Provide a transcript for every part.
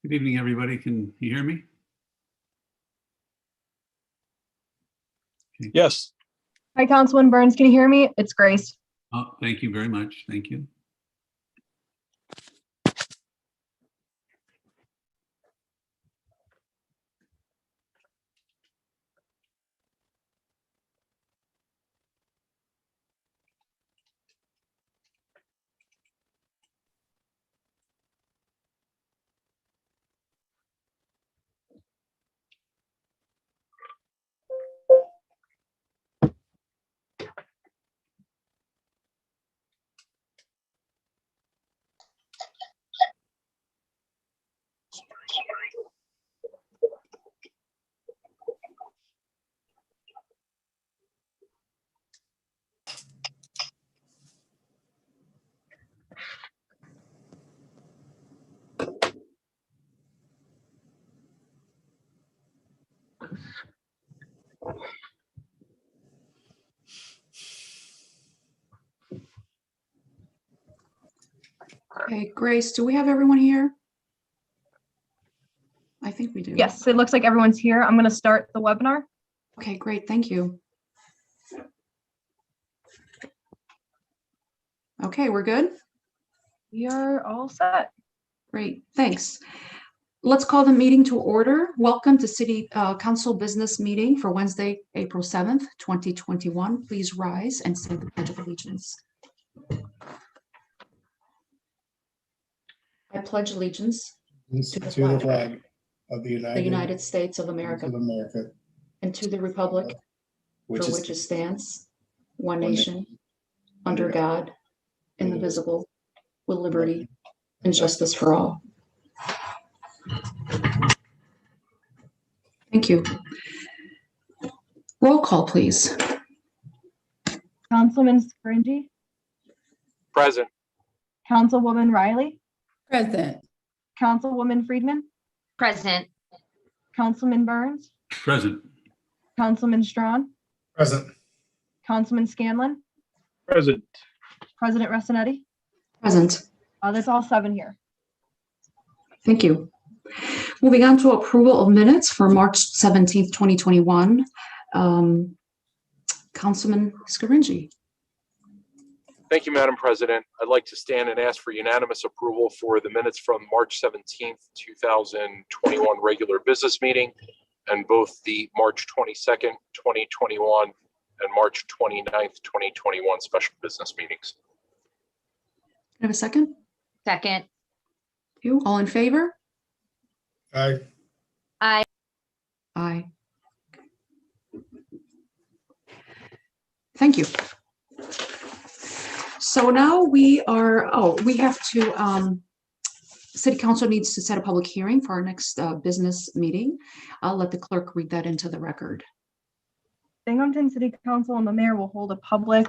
Good evening, everybody. Can you hear me? Yes. Hi, Councilman Burns. Can you hear me? It's Grace. Oh, thank you very much. Thank you. Okay, Grace, do we have everyone here? I think we do. Yes, it looks like everyone's here. I'm going to start the webinar. Okay, great. Thank you. Okay, we're good? We are all set. Great, thanks. Let's call the meeting to order. Welcome to City Council Business Meeting for Wednesday, April 7th, 2021. Please rise and say the Pledge of Allegiance. I pledge allegiance To the flag of the United States of States America of America, and to the republic which for is which it stands, one one nation, under God, indivisible, with liberty and justice for all. Thank you. Roll call, please. Councilman Scringy, Present. Councilwoman Riley, Present. Councilwoman Friedman, Present. Councilman Burns, Present. Councilman Strawn, present. Councilman Scanlon, Present. President Ressinetti. Present. That's all 7 here. Thank you. Moving on to approval of minutes for March 17th, 2021. Councilman Scaringi. Thank you, Madam President. I'd like to stand and ask for unanimous approval for the minutes from March 17th, 2021 regular business meeting and both the March 22nd, 2021 and March 29th, 2021 special business meetings. Can I have a second? Second. You all in favor? Aye. Aye. Aye. Thank you. So now we have to, City Council needs to set a public hearing for our next business meeting. I'll let the clerk read that into the record. Binghamton City Council and the mayor will hold a public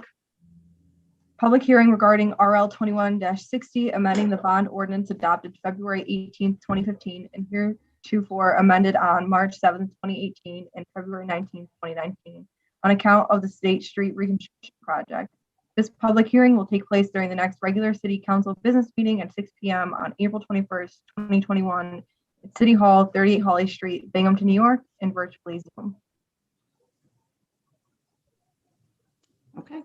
hearing regarding RL 21-60, amending the bond ordinance adopted February 18th, 2015, and heretofore amended on March 7th, 2018, and February 19th, 2019, on account of the State Street Reconstruction Project. This public hearing will take place during the next regular City Council business meeting at 6 p.m. on April 21st, 2021, at City Hall, 38 Holly Street, Binghamton, New York, and virtually Zoom. Okay.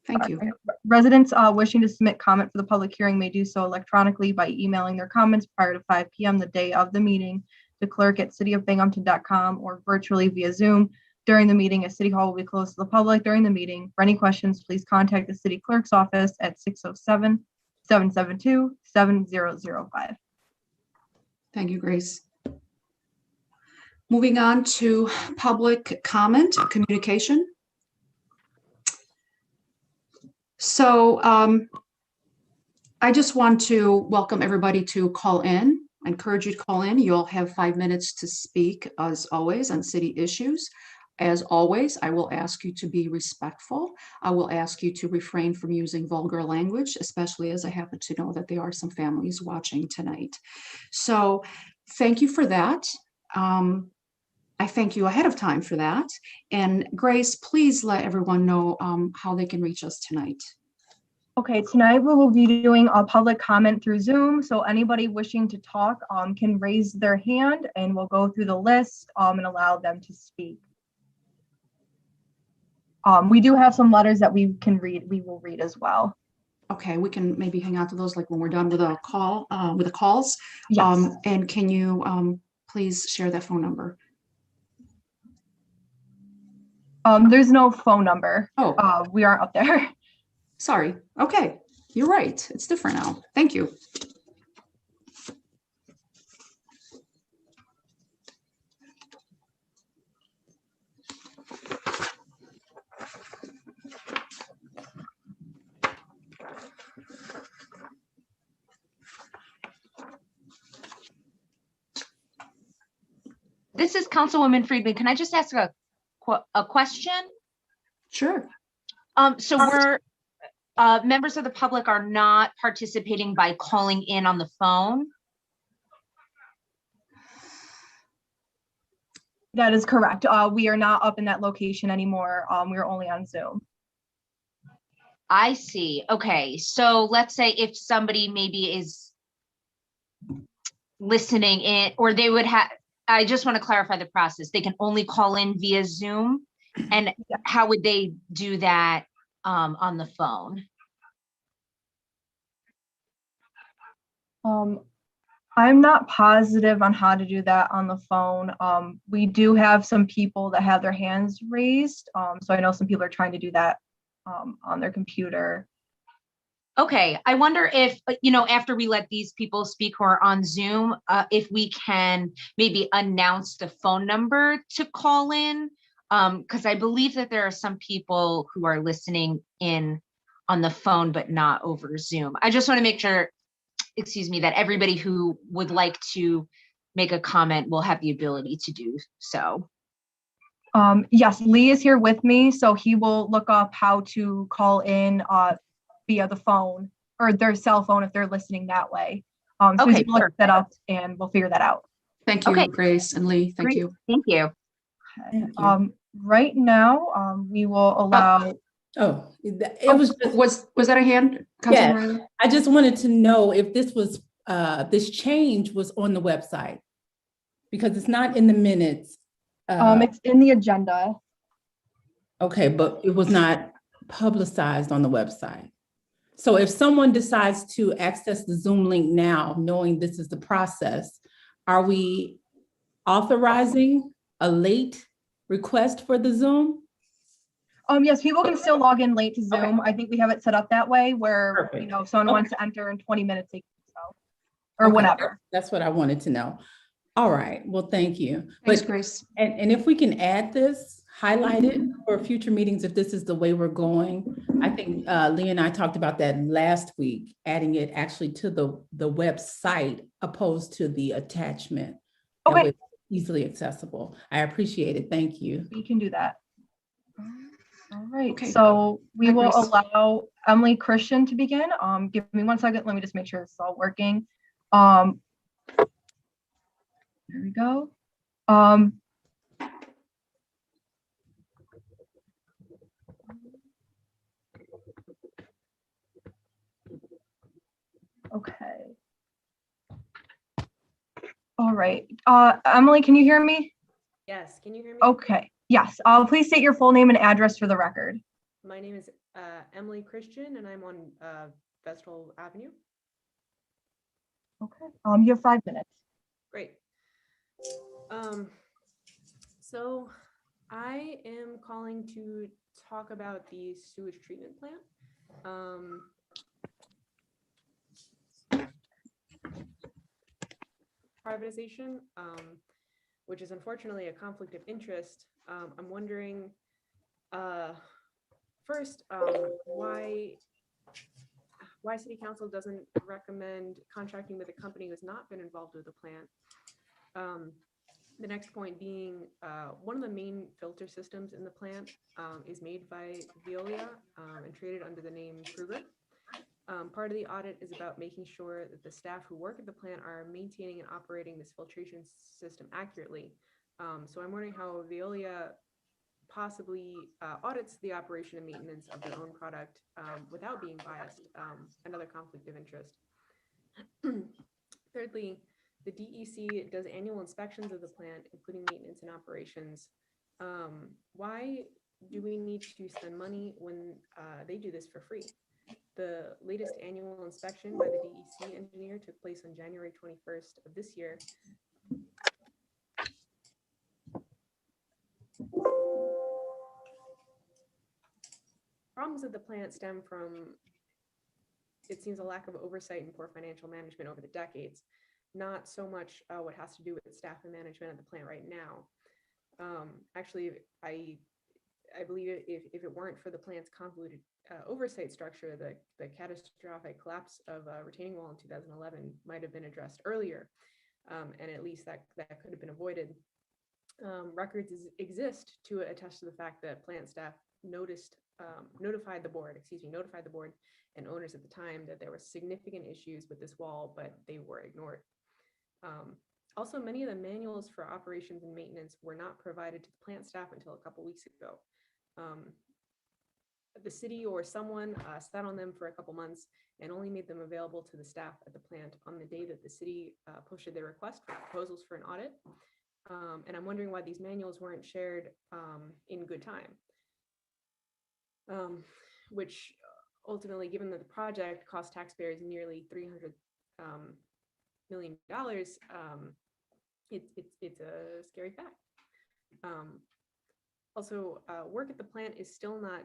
Thank you. Residents wishing to submit comment for the public hearing may do so electronically by emailing their comments prior to 5 p.m. the day of the meeting to clerk@cityofbinghamton.com or virtually via Zoom. During the meeting, a City Hall will be closed to the public during the meeting. For any questions, please contact the City Clerk's office at 607-772-7005. Thank you, Grace. Moving on to public comment communication. So I just want to welcome everybody to call in. I encourage you to call in. You'll have 5 minutes to speak, as always, on city issues. As always, I will ask you to be respectful. I will ask you to refrain from using vulgar language, especially as I happen to know that there are some families watching tonight. So thank you for that. I thank you ahead of time for that. And Grace, please let everyone know how they can reach us tonight. Okay, tonight we will be doing a public comment through Zoom. So anybody wishing to talk can raise their hand and we'll go through the list and allow them to speak. We do have some letters that we can read. We will read as well. Okay, we can maybe hang out to those like when we're done with a call, with the calls. Yes. And can you please share that phone number? There's no phone number. Oh, We aren't up there. sorry. Okay, you're right. It's different now. Thank you. This is Councilwoman Friedman. Can I just ask a question? Sure. So we're, members of the public are not participating by calling in on the phone? That is correct. We are not up in that location anymore. We're only on Zoom. I see. Okay, so let's say if somebody maybe is listening in, or they would have, I just want to clarify the process. They can only call in via Zoom, and how would they do that on the phone? I'm not positive on how to do that on the phone. We do have some people that have their hands raised. So I know some people are trying to do that on their computer. Okay, I wonder if, after we let these people speak who are on Zoom, if we can maybe announce the phone number to call in, because I believe that there are some people who are listening in on the phone, but not over Zoom. I just want to make sure, excuse me, that everybody who would like to make a comment will have the ability to do so. Yes, Lee is here with me, so he will look up how to call in via the phone or their cell phone if they're listening that way. So Okay, he's gonna look perfect. that up and we'll figure that out. Thank you, Okay. Grace and Lee. Thank Great. you. Thank you. Okay. Right now, we will allow. Oh, it Was that a hand? Yeah. Councilman Riley? I just wanted to know if this was, this change was on the website, because it's not in the minutes. It's in the agenda. Okay, but it was not publicized on the website. So if someone decides to access the Zoom link now, knowing this is the process, are we authorizing a late request for the Zoom? Yes, people can still log in late to Zoom. I think we have it set up that way where, Perfect. if someone wants to enter in 20 minutes, they can so, or Okay, whatever. That's what I wanted to know. All right, well, thank you. Thanks, But Grace. And if we can add this, highlight it for future meetings, if this is the way we're going. I think Lee and I talked about that last week, adding it actually to the website opposed to the attachment. That way Okay, it's easily accessible. I appreciate it. Thank you. we can do that. All right, Okay. so we Hi, will Grace. allow Emily Christian to begin. Give me 1 second. Let me just make sure this is all working. There we go. Okay. All right. Emily, can you hear me? Yes, can you hear me? Okay. Yes. Please state your full name and address for the record. My name is Emily Christian and I'm on Vestal Avenue. Okay. You have 5 minutes. Great. So I am calling to talk about the sewage treatment plant. Privatization, which is unfortunately a conflict of interest. I'm wondering, first, why City Council doesn't recommend contracting with a company who's not been involved with the plant. The next point being, one of the main filter systems in the plant is made by Veolia and traded under the name Kruger. Part of the audit is about making sure that the staff who work at the plant are maintaining and operating this filtration system accurately. So I'm wondering how Veolia possibly audits the operation and maintenance of their own product without being biased, another conflict of interest. Thirdly, the DEC does annual inspections of the plant, including maintenance and operations. Why do we need to spend money when they do this for free? The latest annual inspection by the DEC engineer took place on January 21st of this year. Problems at the plant stem from, it seems, a lack of oversight and poor financial management over the decades, not so much what has to do with staff and management at the plant right now. Actually, I believe if it weren't for the plant's convoluted oversight structure, the catastrophic collapse of a retaining wall in 2011 might have been addressed earlier, and at least that could have been avoided. Records exist to attest to the fact that plant staff notified the board and owners at the time that there were significant issues with this wall, but they were ignored. Also, many of the manuals for operations and maintenance were not provided to the plant staff until a couple weeks ago. The city or someone sat on them for a couple months and only made them available to the staff at the plant on the day that the city posted their request for proposals for an audit. And I'm wondering why these manuals weren't shared in good time, which ultimately, given that the project cost taxpayers nearly $300 million, it's a scary fact. Also, work at the plant is still not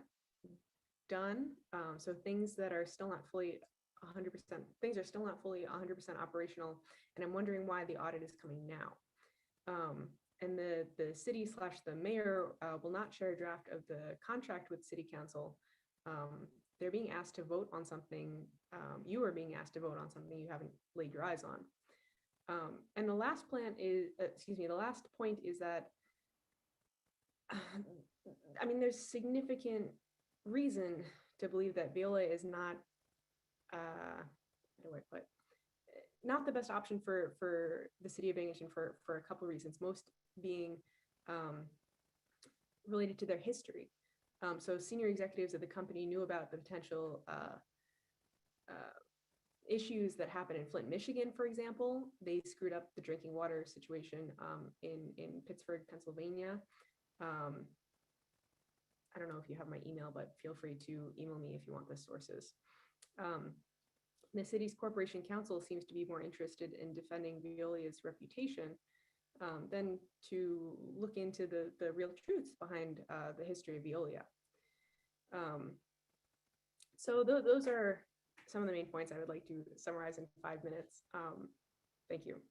done. So things that are still not fully 100%, things are still not fully 100% operational. And I'm wondering why the audit is coming now. And the city / the mayor will not share a draft of the contract with city council. They're being asked to vote on something. You are being asked to vote on something you haven't laid your eyes on. And the last the last point is that, I mean, there's significant reason to believe that Veolia is not, not the best option for the city of Binghamton for a couple of reasons, most being related to their history. So senior executives of the company knew about the potential issues that happened in Flint, Michigan, for example. They screwed up the drinking water situation in Pittsburgh, Pennsylvania. I don't know if you have my email, but feel free to email me if you want the sources. The city's corporation council seems to be more interested in defending Veolia's reputation than to look into the real truths behind the history of Veolia. So those are some of the main points I would like to summarize in 5 minutes. Thank you.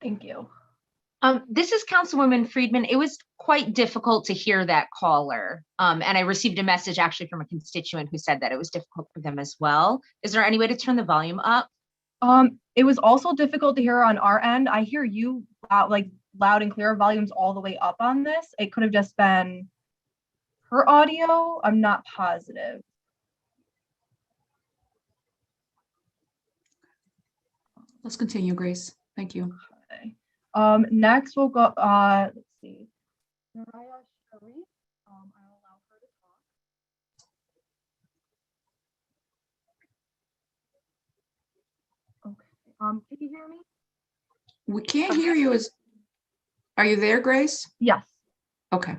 Thank you. This is Councilwoman Friedman. It was quite difficult to hear that caller. And I received a message actually from a constituent who said that it was difficult for them as well. Is there any way to turn the volume up? It was also difficult to hear on our end. I hear you loud and clear, volumes all the way up on this. It could have just been her audio. I'm not positive. Let's continue, Grace. Thank you. Okay. Next we'll go, let's see. Naraya Sharif, I'll allow her to talk. Okay, can you hear me? We can't hear you. Are you there, Grace? Yes. Okay.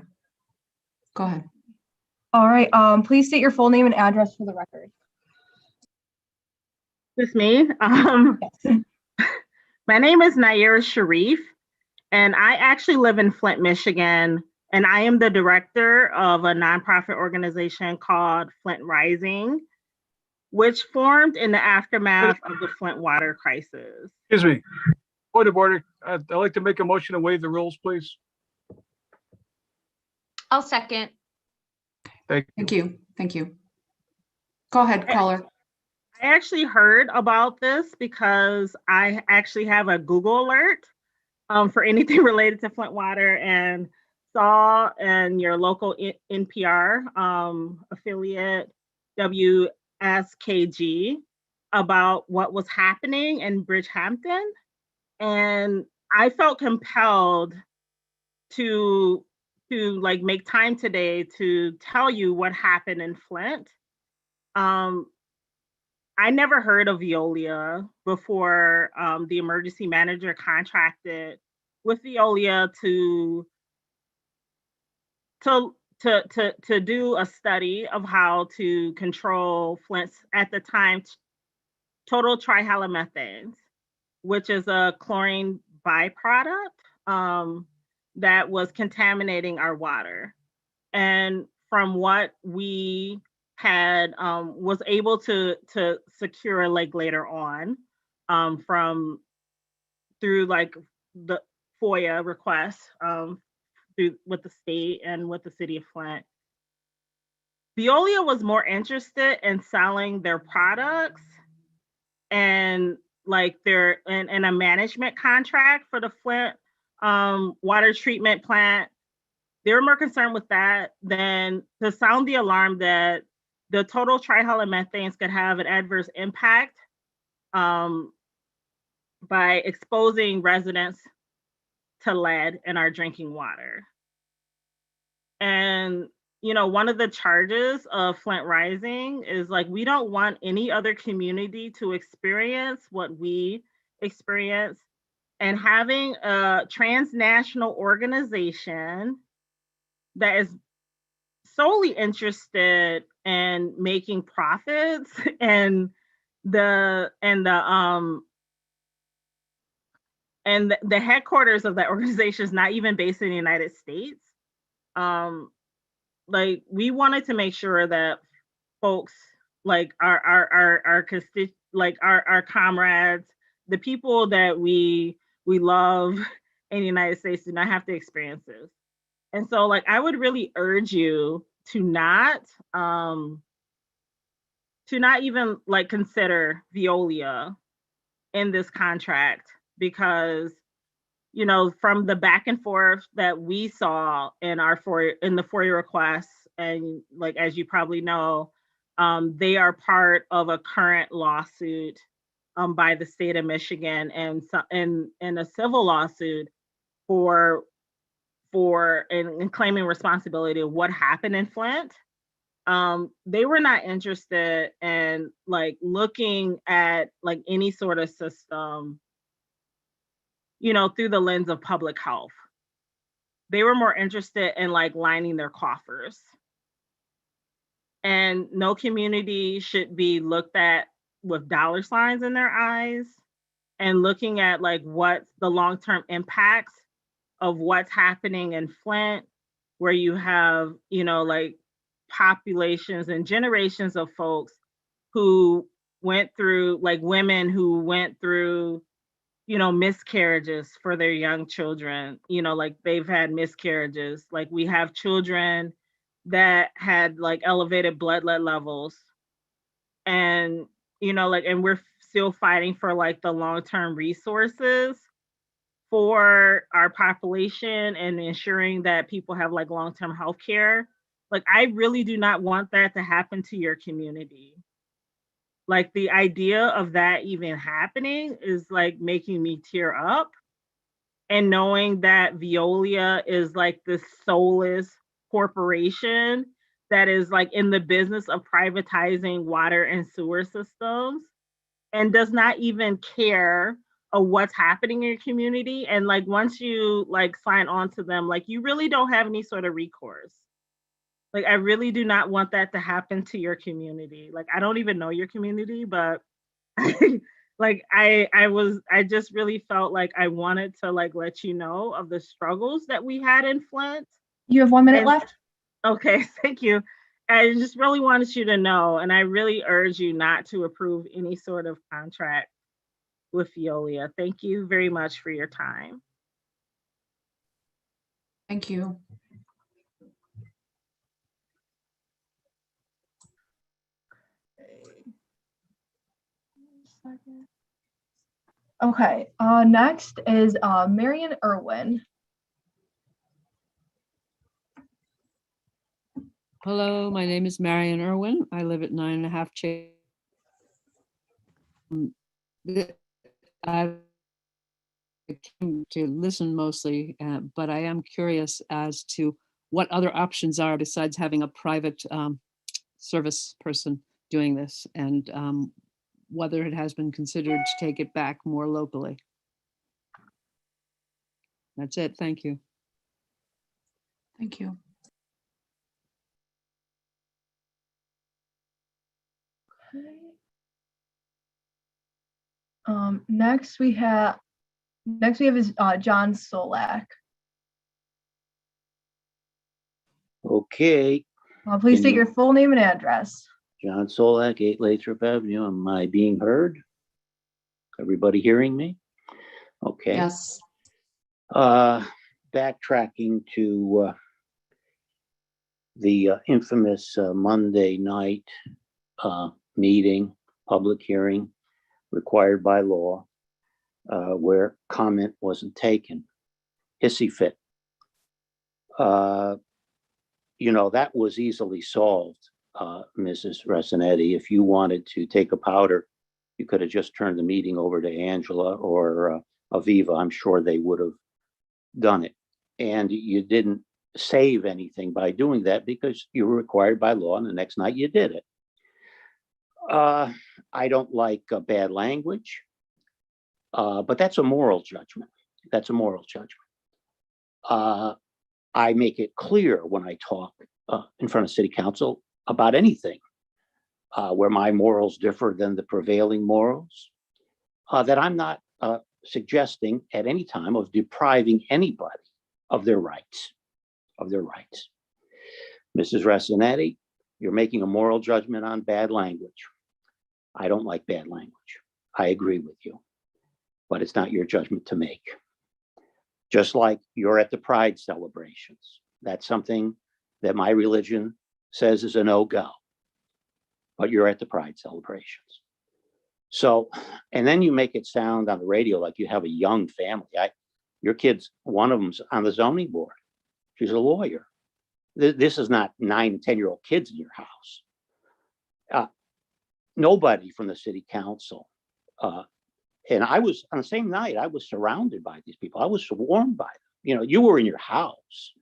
Go ahead. All right, please state your full name and address for the record. This me. Yes. My name is Naira Sharif, and I actually live in Flint, Michigan, and I am the director of a nonprofit organization called Flint Rising, which formed in the aftermath of the Flint water crisis. Excuse me. Point of order. I'd like to make a motion to waive the rules, please. I'll second. Thank you. Thank you. Thank you. Go ahead, caller. I actually heard about this because I actually have a Google alert for anything related to Flint water, and saw in your local NPR affiliate WSKG about what was happening in Bridgehampton. And I felt compelled like make time today to tell you what happened in Flint. I never heard of Veolia before the emergency manager contracted with Veolia to do a study of how to control Flint's, at the time, total trihalomethanes, which is a chlorine byproduct that was contaminating our water. And from what we had was able to secure like later on from through like the FOIA requests through with the state and with the city of Flint. Veolia was more interested in selling their products and like their and a management contract for the Flint water treatment plant. They were more concerned with that than to sound the alarm that the total trihalomethanes could have an adverse impact by exposing residents to lead in our drinking water. And, you know, one of the charges of Flint Rising is like, we don't want any other community to experience what we experience. And having a transnational organization that is solely interested in making profits and the headquarters of that organization is not even based in the United States. Like we wanted to make sure that folks like our comrades, the people that we love in the United States do not have to experience this. And so like I would really urge you to not even like consider Veolia in this contract, because you know, from the back and forth that we saw in the FOIA requests, and like as you probably know, they are part of a current lawsuit by the state of Michigan and a civil lawsuit for claiming responsibility of what happened in Flint. They were not interested in like looking at like any sort of system, you know, through the lens of public health. They were more interested in like lining their coffers. And no community should be looked at with dollar signs in their eyes and looking at like what's the long-term impacts of what's happening in Flint, where you have, you know, like populations and generations of folks who went through, like women who went through, you know, miscarriages for their young children, you know, like they've had miscarriages. Like we have children that had like elevated blood lead levels. And, you know, like, and we're still fighting for like the long-term resources for our population and ensuring that people have like long-term health care. Like, I really do not want that to happen to your community. Like the idea of that even happening is like making me tear up. And knowing that Veolia is like this soulless corporation that is like in the business of privatizing water and sewer systems and does not even care of what's happening in your community. And like once you like sign on to them, like you really don't have any sort of recourse. Like I really do not want that to happen to your community. Like I don't even know your community, but like I just really felt like I wanted to like let you know of the struggles that we had in Flint. You have 1 minute left. Okay, thank you. I just really wanted you to know, and I really urge you not to approve any sort of contract with Veolia. Thank you very much for your time. Thank you. Okay, next is Marion Irwin. Hello, my name is Marion Irwin. I live at 9.5 I've I came to listen mostly, but I am curious as to what other options are besides having a private service person doing this, and whether it has been considered to take it back more locally. That's it. Thank you. Thank you. Next we have is John Solak. Okay, Please Can state you- your full name and address. John Solak, 8 Lathrop Avenue. Am I being heard? Everybody hearing me? Okay. Yes. Backtracking to the infamous Monday night meeting, public hearing required by law, where comment wasn't taken. Hissy fit. That was easily solved, Mrs. Resinetti. If you wanted to take a powder, you could have just turned the meeting over to Angela or Aviva. I'm sure they would have done it. And you didn't save anything by doing that because you were required by law, and the next night you did it. I don't like bad language, but that's a moral judgment. That's a moral judgment. I make it clear when I talk in front of city council about anything where my morals differ than the prevailing morals, that I'm not suggesting at any time of depriving anybody of their rights, Mrs. Resinetti, you're making a moral judgment on bad language. I don't like bad language. I agree with you, but it's not your judgment to make. Just like you're at the Pride celebrations. That's something that my religion says is a no-go, but you're at the Pride celebrations. So, and then you make it sound on the radio like you have a young family. Your kids, one of them's on the zoning board. She's a lawyer. This is not 9 and 10-year-old kids in your house. Nobody from the city council, and I was on the same night, I was surrounded by these people. I was swarmed by them. You were in your house.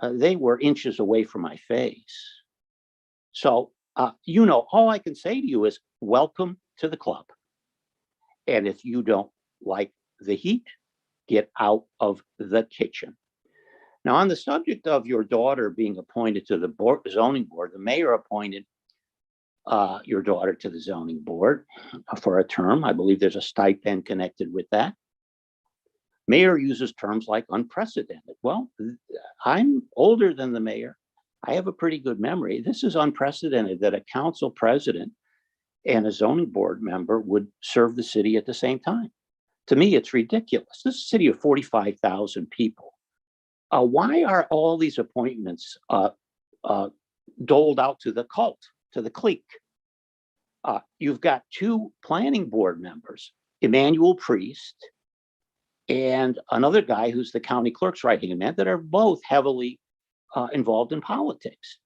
They were inches away from my face. So, all I can say to you is welcome to the club. And if you don't like the heat, get out of the kitchen. Now, on the subject of your daughter being appointed to the zoning board, the mayor appointed your daughter to the zoning board for a term. I believe there's a stipend connected with that. Mayor uses terms like unprecedented. Well, I'm older than the mayor. I have a pretty good memory. This is unprecedented that a council president and a zoning board member would serve the city at the same time. To me, it's ridiculous. This is a city of 45,000 people. Why are all these appointments doled out to the cult, to the clique? You've got 2 planning board members, Emmanuel Priest and another guy who's the county clerk's right-hand man, that are both heavily involved in politics.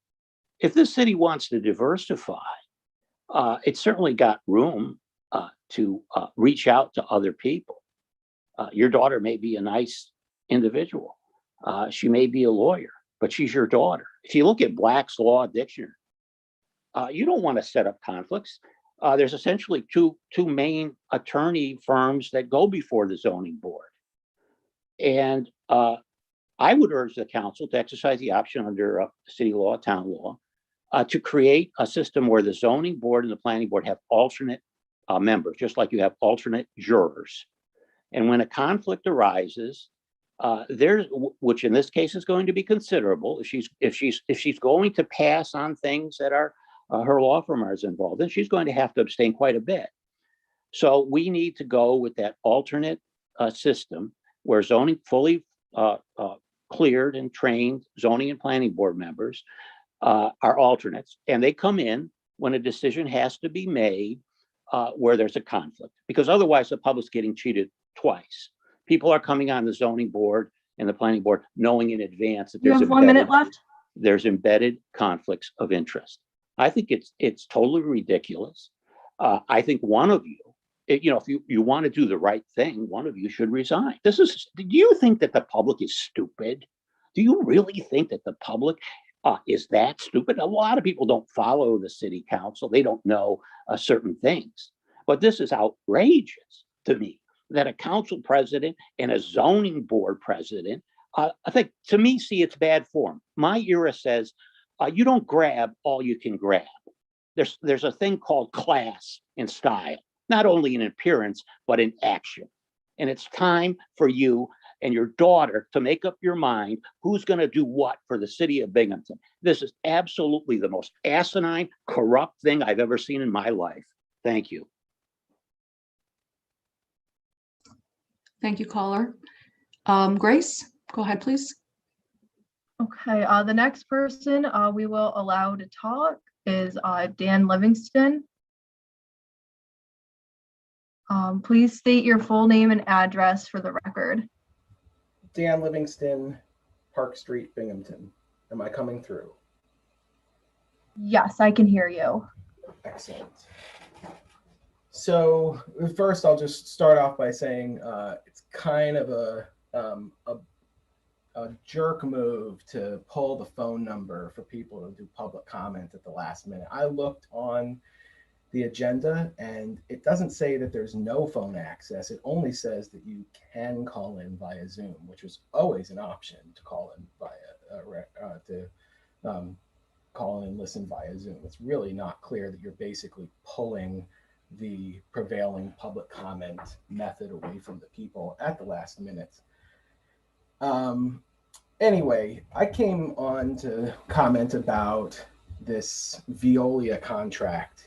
If this city wants to diversify, it's certainly got room to reach out to other people. Your daughter may be a nice individual. She may be a lawyer, but she's your daughter. If you look at Black's Law Dictionary, you don't want to set up conflicts. There's essentially two main attorney firms that go before the zoning board. And I would urge the council to exercise the option under city law, town law, to create a system where the zoning board and the planning board have alternate members, just like you have alternate jurors. And when a conflict arises, which in this case is going to be considerable, if she's going to pass on things that are her law firm is involved in, she's going to have to abstain quite a bit. So we need to go with that alternate system where zoning fully cleared and trained zoning and planning board members are alternates, and they come in when a decision has to be made where there's a conflict, because otherwise the public's getting cheated twice. People are coming on the zoning board and the planning board knowing in advance that You have 1 minute left. There's embedded conflicts of interest. I think it's totally ridiculous. I think one of you if you want to do the right thing, one of you should resign. Do you think that the public is stupid? Do you really think that the public is that stupid? A lot of people don't follow the city council. They don't know certain things. But this is outrageous to me that a council president and a zoning board president, I think, to me, see, it's bad form. My era says you don't grab all you can grab. There's a thing called class and style, not only in appearance, but in action. And it's time for you and your daughter to make up your mind who's going to do what for the city of Binghamton. This is absolutely the most asinine, corrupt thing I've ever seen in my life. Thank you. Thank you, caller. Grace, go ahead, please. Okay, the next person we will allow to talk is Dan Livingston. Please state your full name and address for the record. Dan Livingston, Park Street, Binghamton. Am I coming through? Yes, I can hear you. Excellent. So first, I'll just start off by saying it's kind of a jerk move to pull the phone number for people to do public comment at the last minute. I looked on the agenda and it doesn't say that there's no phone access. It only says that you can call in via Zoom, which was always an option to call in via call in and listen via Zoom. It's really not clear that you're basically pulling the prevailing public comment method away from the people at the last minute. Anyway, I came on to comment about this Veolia contract.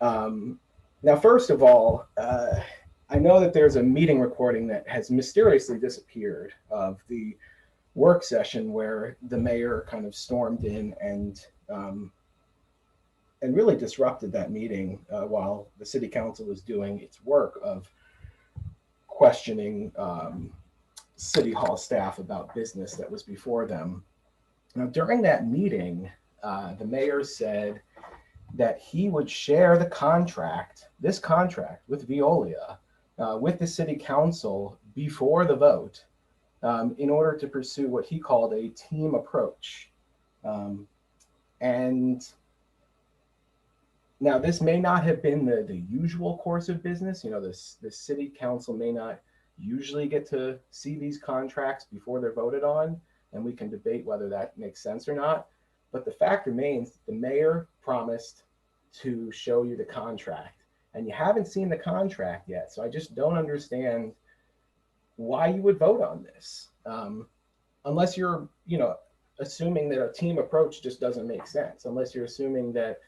Now, first of all, I know that there's a meeting recording that has mysteriously disappeared of the work session where the mayor kind of stormed in and really disrupted that meeting while the city council was doing its work of questioning city hall staff about business that was before them. Now, during that meeting, the mayor said that he would share the contract, this contract with Veolia, with the city council before the vote in order to pursue what he called a team approach. And now this may not have been the usual course of business. You know, the city council may not usually get to see these contracts before they're voted on, and we can debate whether that makes sense or not. But the fact remains, the mayor promised to show you the contract, and you haven't seen the contract yet. So I just don't understand why you would vote on this, unless you're, assuming that a team approach just doesn't make sense, unless you're assuming that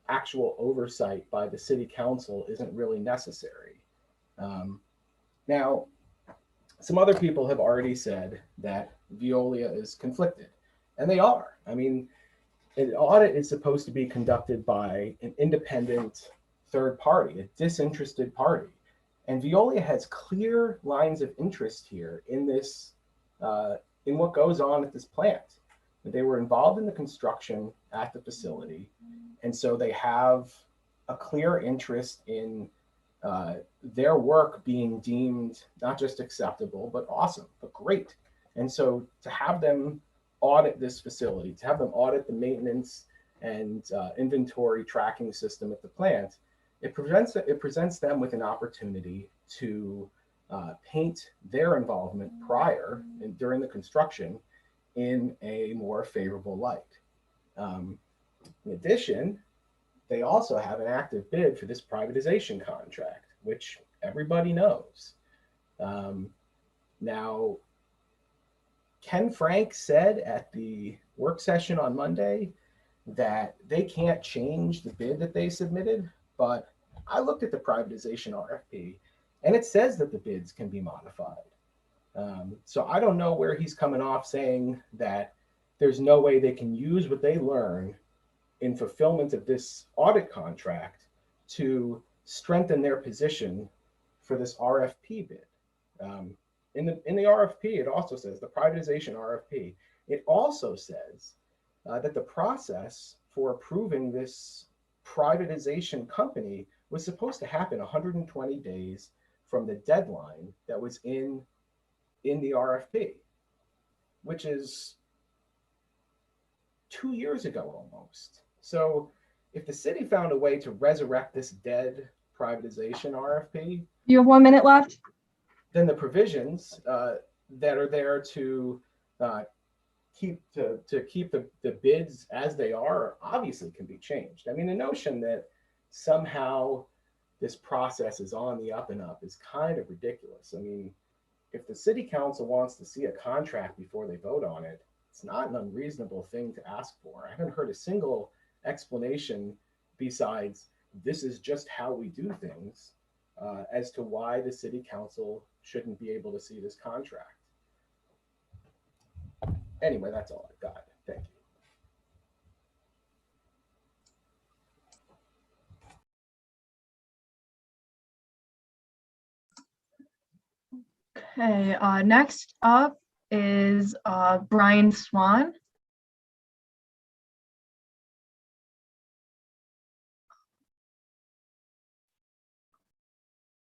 actual oversight by the city council isn't really necessary. Now, some other people have already said that Veolia is conflicted, and they are. I mean, an audit is supposed to be conducted by an independent third party, a disinterested party. And Veolia has clear lines of interest here in this, in what goes on at this plant. They were involved in the construction at the facility, and so they have a clear interest in their work being deemed not just acceptable, but awesome, but great. And so to have them audit this facility, to have them audit the maintenance and inventory tracking system at the plant, it presents them with an opportunity to paint their involvement prior and during the construction in a more favorable light. In addition, they also have an active bid for this privatization contract, which everybody knows. Now, Ken Frank said at the work session on Monday that they can't change the bid that they submitted, but I looked at the privatization RFP and it says that the bids can be modified. So I don't know where he's coming off saying that there's no way they can use what they learn in fulfillment of this audit contract to strengthen their position for this RFP bid. In the RFP, it also says, the privatization RFP, it also says that the process for approving this privatization company was supposed to happen 120 days from the deadline that was in the RFP, which is 2 years ago almost. So if the city found a way to resurrect this dead privatization RFP, You have 1 minute left. then the provisions that are there to keep the bids as they are obviously can be changed. I mean, the notion that somehow this process is on the up and up is kind of ridiculous. I mean, if the city council wants to see a contract before they vote on it, it's not an unreasonable thing to ask for. I haven't heard a single explanation besides this is just how we do things as to why the city council shouldn't be able to see this contract. Anyway, that's all I've got. Thank you. Okay, next up is Brian Swan.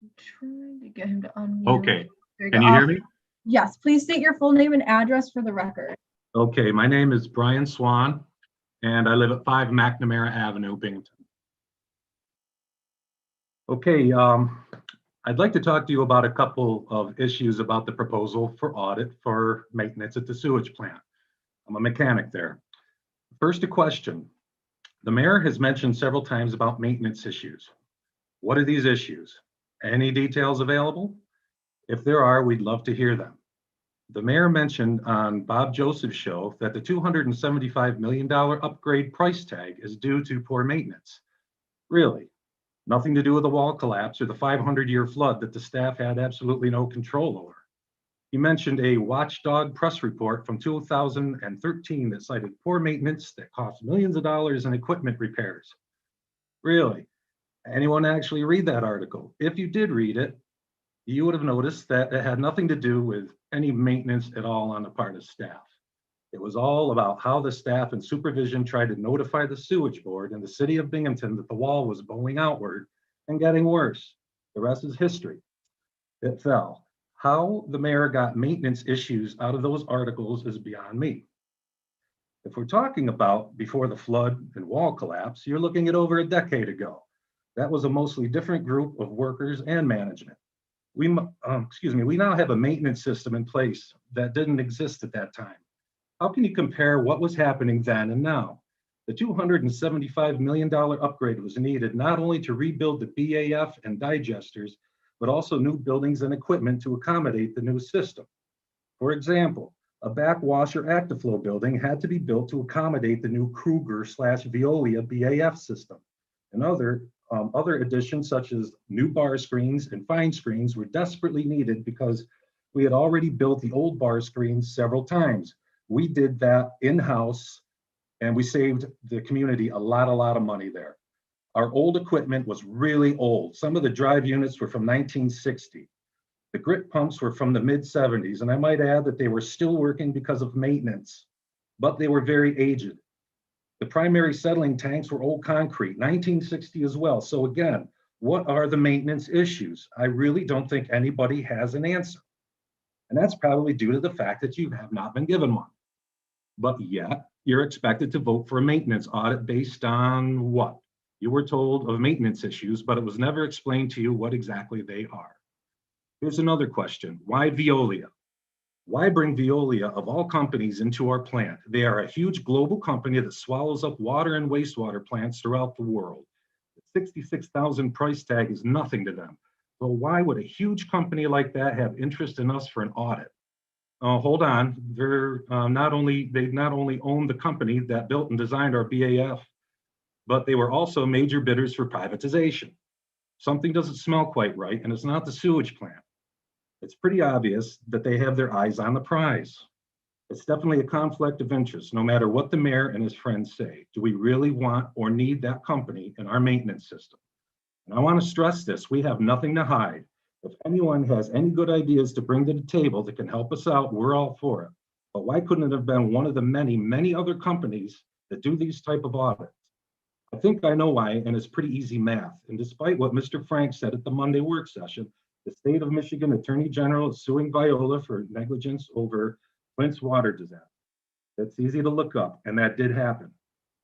I'm trying to get him to unmute. Okay, There you can go. you hear me? Yes, please state your full name and address for the record. Okay, my name is Brian Swan, and I live at 5 McNamara Avenue, Binghamton. Okay, I'd like to talk to you about a couple of issues about the proposal for audit for maintenance at the sewage plant. I'm a mechanic there. First, a question. The mayor has mentioned several times about maintenance issues. What are these issues? Any details available? If there are, we'd love to hear them. The mayor mentioned on Bob Joseph's show that the $275 million upgrade price tag is due to poor maintenance. Really? Nothing to do with the wall collapse or the 500-year flood that the staff had absolutely no control over. He mentioned a watchdog press report from 2013 that cited poor maintenance that cost millions of dollars in equipment repairs. Really? Anyone actually read that article? If you did read it, you would have noticed that it had nothing to do with any maintenance at all on the part of staff. It was all about how the staff and supervision tried to notify the sewage board in the city of Binghamton that the wall was bowing outward and getting worse. The rest is history. It fell. How the mayor got maintenance issues out of those articles is beyond me. If we're talking about before the flood and wall collapse, you're looking at over a decade ago. That was a mostly different group of workers and management. We now have a maintenance system in place that didn't exist at that time. How can you compare what was happening then and now? The $275 million upgrade was needed not only to rebuild the BAF and digesters, but also new buildings and equipment to accommodate the new system. For example, a backwasher Actiflow building had to be built to accommodate the new Kruger/Veolia BAF system. And other additions such as new bar screens and fine screens were desperately needed because we had already built the old bar screens several times. We did that in-house and we saved the community a lot of money there. Our old equipment was really old. Some of the drive units were from 1960. The grit pumps were from the mid-70s, and I might add that they were still working because of maintenance, but they were very aged. The primary settling tanks were old concrete, 1960 as well. So again, what are the maintenance issues? I really don't think anybody has an answer. And that's probably due to the fact that you have not been given one. But yet, you're expected to vote for a maintenance audit based on what? You were told of maintenance issues, but it was never explained to you what exactly they are. Here's another question. Why Veolia? Why bring Veolia of all companies into our plant? They are a huge global company that swallows up water and wastewater plants throughout the world. The $66,000 price tag is nothing to them. So why would a huge company like that have interest in us for an audit? Hold on, they not only own the company that built and designed our BAF, but they were also major bidders for privatization. Something doesn't smell quite right, and it's not the sewage plant. It's pretty obvious that they have their eyes on the prize. It's definitely a conflict of interest, no matter what the mayor and his friends say. Do we really want or need that company in our maintenance system? And I want to stress this, we have nothing to hide. If anyone has any good ideas to bring to the table that can help us out, we're all for it. But why couldn't it have been one of the many other companies that do these type of audits? I think I know why, and it's pretty easy math. And despite what Mr. Frank said at the Monday work session, the state of Michigan Attorney General is suing Viola for negligence over Flint's water disaster. That's easy to look up, and that did happen.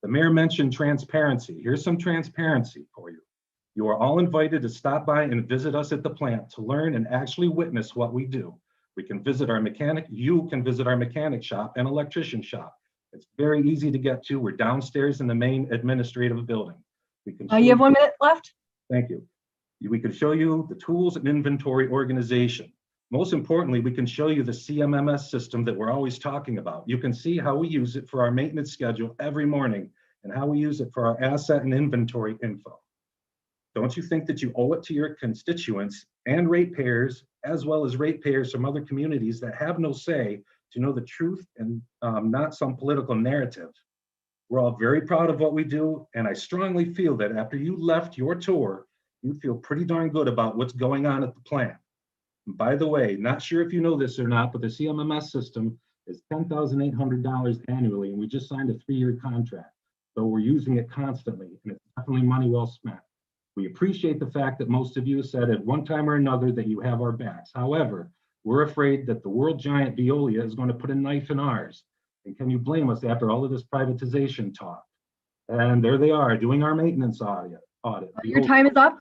The mayor mentioned transparency. Here's some transparency for you. You are all invited to stop by and visit us at the plant to learn and actually witness what we do. We can visit our mechanic, you can visit our mechanic shop and electrician shop. It's very easy to get to. We're downstairs in the main administrative building. We can You have 1 minute left. Thank you. We can show you the tools and inventory organization. Most importantly, we can show you the CMMS system that we're always talking about. You can see how we use it for our maintenance schedule every morning and how we use it for our asset and inventory info. Don't you think that you owe it to your constituents and ratepayers, as well as ratepayers from other communities that have no say, to know the truth and not some political narrative? We're all very proud of what we do, and I strongly feel that after you left your tour, you feel pretty darn good about what's going on at the plant. And by the way, not sure if you know this or not, but the CMMS system is $10,800 annually, and we just signed a 3-year contract. So we're using it constantly, and it's definitely money well spent. We appreciate the fact that most of you said at one time or another that you have our backs. However, we're afraid that the world giant Veolia is going to put a knife in ours. And can you blame us after all of this privatization talk? And there they are doing our maintenance audit. Your time is up.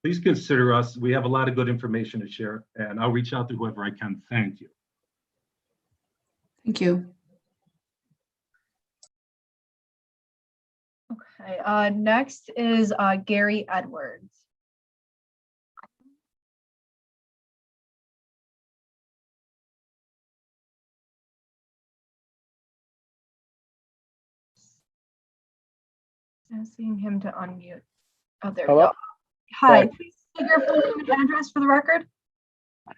Please consider us. We have a lot of good information to share, and I'll reach out to whoever I can. Thank you. Thank you. Okay, next is Gary Edwards. I'm seeing him to unmute. Oh, there we Hello? go. Hi, Hi. please state your full name and address for the record.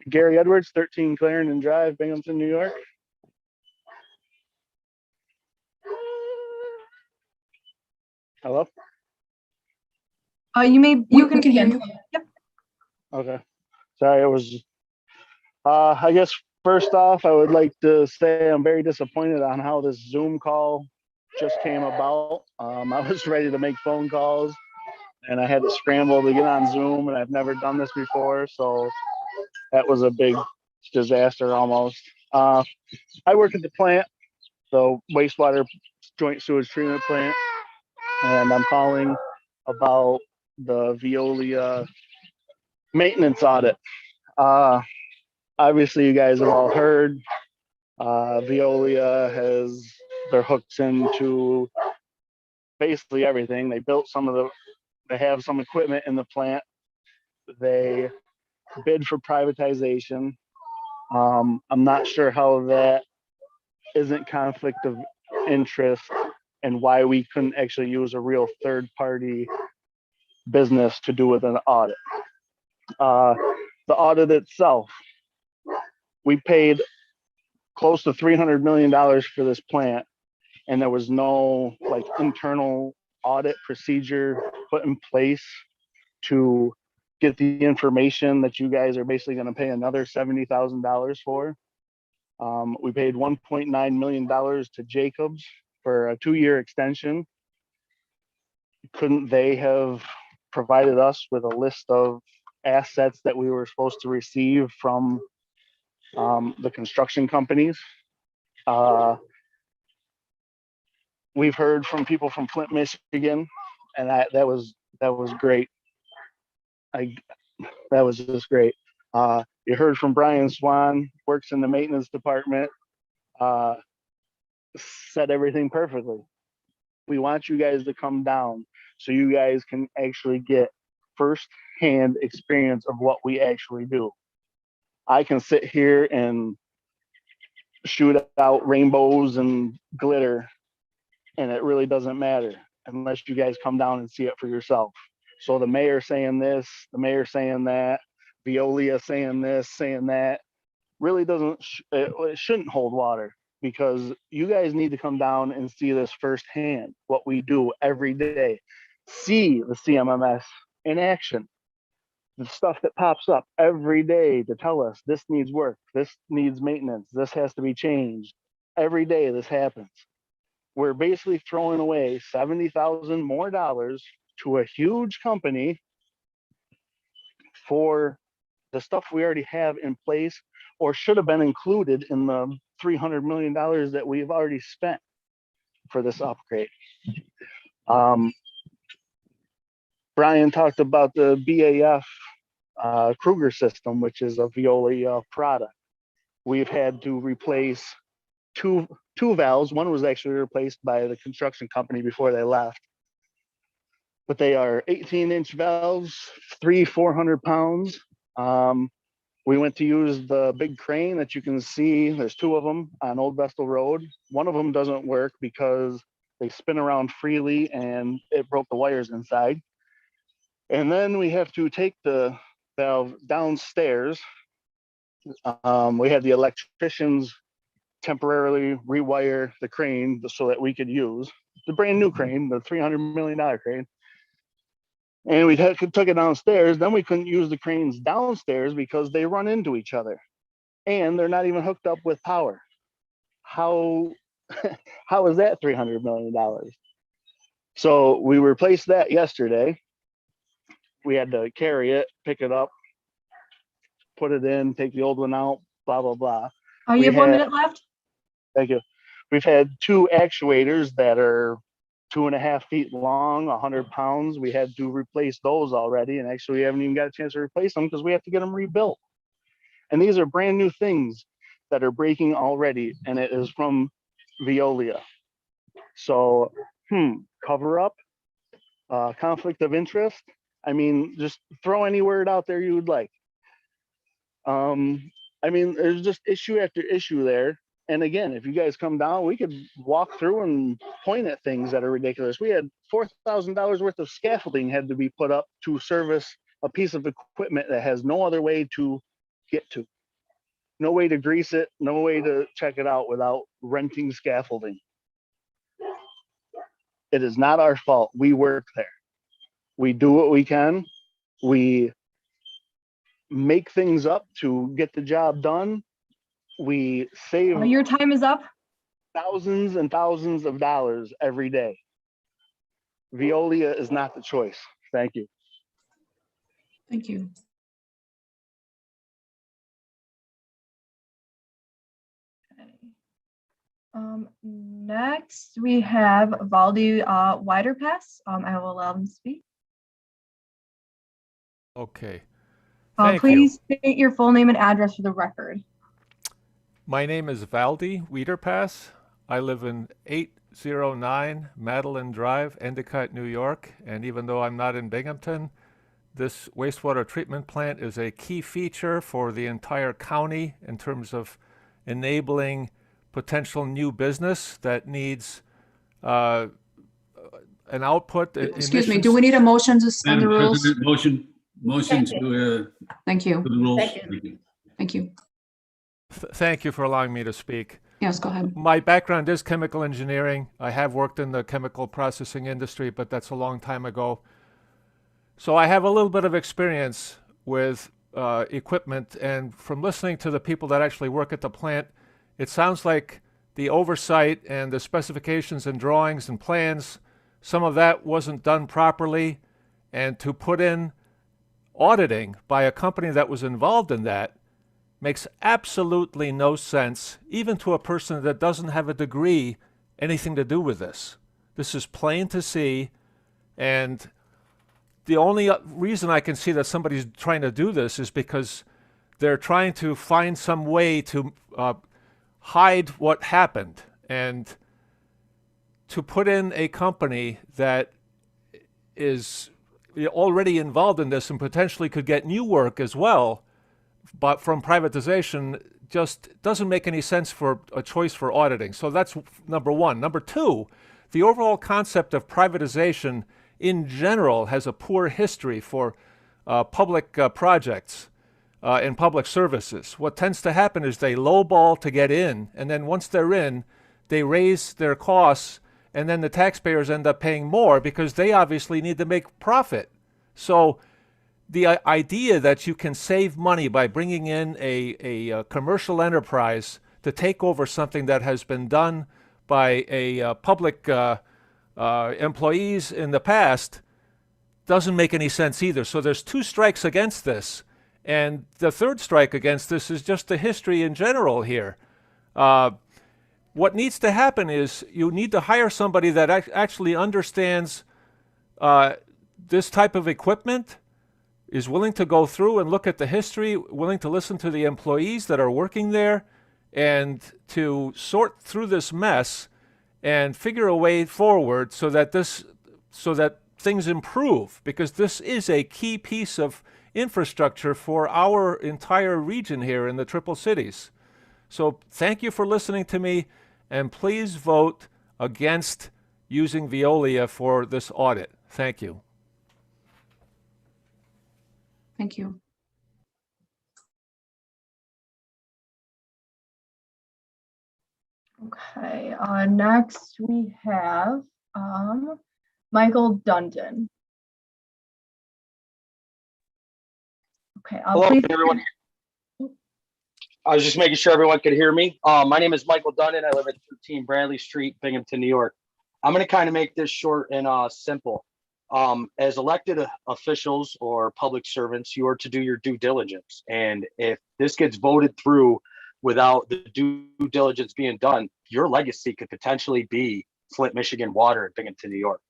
Gary Edwards, 13 Clarendon Drive, Binghamton, New York. Hello? You can hear begin. you. Yep. Okay. Sorry, it was, I guess first off, I would like to say I'm very disappointed on how this Zoom call just came about. I was ready to make phone calls and I had to scramble to get on Zoom, and I've never done this before. So that was a big disaster almost. I work at the plant, the wastewater joint sewage treatment plant, and I'm calling about the Veolia maintenance audit. Obviously, you guys have all heard Veolia has their hooks into basically everything. They built they have some equipment in the plant. They bid for privatization. I'm not sure how that isn't conflict of interest and why we couldn't actually use a real third party business to do with an audit. The audit itself, we paid close to $300 million for this plant, and there was no internal audit procedure put in place to get the information that you guys are basically going to pay another $70,000 for. We paid $1.9 million to Jacobs for a 2-year extension. Couldn't they have provided us with a list of assets that we were supposed to receive from the construction companies? We've heard from people from Flint, Michigan, and that was great. That was just great. You heard from Brian Swan, works in the maintenance department, said everything perfectly. We want you guys to come down so you guys can actually get first-hand experience of what we actually do. I can sit here and shoot out rainbows and glitter, and it really doesn't matter unless you guys come down and see it for yourself. So the mayor saying this, the mayor saying that, Veolia saying this, saying that, really doesn't, it shouldn't hold water, because you guys need to come down and see this firsthand, what we do every day. See the CMMS in action. The stuff that pops up every day to tell us this needs work, this needs maintenance, this has to be changed. Every day this happens. we're basically throwing away $70,000 more to a huge company for the stuff we already have in place or should have been included in the $300 million that we've already spent for this upgrade. Brian talked about the BAF Kruger system, which is a Veolia product. We've had to replace two valves. One was actually replaced by the construction company before they left. But they are 18-inch valves, 400 pounds. We went to use the big crane that you can see. There's two of them on Old Vestal Road. One of them doesn't work because they spin around freely and it broke the wires inside. And then we have to take the valve downstairs. We had the electricians temporarily rewire the crane so that we could use the brand new crane, the $300 million crane. And we took it downstairs. Then we couldn't use the cranes downstairs because they run into each other and they're not even hooked up with power. How is that $300 million? So we replaced that yesterday. We had to carry it, pick it up, put it in, take the old one out, blah, blah, blah. Oh, you have 1 minute left? Thank you. We've had two actuators that are 2.5 feet long, 100 pounds. We had to replace those already. And actually we haven't even got a chance to replace them because we have to get them rebuilt. And these are brand new things that are breaking already. And it is from Veolia. So, cover up, conflict of interest. I mean, just throw any word out there you would like. I mean, there's just issue after issue there. And again, if you guys come down, we could walk through and point at things that are ridiculous. We had $4,000 worth of scaffolding had to be put up to service a piece of equipment that has no other way to get to. No way to grease it, no way to check it out without renting scaffolding. It is not our fault. We work there. We do what we can. We make things up to get the job done. We save Your time is up. thousands and thousands of dollars every day. Veolia is not the choice. Thank you. Thank you. Next we have Valdi Widerpass. I will allow them to speak. Okay. Thank Please you. state your full name and address for the record. My name is Valdi Wiederpass. I live in 809 Madeline Drive, Endicott, New York. And even though I'm not in Binghamton, this wastewater treatment plant is a key feature for the entire county in terms of enabling potential new business that needs an output. Excuse me, do we need a motion to suspend the Madam rules? President, motion to Thank you. to the rules. Second. Thank you. Thank you. Thank you for allowing me to speak. Yes, go ahead. My background is chemical engineering. I have worked in the chemical processing industry, but that's a long time ago. So I have a little bit of experience with equipment, and from listening to the people that actually work at the plant, it sounds like the oversight and the specifications and drawings and plans, some of that wasn't done properly. And to put in auditing by a company that was involved in that makes absolutely no sense, even to a person that doesn't have a degree, anything to do with this. This is plain to see, and the only reason I can see that somebody's trying to do this is because they're trying to find some way to hide what happened. And to put in a company that is already involved in this and potentially could get new work as well, but from privatization, just doesn't make any sense for a choice for auditing. So that's number one. Number two, the overall concept of privatization in general has a poor history for public projects and public services. What tends to happen is they lowball to get in, and then once they're in, they raise their costs, and then the taxpayers end up paying more because they obviously need to make profit. So the idea that you can save money by bringing in a commercial enterprise to take over something that has been done by a public employees in the past doesn't make any sense either. So there's 2 strikes against this. And the 3rd strike against this is just the history in general here. What needs to happen is you need to hire somebody that actually understands this type of equipment, is willing to go through and look at the history, willing to listen to the employees that are working there, and to sort through this mess and figure a way forward so that things improve, because this is a key piece of infrastructure for our entire region here in the Triple Cities. So thank you for listening to me, and please vote against using Veolia for this audit. Thank you. Thank you. Okay, next we have Michael Dundon. Okay, Hello, please. everyone. I was just making sure everyone could hear me. My name is Michael Dundon. I live at 13 Bradley Street, Binghamton, New York. I'm going to kind of make this short and simple. As elected officials or public servants, you are to do your due diligence. And if this gets voted through without the due diligence being done, your legacy could potentially be Flint, Michigan water in Binghamton, New York.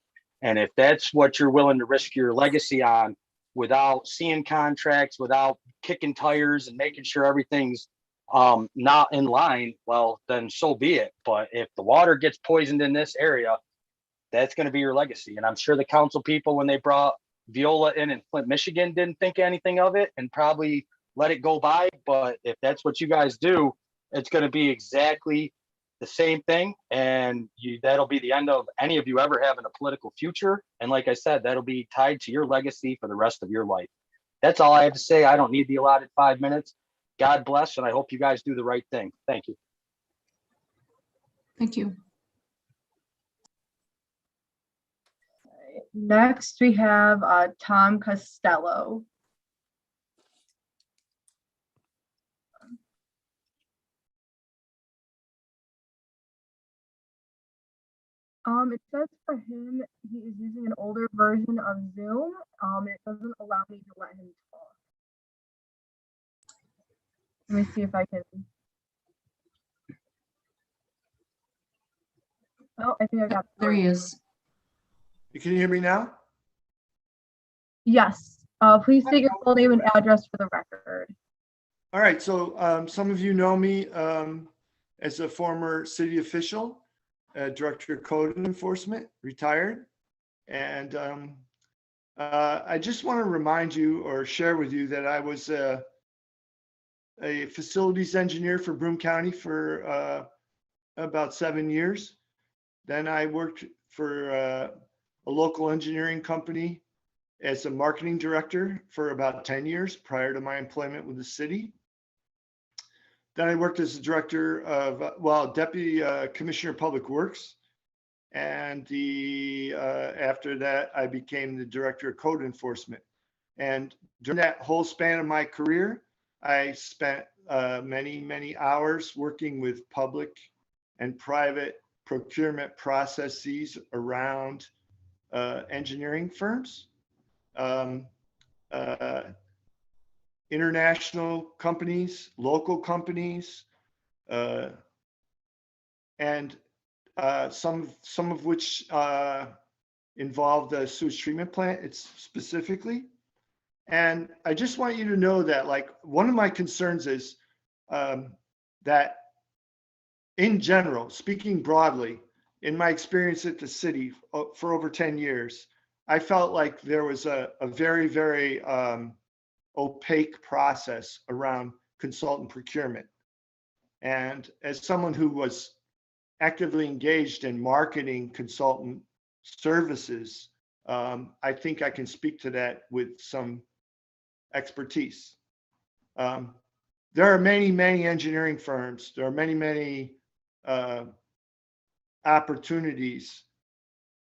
And if that's what you're willing to risk your legacy on without seeing contracts, without kicking tires and making sure everything's not in line, well, then so be it. But if the water gets poisoned in this area, that's going to be your legacy. And I'm sure the council people, when they brought Veolia in Flint, Michigan, didn't think anything of it and probably let it go by. But if that's what you guys do, it's going to be exactly the same thing. And that'll be the end of any of you ever having a political future. And like I said, that'll be tied to your legacy for the rest of your life. That's all I have to say. I don't need the allotted 5 minutes. God bless, and I hope you guys do the right thing. Thank you. Thank you. Next, we have Tom Costello. It says for him, he is using an older version of Zoom. It doesn't allow me to let him talk. Let me see if I can. Oh, I think I got. There he is. You can hear me now? Yes. Please state your full name and address for the record. All right, so some of you know me as a former city official, Director of Code Enforcement, retired. And I just want to remind you or share with you that I was a facilities engineer for Broome County for about 7 years. Then I worked for a local engineering company as a marketing director for about 10 years prior to my employment with the city. Then I worked as a director of, Deputy Commissioner of Public Works. And after that, I became the Director of Code Enforcement. And during that whole span of my career, I spent many, many hours working with public and private procurement processes around engineering firms, international companies, local companies, and some of which involved the sewage treatment plant. It's specifically. And I just want you to know that, like, one of my concerns is that in general, speaking broadly, in my experience at the city for over 10 years, I felt like there was a very, very opaque process around consultant procurement. And as someone who was actively engaged in marketing consultant services, I think I can speak to that with some expertise. There are many, many engineering firms. There are many, many opportunities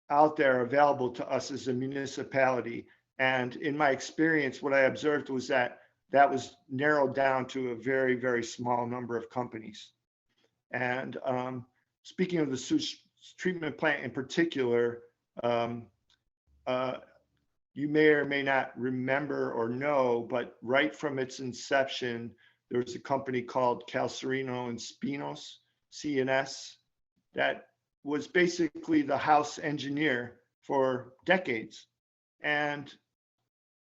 out there available to us as a municipality. And in my experience, what I observed was that was narrowed down to a very, very small number of companies. And speaking of the sewage treatment plant in particular, you may or may not remember or know, but right from its inception, there was a company called Calcerino and Spinos, CNS, that was basically the house engineer for decades. And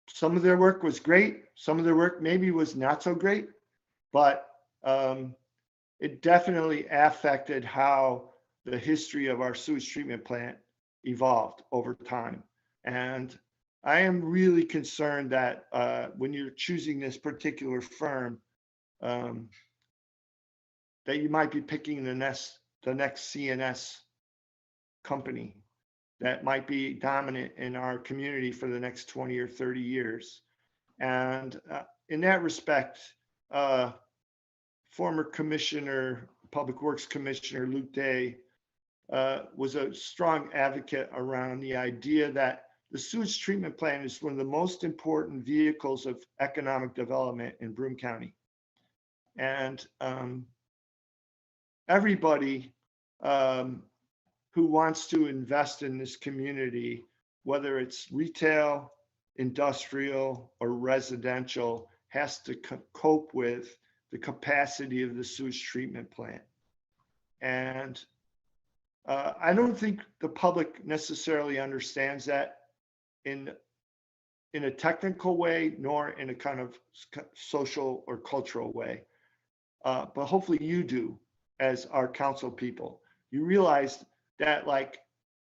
some of their work was great. Some of their work maybe was not so great, but it definitely affected how the history of our sewage treatment plant evolved over time. And I am really concerned that when you're choosing this particular firm, that you might be picking the next CNS company that might be dominant in our community for the next 20 or 30 years. And in that respect, former Commissioner, Public Works Commissioner Luke Day was a strong advocate around the idea that the sewage treatment plant is one of the most important vehicles of economic development in Broome County. And everybody who wants to invest in this community, whether it's retail, industrial, or residential, has to cope with the capacity of the sewage treatment plant. And I don't think the public necessarily understands that in a technical way, nor in a kind of social or cultural way. But hopefully you do, as our council people. You realize that, like,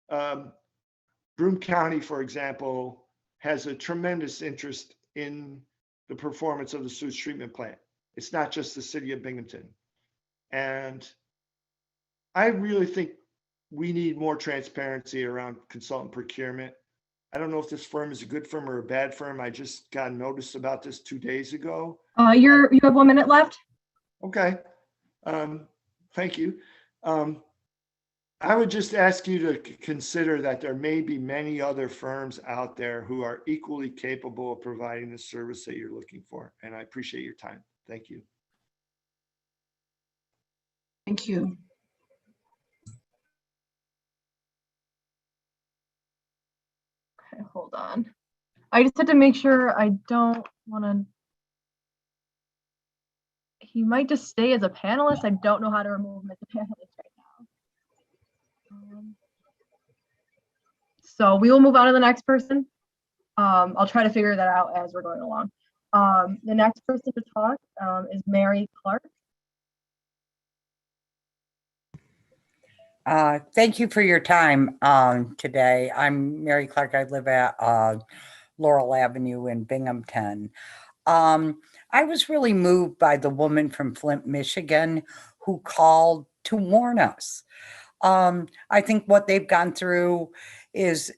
Broome County, for example, has a tremendous interest in the performance of the sewage treatment plant. It's not just the city of Binghamton. And I really think we need more transparency around consultant procurement. I don't know if this firm is a good firm or a bad firm. I just got notice about this 2 days ago. You have 1 minute left. Okay. Thank you. I would just ask you to consider that there may be many other firms out there who are equally capable of providing the service that you're looking for. And I appreciate your time. Thank you. Thank you. Okay, hold on. I just had to make sure I don't want to. He might just stay as a panelist. I don't know how to remove him as a panelist right now. So we will move on to the next person. I'll try to figure that out as we're going along. The next person to talk is Mary Clark. Thank you for your time today. I'm Mary Clark. I live at Laurel Avenue in Binghamton. I was really moved by the woman from Flint, Michigan, who called to warn us. I think what they've gone through is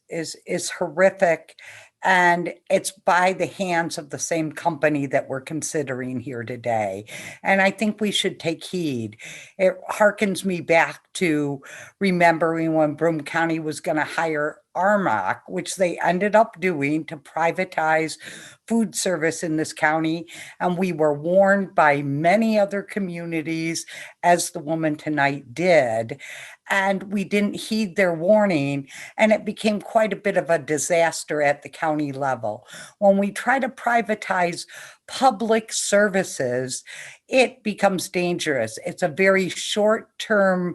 horrific, and it's by the hands of the same company that we're considering here today. And I think we should take heed. It harkens me back to remembering when Broome County was going to hire Armoc, which they ended up doing to privatize food service in this county. And we were warned by many other communities, as the woman tonight did, and we didn't heed their warning, and it became quite a bit of a disaster at the county level. When we try to privatize public services, it becomes dangerous. It's a very short-term,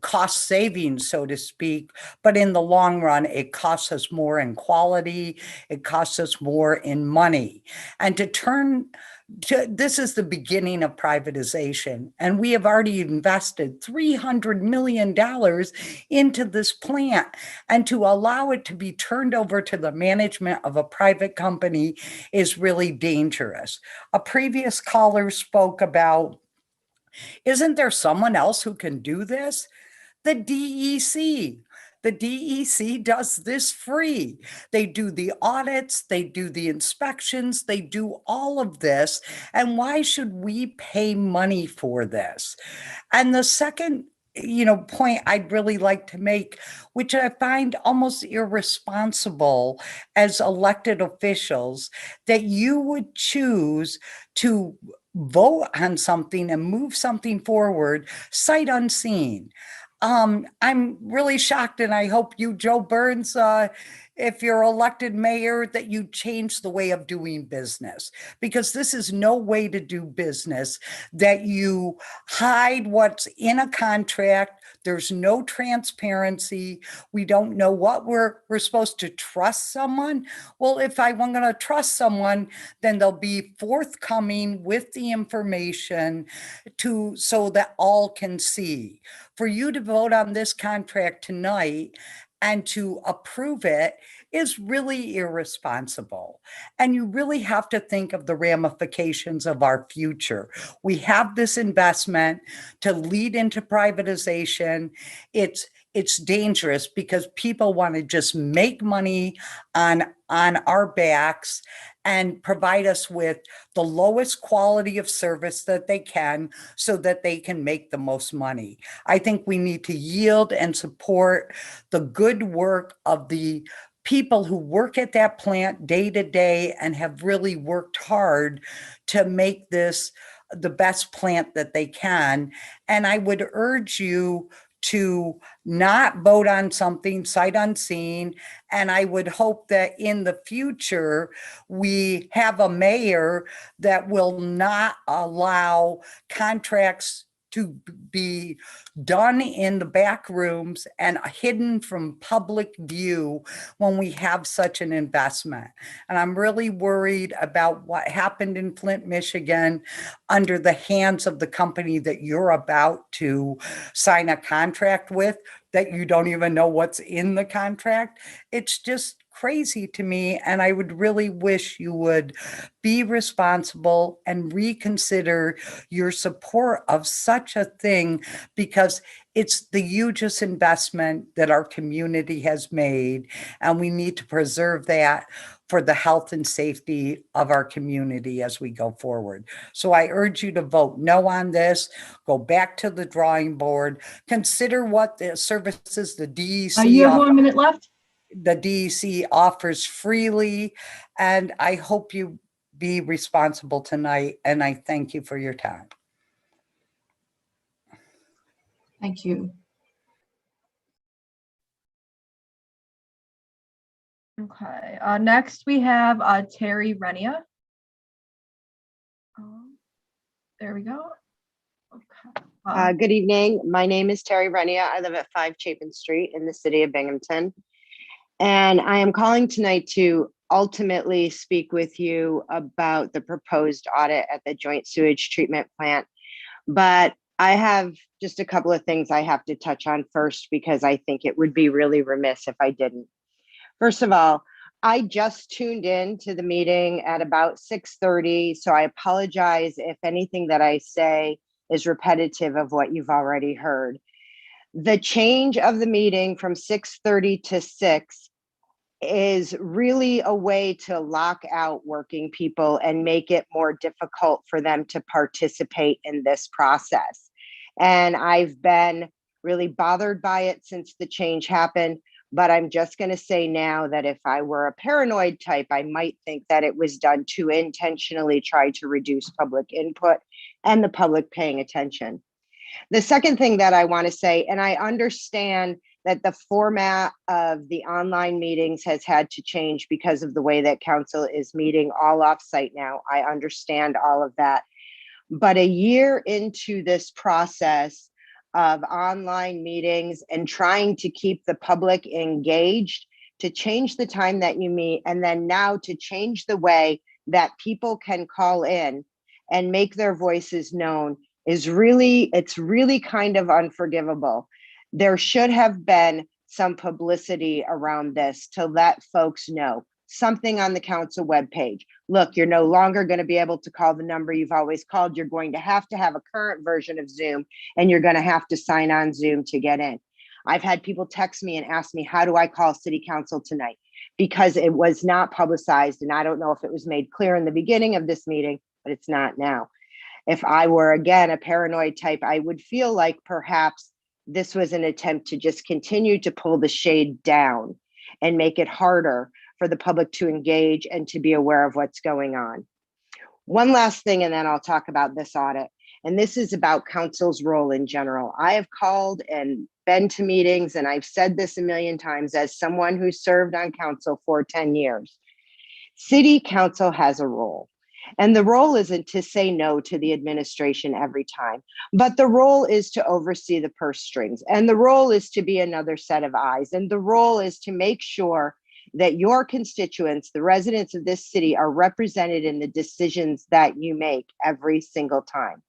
cost savings, so to speak, but in the long run, it costs us more in quality, it costs us more in money. And this is the beginning of privatization, and we have already invested $300 million into this plant, and to allow it to be turned over to the management of a private company is really dangerous. A previous caller spoke about, isn't there someone else who can do this? The DEC. The DEC does this free. They do the audits, they do the inspections, they do all of this. And why should we pay money for this? And the second point I'd really like to make, which I find almost irresponsible as elected officials, that you would choose to vote on something and move something forward sight unseen. I'm really shocked, and I hope you, Joe Burns, if you're elected mayor, that you change the way of doing business, because this is no way to do business, that you hide what's in a contract. There's no transparency. We don't know what we're supposed to trust someone. Well, if I'm going to trust someone, then they'll be forthcoming with the information so that all can see. For you to vote on this contract tonight and to approve it is really irresponsible. And you really have to think of the ramifications of our future. We have this investment to lead into privatization. It's dangerous because people want to just make money on our backs and provide us with the lowest quality of service that they can so that they can make the most money. I think we need to yield and support the good work of the people who work at that plant day to day and have really worked hard to make this the best plant that they can. And I would urge you to not vote on something sight unseen. And I would hope that in the future, we have a mayor that will not allow contracts to be done in the back rooms and hidden from public view when we have such an investment. And I'm really worried about what happened in Flint, Michigan, under the hands of the company that you're about to sign a contract with, that you don't even know what's in the contract. It's just crazy to me. And I would really wish you would be responsible and reconsider your support of such a thing, because it's the hugest investment that our community has made. And we need to preserve that for the health and safety of our community as we go forward. So I urge you to vote no on this, go back to the drawing board, consider what the services the DEC You have 1 minute left. The DEC offers freely, and I hope you be responsible tonight, and I thank you for your time. Thank you. Okay, next we have Terry Renia. There we go. Okay. Good evening. My name is Terry Renia. I live at 5 Chapin Street in the city of Binghamton. And I am calling tonight to ultimately speak with you about the proposed audit at the joint sewage treatment plant. But I have just a couple of things I have to touch on first, because I think it would be really remiss if I didn't. First of all, I just tuned in to the meeting at about 6:30, so I apologize if anything that I say is repetitive of what you've already heard. The change of the meeting from 6:30 to 6 is really a way to lock out working people and make it more difficult for them to participate in this process. And I've been really bothered by it since the change happened. But I'm just going to say now that if I were a paranoid type, I might think that it was done to intentionally try to reduce public input and the public paying attention. The second thing that I want to say, and I understand that the format of the online meetings has had to change because of the way that council is meeting all offsite now. I understand all of that. But a year into this process of online meetings and trying to keep the public engaged, to change the time that you meet, and then now to change the way that people can call in and make their voices known is really, it's really kind of unforgivable. There should have been some publicity around this to let folks know. Something on the council webpage. Look, you're no longer going to be able to call the number you've always called. You're going to have a current version of Zoom, and you're going to have to sign on Zoom to get in. I've had people text me and ask me, how do I call city council tonight? Because it was not publicized, and I don't know if it was made clear in the beginning of this meeting, but it's not now. If I were, again, a paranoid type, I would feel like perhaps this was an attempt to just continue to pull the shade down and make it harder for the public to engage and to be aware of what's going on. One last thing, and then I'll talk about this audit. And this is about council's role in general. I have called and been to meetings, and I've said this a million times as someone who served on council for 10 years. City council has a role. And the role isn't to say no to the administration every time, but the role is to oversee the purse strings. And the role is to be another set of eyes. And the role is to make sure that your constituents, the residents of this city, are represented in the decisions that you make every single time.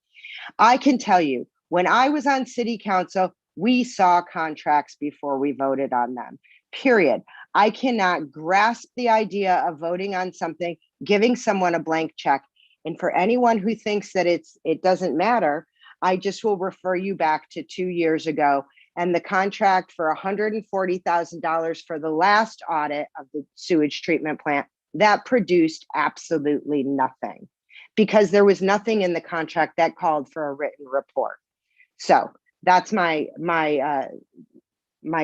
I can tell you, when I was on city council, we saw contracts before we voted on them, period. I cannot grasp the idea of voting on something, giving someone a blank check. And for anyone who thinks that it doesn't matter, I just will refer you back to 2 years ago and the contract for $140,000 for the last audit of the sewage treatment plant that produced absolutely nothing, because there was nothing in the contract that called for a written report. So that's my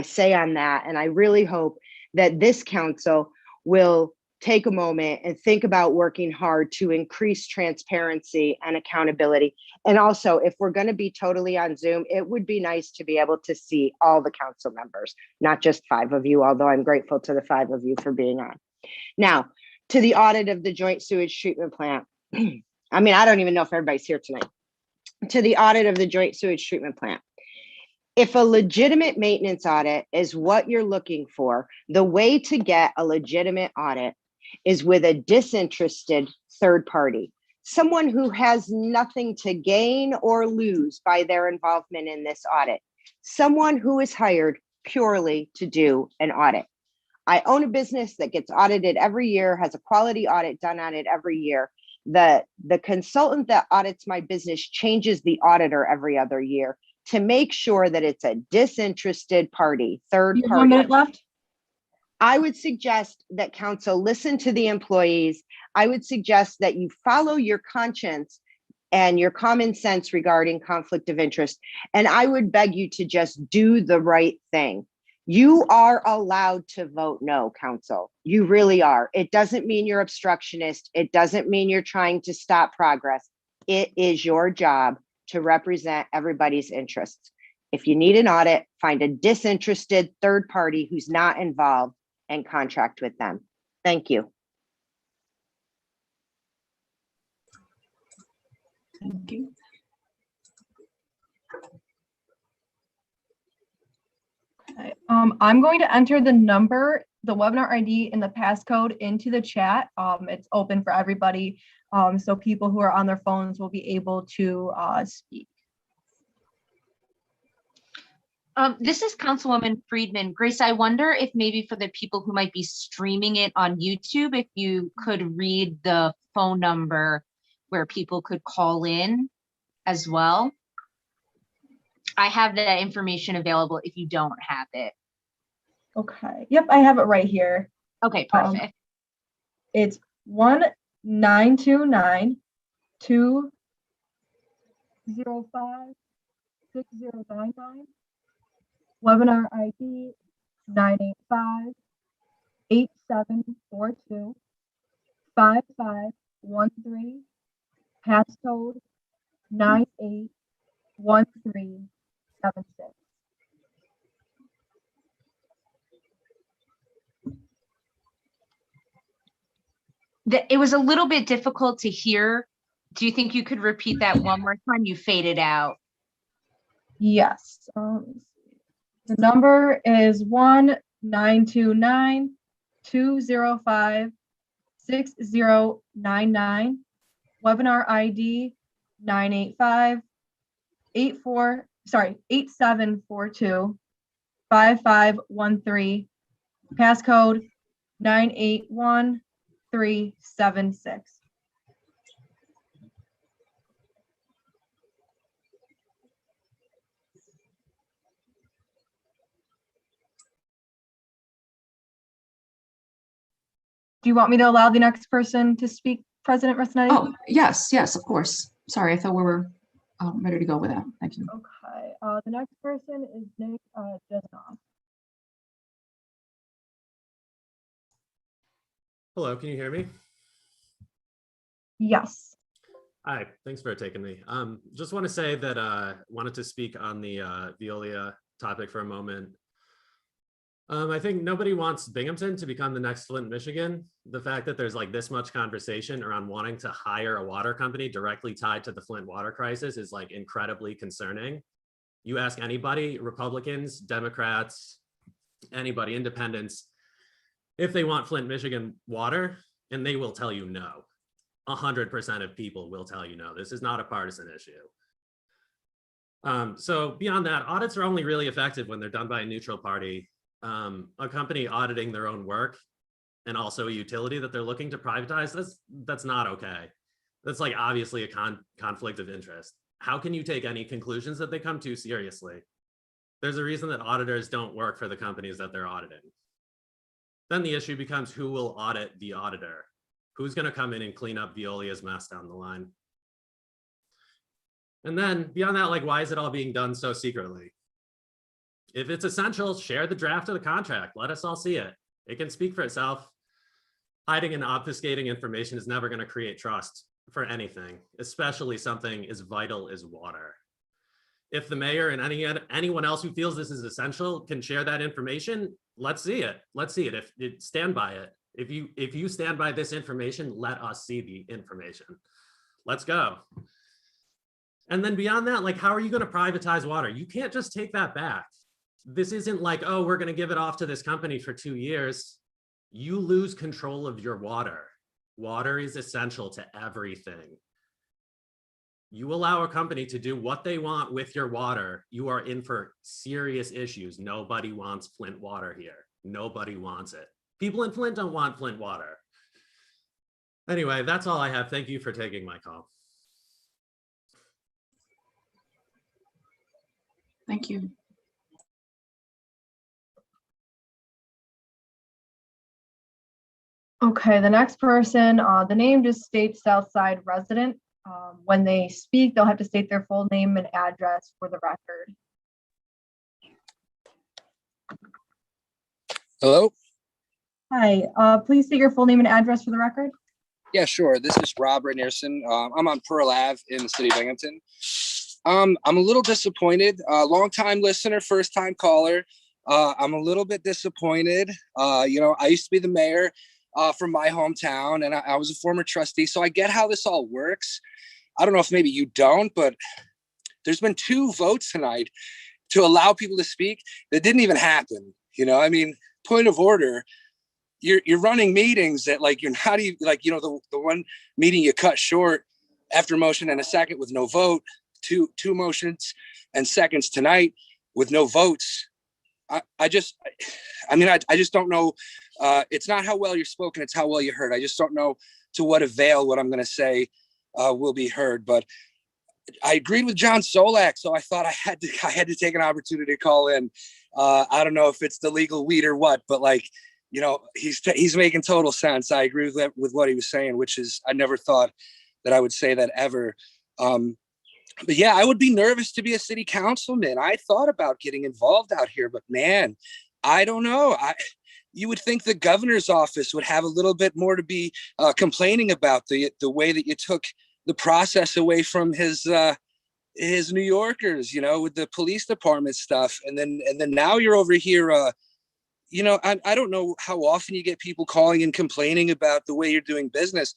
say on that. And I really hope that this council will take a moment and think about working hard to increase transparency and accountability. And also, if we're going to be totally on Zoom, it would be nice to be able to see all the council members, not just 5 of you, although I'm grateful to the 5 of you for being on. Now, to the audit of the joint sewage treatment plant. I mean, I don't even know if everybody's here tonight. To the audit of the joint sewage treatment plant. If a legitimate maintenance audit is what you're looking for, the way to get a legitimate audit is with a disinterested third party, someone who has nothing to gain or lose by their involvement in this audit, someone who is hired purely to do an audit. I own a business that gets audited every year, has a quality audit done on it every year. The consultant that audits my business changes the auditor every other year to make sure that it's a disinterested party, third party. 1 minute left. I would suggest that council listen to the employees. I would suggest that you follow your conscience and your common sense regarding conflict of interest. And I would beg you to just do the right thing. You are allowed to vote no, council. You really are. It doesn't mean you're obstructionist. It doesn't mean you're trying to stop progress. It is your job to represent everybody's interests. If you need an audit, find a disinterested third party who's not involved and contract with them. Thank you. Thank you. Okay. I'm going to enter the number, the webinar ID and the passcode into the chat. It's open for everybody. So people who are on their phones will be able to speak. This is Councilwoman Friedman. Grace, I wonder if maybe for the people who might be streaming it on YouTube, if you could read the phone number where people could call in as well. I have that information available if you don't have it. Okay. Yep, I have it right here. Okay, perfect. It's 1-929-205-6099. Webinar ID 985-8742-5513. Passcode 981376. It was a little bit difficult to hear. Do you think you could repeat that one more time? You faded out. Yes. The number is 1-929-205-6099. Webinar ID 8742-5513. Passcode 981376. Do you want me to allow the next person to speak, President Rossetti? Oh, yes, of course. Sorry, I thought we were ready to go with that. Thank you. Okay. The next person is Nick Jesnoff. Hello, can you hear me? Yes. Hi, thanks for taking me. Just want to say that wanted to speak on the Veolia topic for a moment. I think nobody wants Binghamton to become the next Flint, Michigan. The fact that there's like this much conversation around wanting to hire a water company directly tied to the Flint water crisis is like incredibly concerning. You ask anybody, Republicans, Democrats, anybody, independents, if they want Flint, Michigan water, and they will tell you no. 100% of people will tell you no. This is not a partisan issue. So beyond that, audits are only really effective when they're done by a neutral party. A company auditing their own work and also a utility that they're looking to privatize, that's not okay. That's like obviously a conflict of interest. How can you take any conclusions that they come to seriously? There's a reason that auditors don't work for the companies that they're auditing. Then the issue becomes who will audit the auditor? Who's going to come in and clean up Veolia's mess down the line? And then beyond that, like, why is it all being done so secretly? If it's essential, share the draft of the contract. Let us all see it. It can speak for itself. Hiding and obfuscating information is never going to create trust for anything, especially something as vital as water. If the mayor and anyone else who feels this is essential can share that information, let's see it. Let's see it. Stand by it. If you stand by this information, let us see the information. Let's go. And then beyond that, like, how are you going to privatize water? You can't just take that back. This isn't like, oh, we're going to give it off to this company for 2 years. You lose control of your water. Water is essential to everything. You allow a company to do what they want with your water, you are in for serious issues. Nobody wants Flint water here. Nobody wants it. People in Flint don't want Flint water. Anyway, that's all I have. Thank you for taking my call. Thank you. Okay, the next person, the name just states Southside resident. When they speak, they'll have to state their full name and address for the record. Hello? Hi, please state your full name and address for the record. Yeah, sure. This is Rob Raynerson. I'm on Pearl Ave in the city of Binghamton. I'm a little disappointed. Long-time listener, first-time caller. I'm a little bit disappointed. You know, I used to be the mayor from my hometown, and I was a former trustee, so I get how this all works. I don't know if maybe you don't, but there's been 2 votes tonight to allow people to speak that didn't even happen. You know, I mean, point of order. You're running meetings that, like, you're not even, like, you know, the one meeting you cut short after a motion and a second with no vote, two motions and seconds tonight with no votes. I just don't know. It's not how well you're spoken, it's how well you heard. I just don't know to what avail what I'm going to say will be heard. But I agreed with John Solak, so I thought I had to take an opportunity to call in. I don't know if it's the legal weed or what, but, like, you know, he's making total sense. I agree with what he was saying, which is, I never thought that I would say that ever. But yeah, I would be nervous to be a city councilman. I thought about getting involved out here, but man, I don't know. You would think the governor's office would have a little bit more to be complaining about, the way that you took the process away from his New Yorkers, you know, with the police department stuff. And then now you're over here, you know, I don't know how often you get people calling and complaining about the way you're doing business,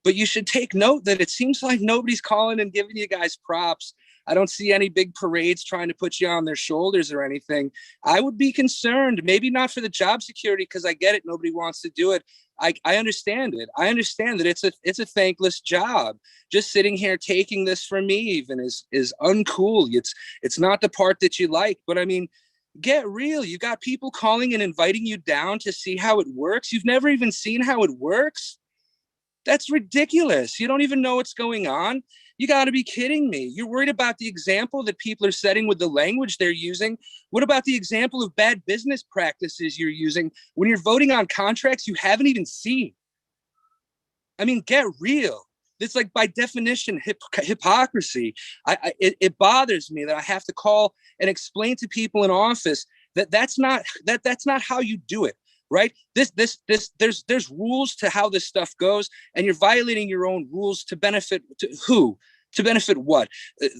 but you should take note that it seems like nobody's calling and giving you guys props. I don't see any big parades trying to put you on their shoulders or anything. I would be concerned, maybe not for the job security, because I get it. Nobody wants to do it. I understand it. I understand that it's a thankless job. Just sitting here taking this from me even is uncool. It's not the part that you like, but I mean, get real. You got people calling and inviting you down to see how it works. You've never even seen how it works. That's ridiculous. You don't even know what's going on. You got to be kidding me. You're worried about the example that people are setting with the language they're using. What about the example of bad business practices you're using when you're voting on contracts you haven't even seen? I mean, get real. It's like, by definition, hypocrisy. It bothers me that I have to call and explain to people in office that that's not how you do it. right? There's rules to how this stuff goes, and you're violating your own rules to benefit who? To benefit what?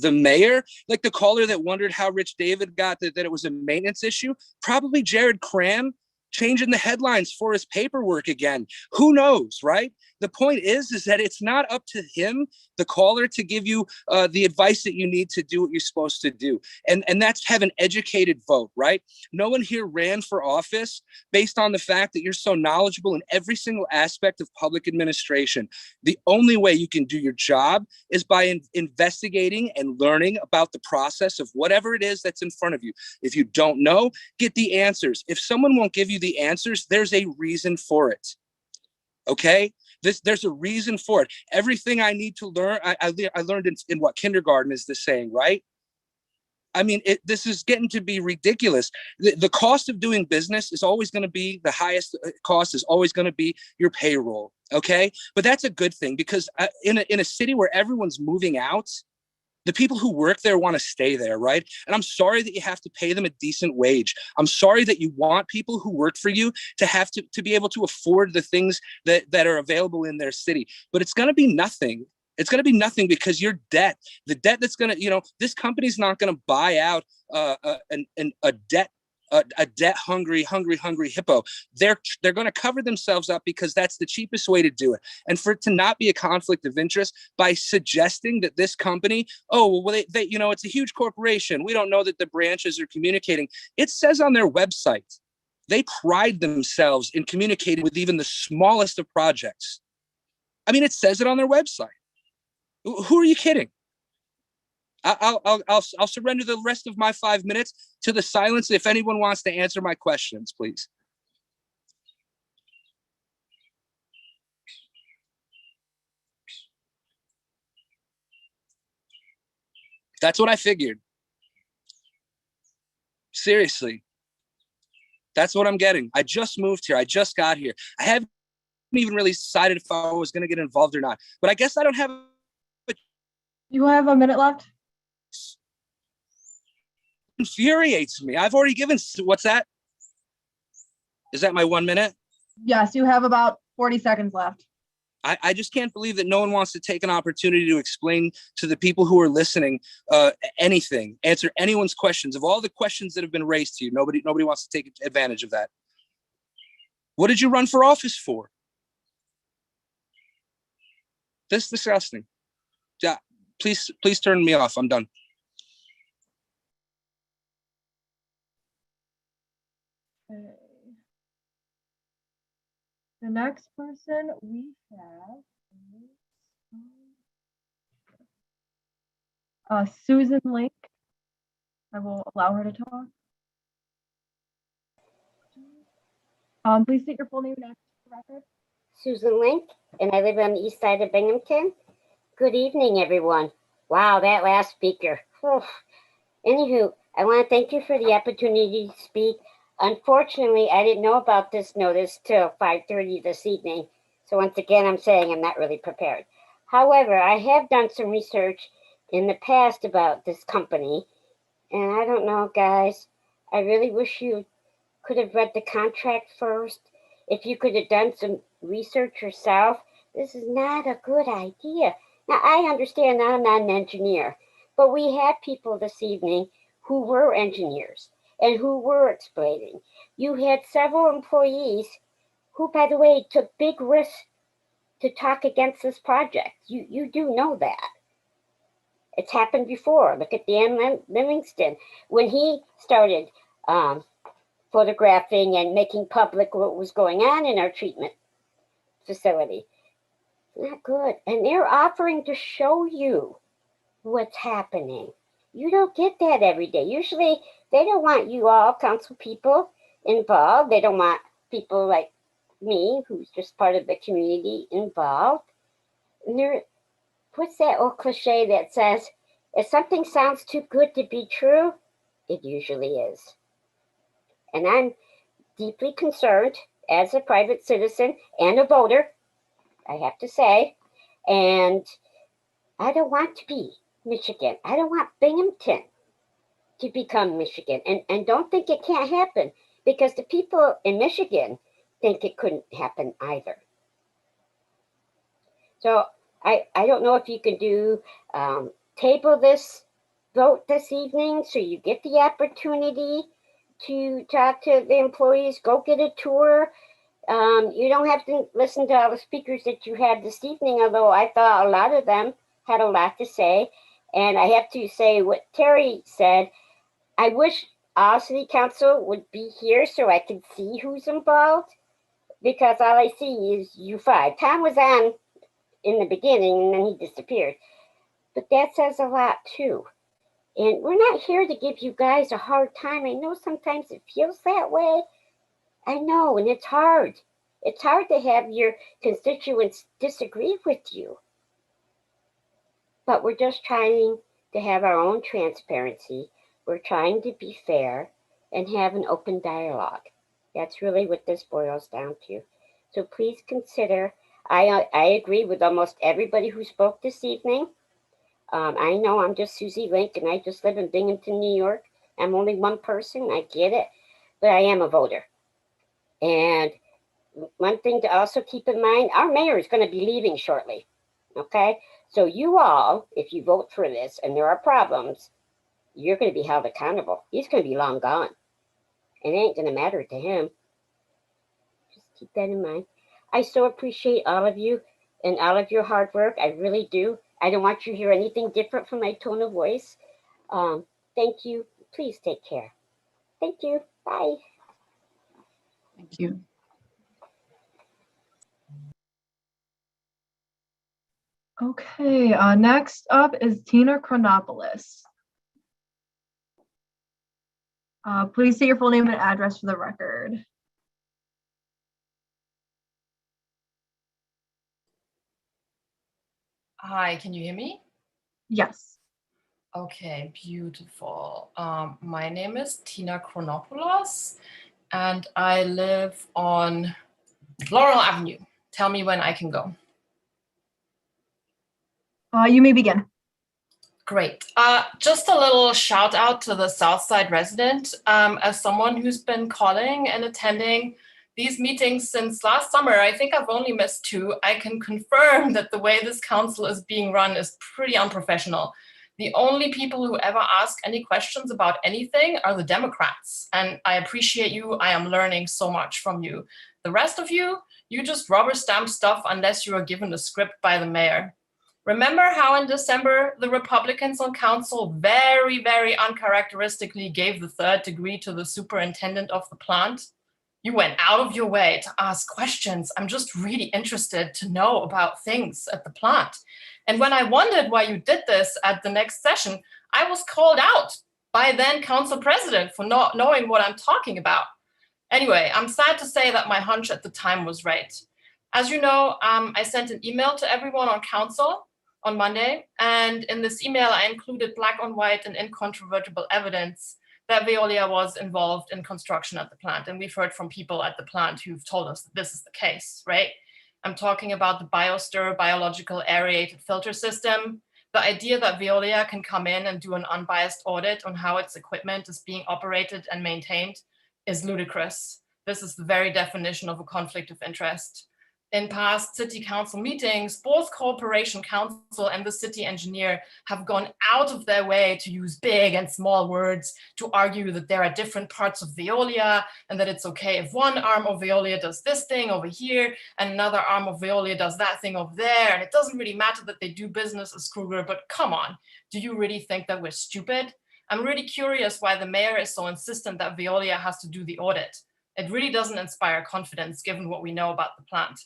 The mayor? Like the caller that wondered how Rich David got that it was a maintenance issue? Probably Jared Cram changing the headlines for his paperwork again. Who knows, right? The point is that it's not up to him, the caller, to give you the advice that you need to do what you're supposed to do. And that's have an educated vote, right? No one here ran for office based on the fact that you're so knowledgeable in every single aspect of public administration. The only way you can do your job is by investigating and learning about the process of whatever it is that's in front of you. If you don't know, get the answers. If someone won't give you the answers, there's a reason for it. Okay? There's a reason for it. Everything I need to learn, I learned in what, kindergarten is the saying, right? I mean, this is getting to be ridiculous. The cost of doing business is always going to be, the highest cost is always going to be your payroll, okay? But that's a good thing, because in a city where everyone's moving out, the people who work there want to stay there, right? And I'm sorry that you have to pay them a decent wage. I'm sorry that you want people who work for you to have to be able to afford the things that are available in their city. But it's going to be nothing. It's going to be nothing because your debt, the debt that's going to, this company's not going to buy out a debt hungry hippo. They're going to cover themselves up because that's the cheapest way to do it. And for it to not be a conflict of interest by suggesting that this company, they it's a huge corporation, we don't know that the branches are communicating. It says on their website, they pride themselves in communicating with even the smallest of projects. I mean, it says it on their website. Who are you kidding? I'll surrender the rest of my 5 minutes to the silence if anyone wants to answer my questions, please. That's what I figured. Seriously. That's what I'm getting. I just moved here. I just got here. I haven't even really decided if I was going to get involved or not. But I guess I don't have. You have a minute left. Infuriates me. I've already given, what's that? Is that my 1 minute? Yes, you have about 40 seconds left. I just can't believe that no one wants to take an opportunity to explain to the people who are listening anything, answer anyone's questions. Of all the questions that have been raised to you, nobody wants to take advantage of that. What did you run for office for? This is disgusting. Yeah, please turn me off. I'm done. Okay. The next person we have is Susan Link. I will allow her to talk. Please state your full name and address for the record. Susan Link, and I live on the east side of Binghamton. Good evening, everyone. Wow, that last speaker. Whew. Anywho, I want to thank you for the opportunity to speak. Unfortunately, I didn't know about this notice till 5:30 this evening. So once again, I'm saying I'm not really prepared. However, I have done some research in the past about this company. And I don't know, guys, I really wish you could have read the contract first. If you could have done some research yourself, this is not a good idea. Now, I understand I'm not an engineer, but we had people this evening who were engineers and who were explaining. You had several employees who, by the way, took big risks to talk against this project. You do know that. It's happened before. Look at Dan Livingston. When he started photographing and making public what was going on in our treatment facility. Not good. And they're offering to show you what's happening. You don't get that every day. Usually they don't want you all council people involved. They don't want people like me, who's just part of the community, involved. And there, what's that old cliche that says, if something sounds too good to be true, it usually is. And I'm deeply concerned as a private citizen and a voter, I have to say, and I don't want to be Michigan. I don't want Binghamton to become Michigan. And don't think it can't happen, because the people in Michigan think it couldn't happen either. So I don't know if you can do table this vote this evening so you get the opportunity to talk to the employees, go get a tour. You don't have to listen to all the speakers that you had this evening, although I thought a lot of them had a lot to say. And I have to say what Terry said, I wish all city council would be here so I could see who's involved, because all I see is you five. Tom was on in the beginning and then he disappeared. But that says a lot too. And we're not here to give you guys a hard time. I know sometimes it feels that way. I know, and it's hard. It's hard to have your constituents disagree with you. But we're just trying to have our own transparency. We're trying to be fair and have an open dialogue. That's really what this boils down to. So please consider, I agree with almost everybody who spoke this evening. I know I'm just Susie Link and I just live in Binghamton, New York. I'm only one person, I get it, but I am a voter. And one thing to also keep in mind, our mayor is going to be leaving shortly, okay? So you all, if you vote for this and there are problems, you're going to be held accountable. He's going to be long gone. It ain't going to matter to him. Just keep that in mind. I so appreciate all of you and all of your hard work. I really do. I don't want you to hear anything different from my tone of voice. Thank you. Please take care. Thank you. Bye. Thank you. Okay, next up is Tina Chronopoulos. Please state your full name and address for the record. Hi, can you hear me? Yes. Okay, beautiful. My name is Tina Chronopoulos and I live on Laurel Avenue. Tell me when I can go. You may begin. Great. Just a little shout out to the Southside resident. As someone who's been calling and attending these meetings since last summer, I think I've only missed 2. I can confirm that the way this council is being run is pretty unprofessional. The only people who ever ask any questions about anything are the Democrats. And I appreciate you. I am learning so much from you. The rest of you, you just rubber stamp stuff unless you are given a script by the mayor. Remember how in December, the Republicans on council very, very uncharacteristically gave the 3rd degree to the superintendent of the plant? You went out of your way to ask questions. I'm just really interested to know about things at the plant. And when I wondered why you did this at the next session, I was called out by then council president for not knowing what I'm talking about. Anyway, I'm sad to say that my hunch at the time was right. As you know, I sent an email to everyone on council on Monday, and in this email, I included black on white and incontrovertible evidence that Veolia was involved in construction at the plant. And we've heard from people at the plant who've told us that this is the case, right? I'm talking about the BioStir biological aerated filter system, the idea that Veolia can come in and do an unbiased audit on how its equipment is being operated and maintained is ludicrous. This is the very definition of a conflict of interest. In past city council meetings, both corporation council and the city engineer have gone out of their way to use big and small words to argue that there are different parts of Veolia and that it's okay if one arm of Veolia does this thing over here and another arm of Veolia does that thing over there. And it doesn't really matter that they do business as Kruger, but come on, do you really think that we're stupid? I'm really curious why the mayor is so insistent that Veolia has to do the audit. It really doesn't inspire confidence given what we know about the plant.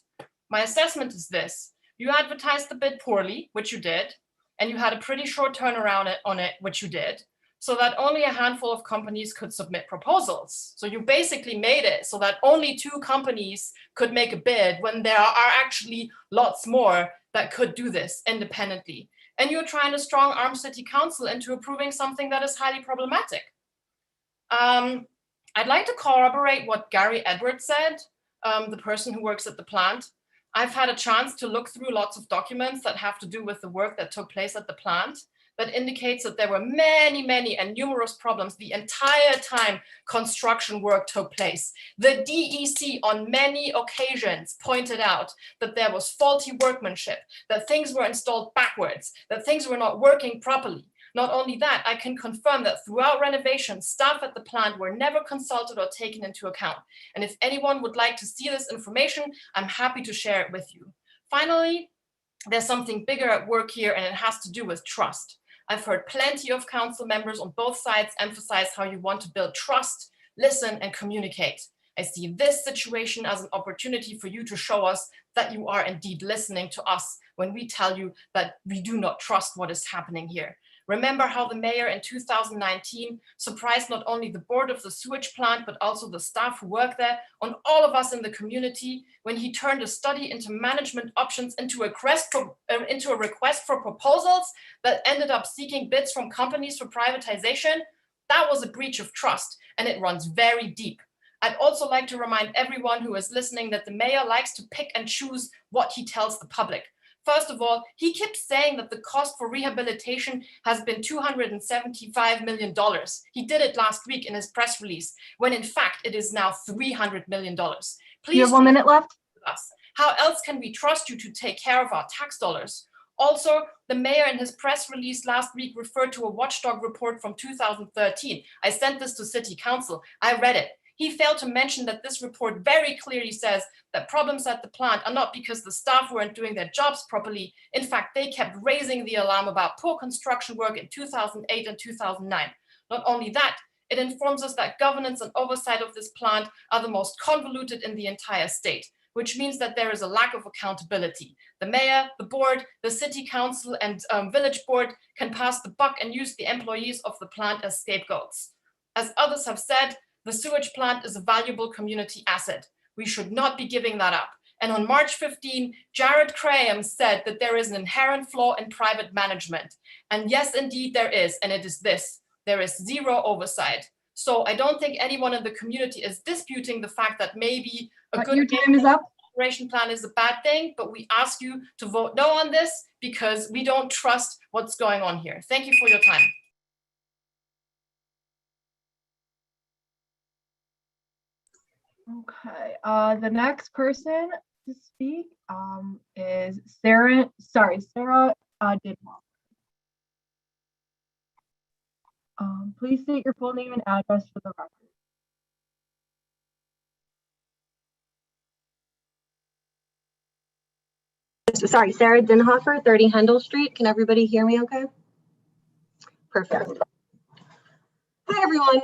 My assessment is this: you advertised the bid poorly, which you did, and you had a pretty short turnaround on it, which you did, so that only a handful of companies could submit proposals. So you basically made it so that only 2 companies could make a bid when there are actually lots more that could do this independently. And you're trying to strong arm city council into approving something that is highly problematic. I'd like to corroborate what Gary Edwards said, the person who works at the plant. I've had a chance to look through lots of documents that have to do with the work that took place at the plant but indicates that there were many, many and numerous problems the entire time construction work took place. The DEC on many occasions pointed out that there was faulty workmanship, that things were installed backwards, that things were not working properly. Not only that, I can confirm that throughout renovation, staff at the plant were never consulted or taken into account. And if anyone would like to see this information, I'm happy to share it with you. Finally, there's something bigger at work here, and it has to do with trust. I've heard plenty of council members on both sides emphasize how you want to build trust, listen, and communicate. I see this situation as an opportunity for you to show us that you are indeed listening to us when we tell you that we do not trust what is happening here. Remember how the mayor in 2019 surprised not only the board of the sewage plant, but also the staff who work there, on all of us in the community, when he turned a study into management options into a request for proposals that ended up seeking bids from companies for privatization? That was a breach of trust, and it runs very deep. I'd also like to remind everyone who is listening that the mayor likes to pick and choose what he tells the public. First of all, he keeps saying that the cost for rehabilitation has been $275 million. He did it last week in his press release, when in fact it is now $300 million. Please, you have 1 minute left. Us. How else can we trust you to take care of our tax dollars? Also, the mayor in his press release last week referred to a watchdog report from 2013. I sent this to City Council. I read it. He failed to mention that this report very clearly says that problems at the plant are not because the staff weren't doing their jobs properly. In fact, they kept raising the alarm about poor construction work in 2008 and 2009. Not only that, it informs us that governance and oversight of this plant are the most convoluted in the entire state, which means that there is a lack of accountability. The mayor, the board, the city council, and village board can pass the buck and use the employees of the plant as scapegoats. As others have said, the sewage plant is a valuable community asset. We should not be giving that up. And on March 15, Jared Graham said that there is an inherent flaw in private management. And yes, indeed there is, and it is this: there is zero oversight. So I don't think anyone in the community is disputing the fact that maybe a good your time is up. operation plan is a bad thing, but we ask you to vote no on this because we don't trust what's going on here. Thank you for your time. Okay, the next person to speak is Sarah Didwall. Please state your full name and address for the record. Sorry, Sarah Dinhofer, 30 Handel Street. Can everybody hear me okay? Perfect. Hi, everyone.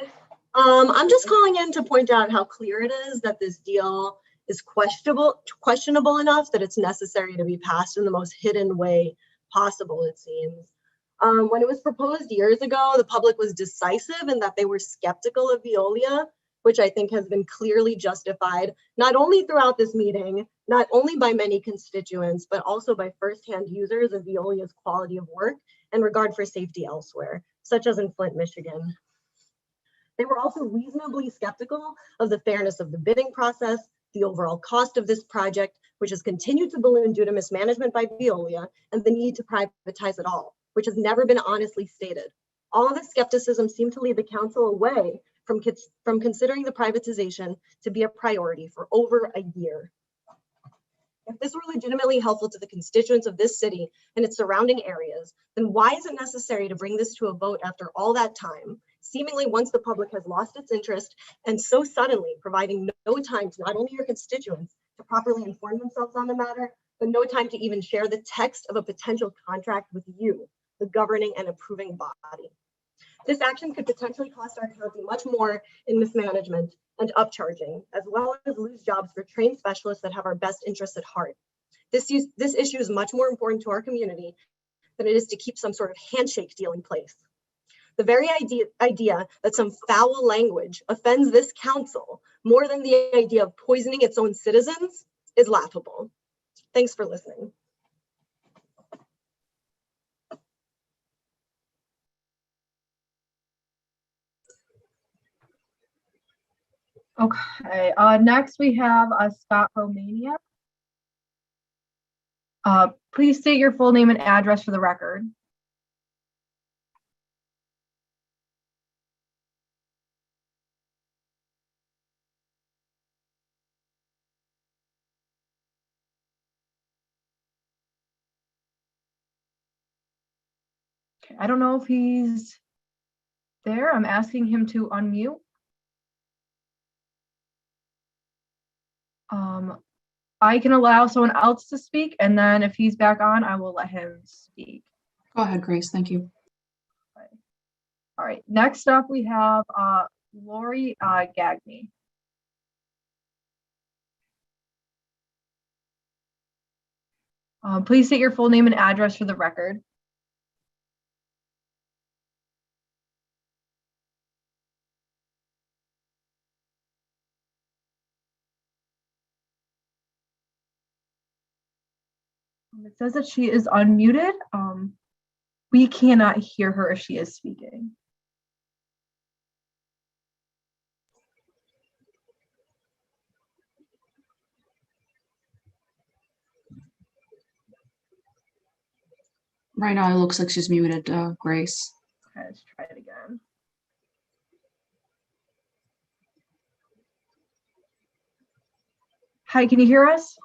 I'm just calling in to point out how clear it is that this deal is questionable enough that it's necessary to be passed in the most hidden way possible, it seems. When it was proposed years ago, the public was decisive in that they were skeptical of Veolia, which I think has been clearly justified, not only throughout this meeting, not only by many constituents, but also by firsthand users of Veolia's quality of work and regard for safety elsewhere, such as in Flint, Michigan. They were also reasonably skeptical of the fairness of the bidding process, the overall cost of this project, which has continued to balloon due to mismanagement by Veolia, and the need to privatize it all, which has never been honestly stated. All of this skepticism seemed to lead the council away from considering the privatization to be a priority for over a year. If this were legitimately helpful to the constituents of this city and its surrounding areas, then why is it necessary to bring this to a vote after all that time, seemingly once the public has lost its interest, and so suddenly providing no time to not only your constituents to properly inform themselves on the matter, but no time to even share the text of a potential contract with you, the governing and approving body. This action could potentially cost our county much more in mismanagement and upcharging, as well as lose jobs for trained specialists that have our best interests at heart. This issue is much more important to our community than it is to keep some sort of handshake deal in place. The very idea that some foul language offends this council more than the idea of poisoning its own citizens is laughable. Thanks for listening. Okay, next we have Scott Romania. Please state your full name and address for the record. Okay, I don't know if he's there. I'm asking him to unmute. I can allow someone else to speak, and then if he's back on, I will let him speak. Go ahead, Grace. Thank you. All right, next up we have Lori Gagney. Please state your full name and address for the record. It says that she is unmuted. We cannot hear her if she is speaking. Right now, it looks like she's muted, Grace. Okay, let's try it again. Hi, can you hear us?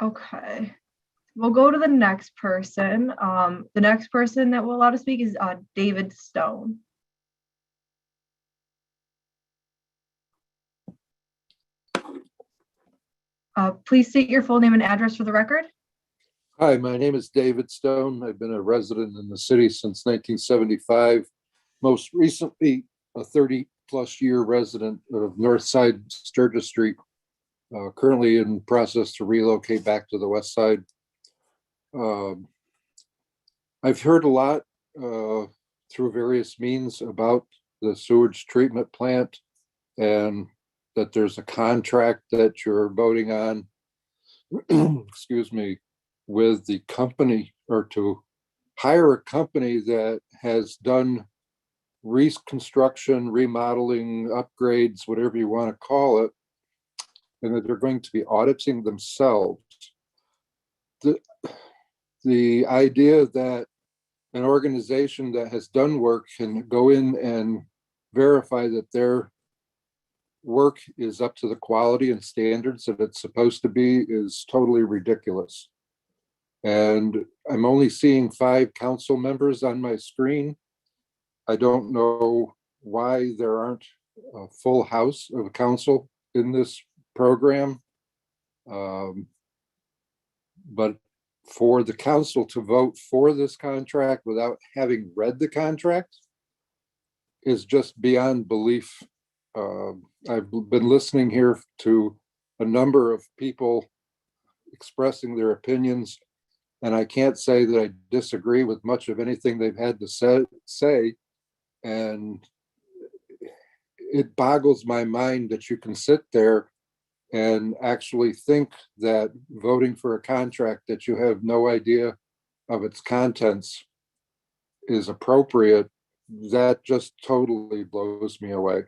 Okay, we'll go to the next person. The next person that we're allowed to speak is David Stone. Please state your full name and address for the record. Hi, my name is David Stone. I've been a resident in the city since 1975. Most recently, a 30-plus year resident of Northside Sturgis Street. Currently in process to relocate back to the west side. I've heard a lot through various means about the sewage treatment plant and that there's a contract that you're voting on, excuse me, with the company, or to hire a company that has done reconstruction, remodeling, upgrades, whatever you want to call it, and that they're going to be auditing themselves. The idea that an organization that has done work can go in and verify that their work is up to the quality and standards that it's supposed to be is totally ridiculous. And I'm only seeing 5 council members on my screen. I don't know why there aren't a full house of council in this program. But for the council to vote for this contract without having read the contract is just beyond belief. I've been listening here to a number of people expressing their opinions, and I can't say that I disagree with much of anything they've had to say. And it boggles my mind that you can sit there and actually think that voting for a contract that you have no idea of its contents is appropriate. That just totally blows me away.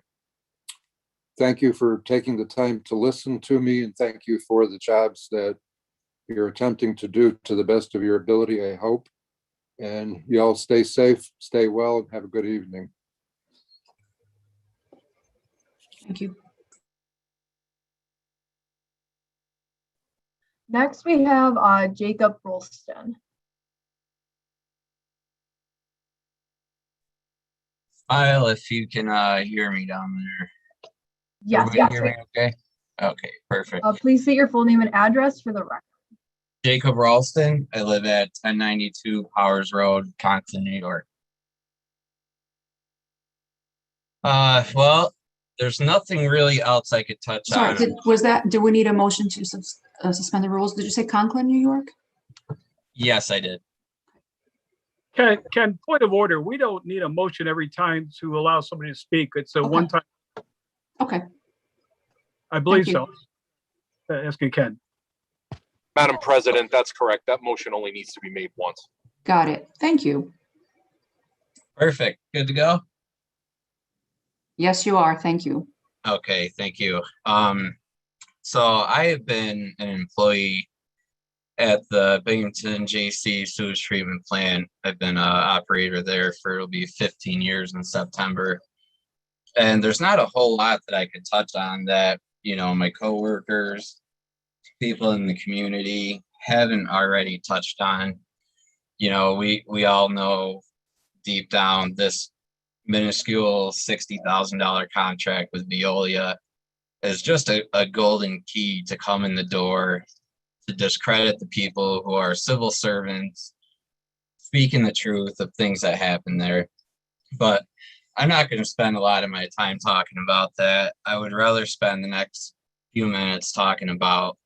Thank you for taking the time to listen to me, and thank you for the jobs that you're attempting to do to the best of your ability, I hope. And you all stay safe, stay well, and have a good evening. Thank you. Next, we have Jacob Rolston. Kyle, if you can hear me down there. Yes. Everybody hear me okay? Okay, perfect. Please state your full name and address for the record. Jacob Ralston. I live at 1092 Powers Road, Compton, New York. Well, there's nothing really else I could touch Sorry, on. do we need a motion to suspend the rules? Did you say Conklin, New York? Yes, I did. Ken, point of order, we don't need a motion every time to allow somebody to speak. It's a one-time. Okay. I believe Thank so. Asking Ken. Madam President, that's correct. That motion only needs to be made once. Got it. Thank you. Perfect. Good to go? Yes, you are. Thank you. Okay, thank you. So I have been an employee at the Binghamton JC sewage treatment plant. I've been an operator there for, it'll be 15 years in September. And there's not a whole lot that I could touch on that, you know, my coworkers, people in the community haven't already touched on. You know, we all know deep down this minuscule $60,000 contract with Veolia is just a golden key to come in the door to discredit the people who are civil servants, speaking the truth of things that happen there. But I'm not going to spend a lot of my time talking about that. I would rather spend the next few minutes talking about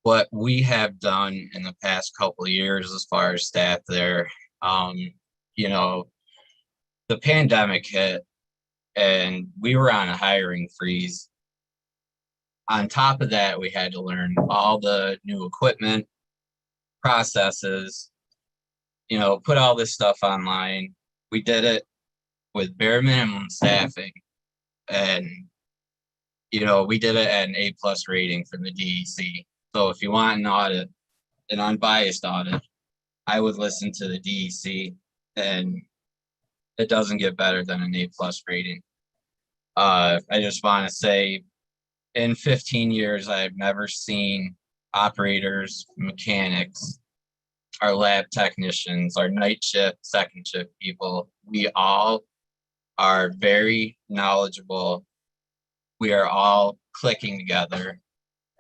what we have done in the past couple of years as far as staff there. You know, the pandemic hit and we were on a hiring freeze. On top of that, we had to learn all the new equipment, processes, you know, put all this stuff online. We did it with bare minimum staffing. And, you know, we did it at an A+ rating from the DEC. So if you want an audit, an unbiased audit, I would listen to the DEC, and it doesn't get better than an A+ rating. I just want to say, in 15 years, I've never seen operators, mechanics, our lab technicians, our night shift, second shift people. We all are very knowledgeable. We are all clicking together.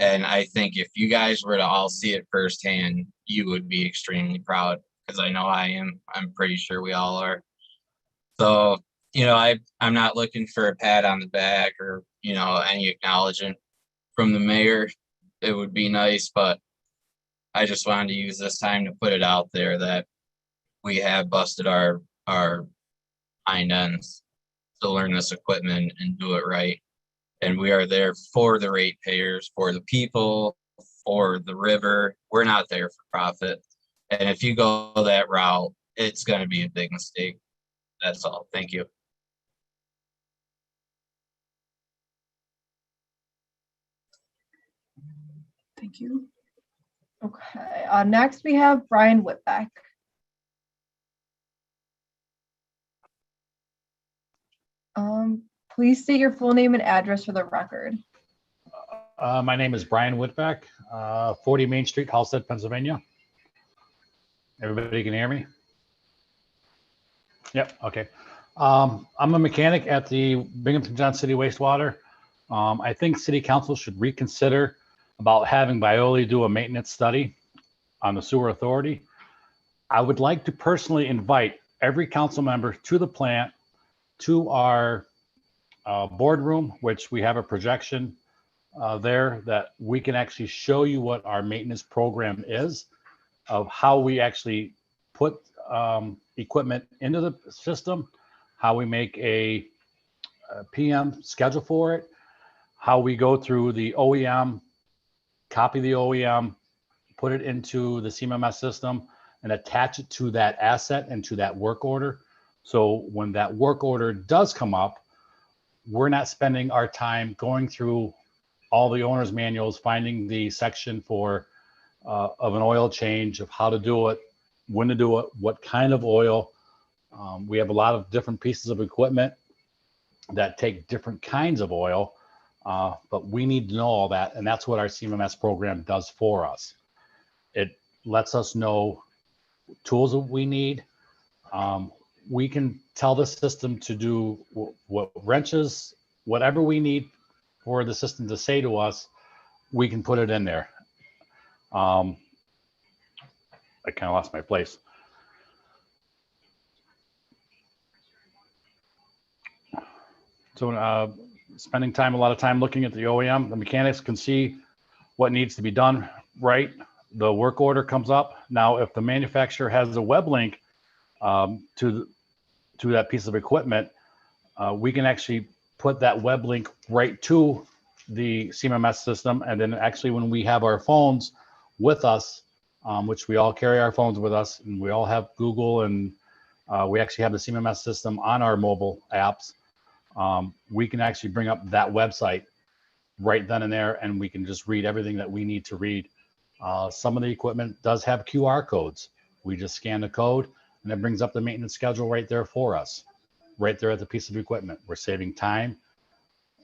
And I think if you guys were to all see it firsthand, you would be extremely proud, because I know I am. I'm pretty sure we all are. So, you know, I'm not looking for a pat on the back or, you know, any acknowledgement from the mayor. It would be nice, but I just wanted to use this time to put it out there that we have busted our hind ends to learn this equipment and do it right. And we are there for the ratepayers, for the people, for the river. We're not there for profit. And if you go that route, it's going to be a big mistake. That's all. Thank you. Thank you. Okay, next we have Brian Whitbeck. Please state your full name and address for the record. My name is Brian Whitbeck, 40 Main Street, Halstead, Pennsylvania. Everybody can hear me? Yep, okay. I'm a mechanic at the Binghamton John City Wastewater. I think City Council should reconsider about having Veolia do a maintenance study on the sewer authority. I would like to personally invite every council member to the plant, to our boardroom, which we have a projection there that we can actually show you what our maintenance program is, of how we actually put equipment into the system, how we make a PM schedule for it, how we go through the OEM, copy the OEM, put it into the CMMS system, and attach it to that asset and to that work order. So when that work order does come up, we're not spending our time going through all the owner's manuals, finding the section for of an oil change, of how to do it, when to do it, what kind of oil. We have a lot of different pieces of equipment that take different kinds of oil, but we need to know all that, and that's what our CMMS program does for us. It lets us know tools that we need. We can tell the system to do what wrenches, whatever we need for the system to say to us, we can put it in there. I kind of lost my place. So spending a lot of time looking at the OEM, the mechanics can see what needs to be done right. The work order comes up. Now, if the manufacturer has a web link to that piece of equipment, we can actually put that web link right to the CMMS system. And then actually when we have our phones with us, which we all carry our phones with us, and we all have Google, and we actually have the CMMS system on our mobile apps, we can actually bring up that website right then and there, and we can just read everything that we need to read. Some of the equipment does have QR codes. We just scan the code and it brings up the maintenance schedule right there for us. right there at the piece of equipment. We're saving time.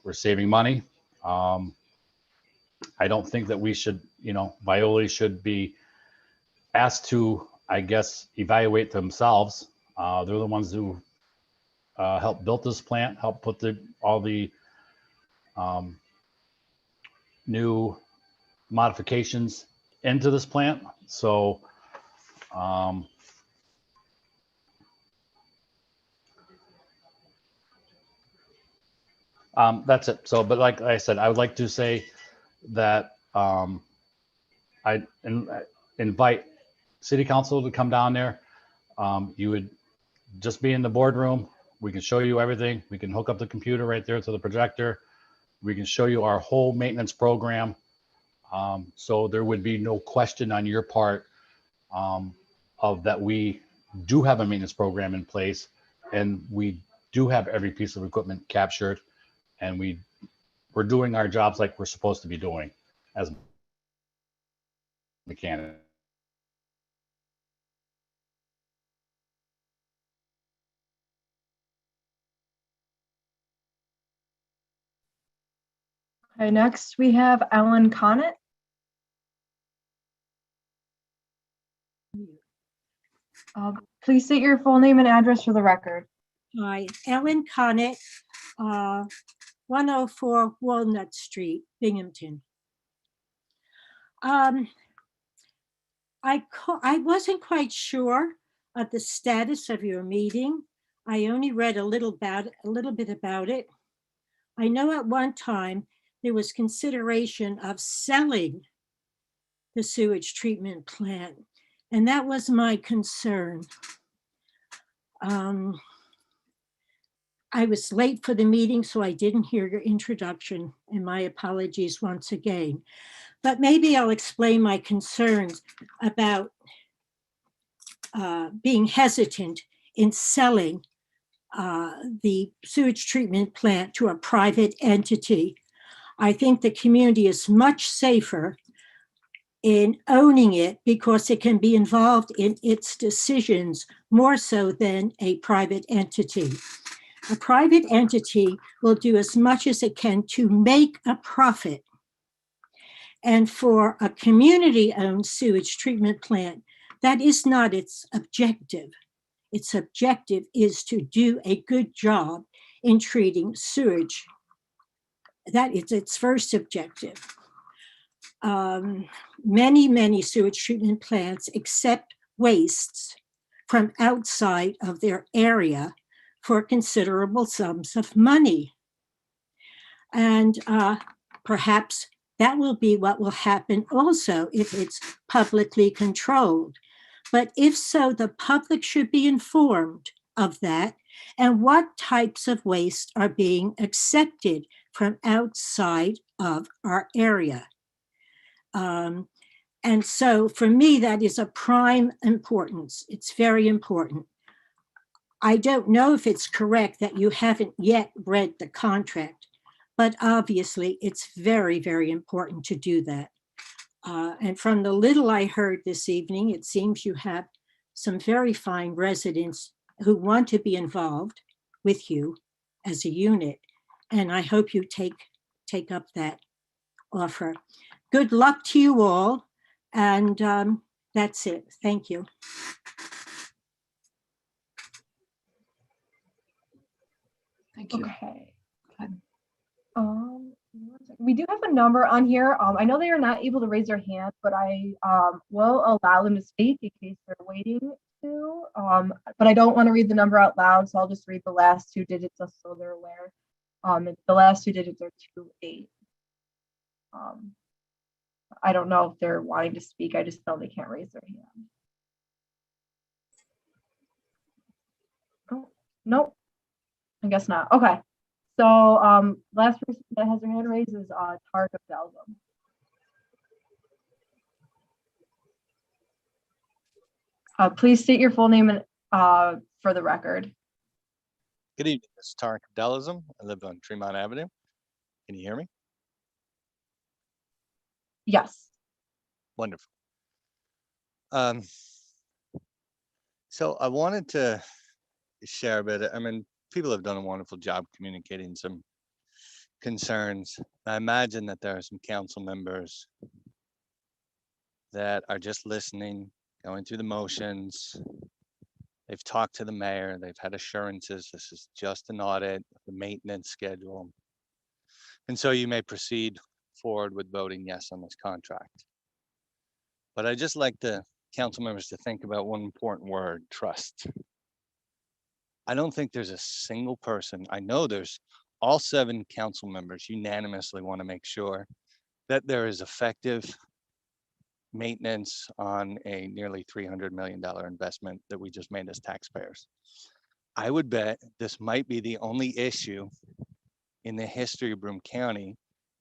We're saving money. I don't think that we should, Violi should be asked to, I guess, evaluate themselves. They're the ones who helped build this plant, helped put all the new modifications into this plant. So that's it. So, but like I said, I would like to say that I invite city council to come down there. You would just be in the boardroom. We can show you everything. We can hook up the computer right there to the projector. We can show you our whole maintenance program. So there would be no question on your part of that we do have a maintenance program in place, and we do have every piece of equipment captured, and we're doing our jobs like we're supposed to be doing as mechanics. Okay, next we have Ellen Connett. Please state your full name and address for the record. Hi, Ellen Connett, 104 Walnut Street, Binghamton. I wasn't quite sure of the status of your meeting. I only read a little bit about it. I know at one time there was consideration of selling the sewage treatment plant, and that was my concern. I was late for the meeting, so I didn't hear your introduction, and my apologies once again. But maybe I'll explain my concerns about being hesitant in selling the sewage treatment plant to a private entity. I think the community is much safer in owning it because it can be involved in its decisions more so than a private entity. A private entity will do as much as it can to make a profit. And for a community-owned sewage treatment plant, that is not its objective. Its objective is to do a good job in treating sewage. That is its first objective. Many sewage treatment plants accept wastes from outside of their area for considerable sums of money. And perhaps that will be what will happen also if it's publicly controlled. But if so, the public should be informed of that and what types of waste are being accepted from outside of our area. And so for me, that is of prime importance. It's very important. I don't know if it's correct that you haven't yet read the contract, but obviously it's very, very important to do that. And from the little I heard this evening, it seems you have some very fine residents who want to be involved with you as a unit. And I hope you take up that offer. Good luck to you all. And that's it. Thank you. Thank you. Okay. We do have a number on here. I know they are not able to raise their hand, but I will allow them to speak in case they're waiting to. But I don't want to read the number out loud, so I'll just read the last two digits just so they're aware. The last two digits are 28. I don't know if they're wanting to speak. I just know they can't raise their hand. Oh, nope. I guess not. Okay. So last person that has their hand raised is Tarek Abdelzam. Please state your full name and for the record. Good evening, this is Tarek Abdelazam. I live on Tremont Avenue. Can you hear me? Yes. Wonderful. So I wanted to share a bit. I'm in people have done a wonderful job communicating some concerns. I imagine that there are some council members that are just listening, going through the motions. They've talked to the mayor, they've had assurances this is just an audit, the maintenance schedule. And so you may proceed forward with voting yes on this contract. But I just like the council members to think about one important word: trust. I don't think there's a single person, I know there's all 7 council members unanimously want to make sure that there is effective maintenance on a nearly $300 million investment that we just made as taxpayers. I would bet this might be the only issue in the history of Broome County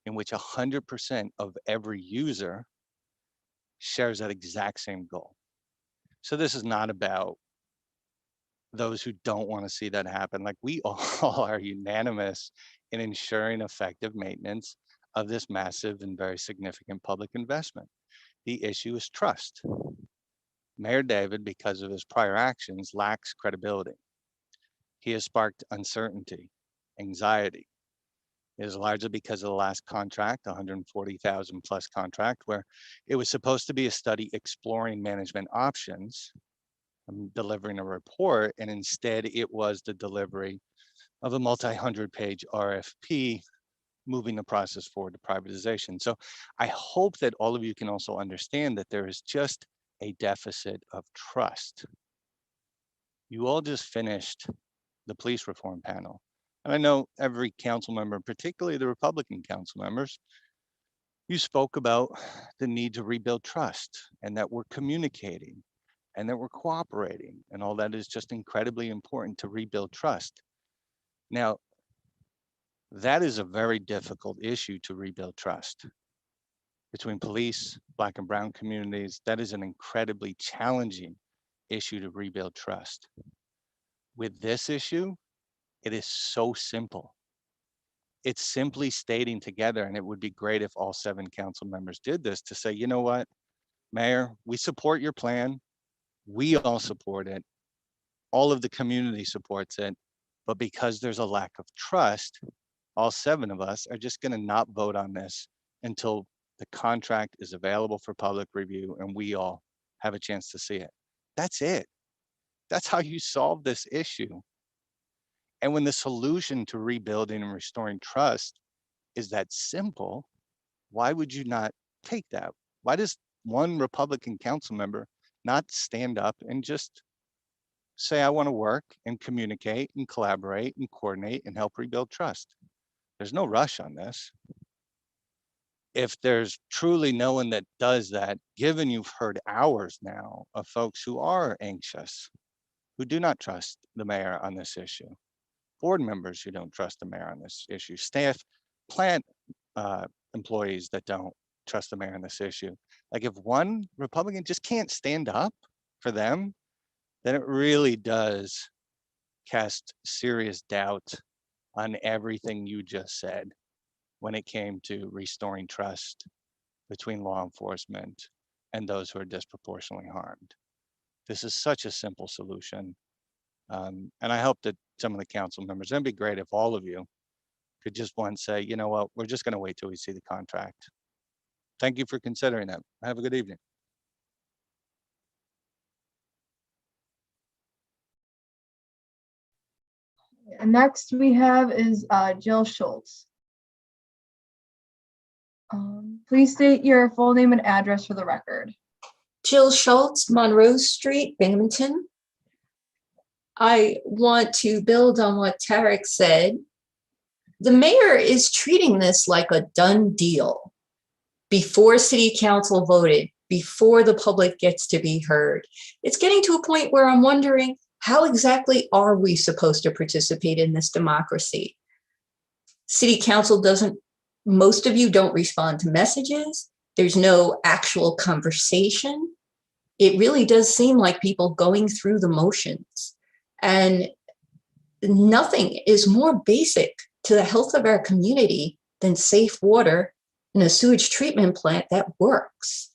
in which 100% of every user shares that exact same goal. So this is not about those who don't want to see that happen. Like, we all are unanimous in ensuring effective maintenance of this massive and very significant public investment. The issue is trust. Mayor David, because of his prior actions, lacks credibility. He has sparked uncertainty, anxiety. It is largely because of the last contract, 140,000 plus contract, where it was supposed to be a study exploring management options, delivering a report, and instead it was the delivery of a multi-100-page RFP, moving the process forward to privatization. So I hope that all of you can also understand that there is just a deficit of trust. You all just finished the police reform panel. And I know every council member, particularly the Republican council members, you spoke about the need to rebuild trust, and that we're communicating and that we're cooperating, and all that is just incredibly important to rebuild trust. Now, that is a very difficult issue to rebuild trust. Between police, Black and brown communities, that is an incredibly challenging issue to rebuild trust. With this issue, it is so simple. It's simply stating together, and it would be great if all 7 council members did this, to say, you know what, Mayor, we support your plan. We all support it. All of the community supports it. But because there's a lack of trust, all 7 of us are just going to not vote on this until the contract is available for public review and we all have a chance to see it. That's it. That's how you solve this issue. And when the solution to rebuilding and restoring trust is that simple, why would you not take that? Why does one Republican council member not stand up and just say, I want to work and communicate and collaborate and coordinate and help rebuild trust? There's no rush on this. If there's truly no one that does that, given you've heard hours now of folks who are anxious, who do not trust the mayor on this issue, board members who don't trust the mayor on this issue, staff, plant employees that don't trust the mayor on this issue. Like, if one Republican just can't stand up for them, then it really does cast serious doubt on everything you just said when it came to restoring trust between law enforcement and those who are disproportionately harmed. This is such a simple solution. And I hope that some of the council members, it'd be great if all of you could just once say, you know what, we're just going to wait till we see the contract. Thank you for considering that. Have a good evening. And next we have is Jill Schultz. Please state your full name and address for the record. Jill Schultz, Monroe Street, Binghamton. I want to build on what Tarek said. The mayor is treating this like a done deal. Before city council voted, before the public gets to be heard. It's getting to a point where I'm wondering, how exactly are we supposed to participate in this democracy? City council doesn't, most of you don't respond to messages. There's no actual conversation. It really does seem like people going through the motions. And nothing is more basic to the health of our community than safe water and a sewage treatment plant that works.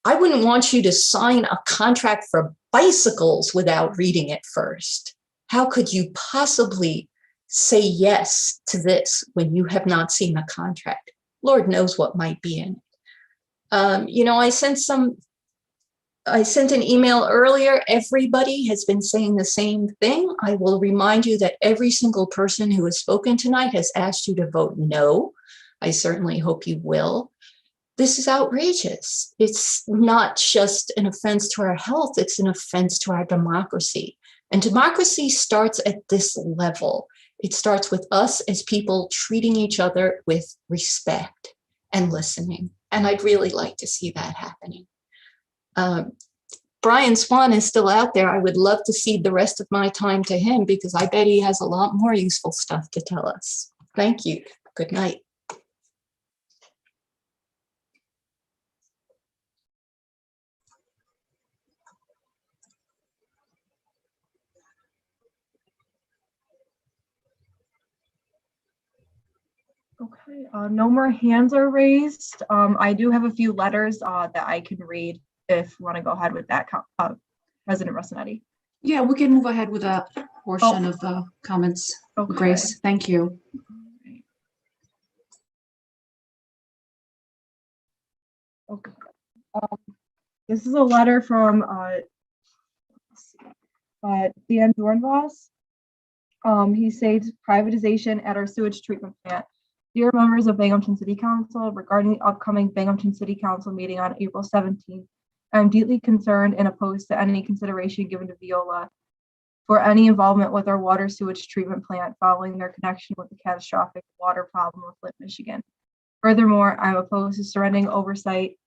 I wouldn't want you to sign a contract for bicycles without reading it first. How could you possibly say yes to this when you have not seen a contract? Lord knows what might be in it. You know, I sent an email earlier. Everybody has been saying the same thing. I will remind you that every single person who has spoken tonight has asked you to vote no. I certainly hope you will. This is outrageous. It's not just an offense to our health, it's an offense to our democracy. And democracy starts at this level. It starts with us as people treating each other with respect and listening. And I'd really like to see that happening. Brian Swan is still out there. I would love to cede the rest of my time to him because I bet he has a lot more useful stuff to tell us. Thank you. Good night. Okay, no more hands are raised. I do have a few letters that I can read if you want to go ahead with that, President Rossanetti. Yeah, we can move ahead with that portion of the comments. Okay. Grace, thank you. Okay. This is a letter from Dan Dornbos. He states privatization at our sewage treatment plant. Dear members of Binghamton City Council, regarding the upcoming Binghamton City Council meeting on April 17th, I am deeply concerned and opposed to any consideration given to Veolia for any involvement with our water sewage treatment plant following their connection with the catastrophic water problem of Flint, Michigan. Furthermore, I am opposed to surrendering oversight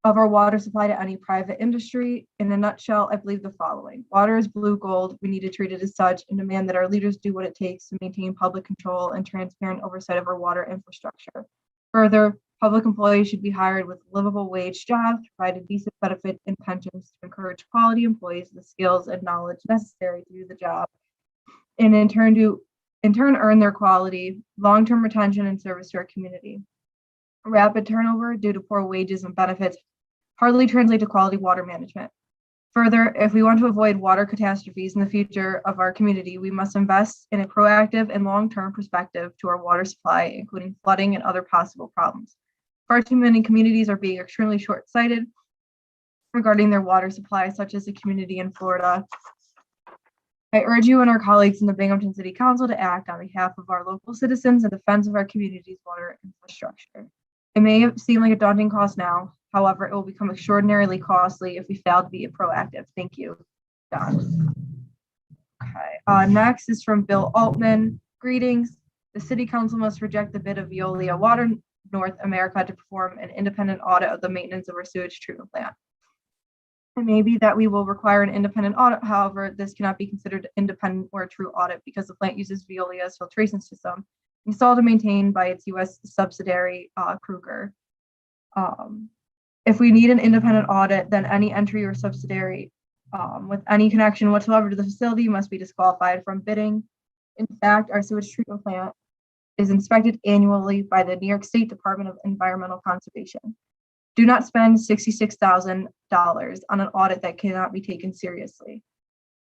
of our water supply to any private industry. In a nutshell, I believe the following. Water is blue gold. We need to treat it as such and demand that our leaders do what it takes to maintain public control and transparent oversight of our water infrastructure. Further, public employees should be hired with livable wage jobs, provide a decent benefit and pensions to encourage quality employees with the skills and knowledge necessary to do the job, and in turn earn their quality, long-term retention and service to our community. Rapid turnover due to poor wages and benefits hardly translate to quality water management. Further, if we want to avoid water catastrophes in the future of our community, we must invest in a proactive and long-term perspective to our water supply, including flooding and other possible problems. Far too many communities are being extremely short-sighted regarding their water supply, such as the community in Florida. I urge you and our colleagues in the Binghamton City Council to act on behalf of our local citizens in defense of our community's water infrastructure. It may seem like a daunting cost now. However, it will become extraordinarily costly if we fail to be proactive. Thank you, Don. Okay, next is from Bill Altman. Greetings. The City Council must reject the bid of Veolia Water North America to perform an independent audit of the maintenance of our sewage treatment plant. It may be that we will require an independent audit. However, this cannot be considered independent or a true audit because the plant uses Veolia's filtration system installed and maintained by its U.S. subsidiary, Kruger. If we need an independent audit, then any entry or subsidiary with any connection whatsoever to the facility must be disqualified from bidding. In fact, our sewage treatment plant is inspected annually by the New York State Department of Environmental Conservation. Do not spend $66,000 on an audit that cannot be taken seriously.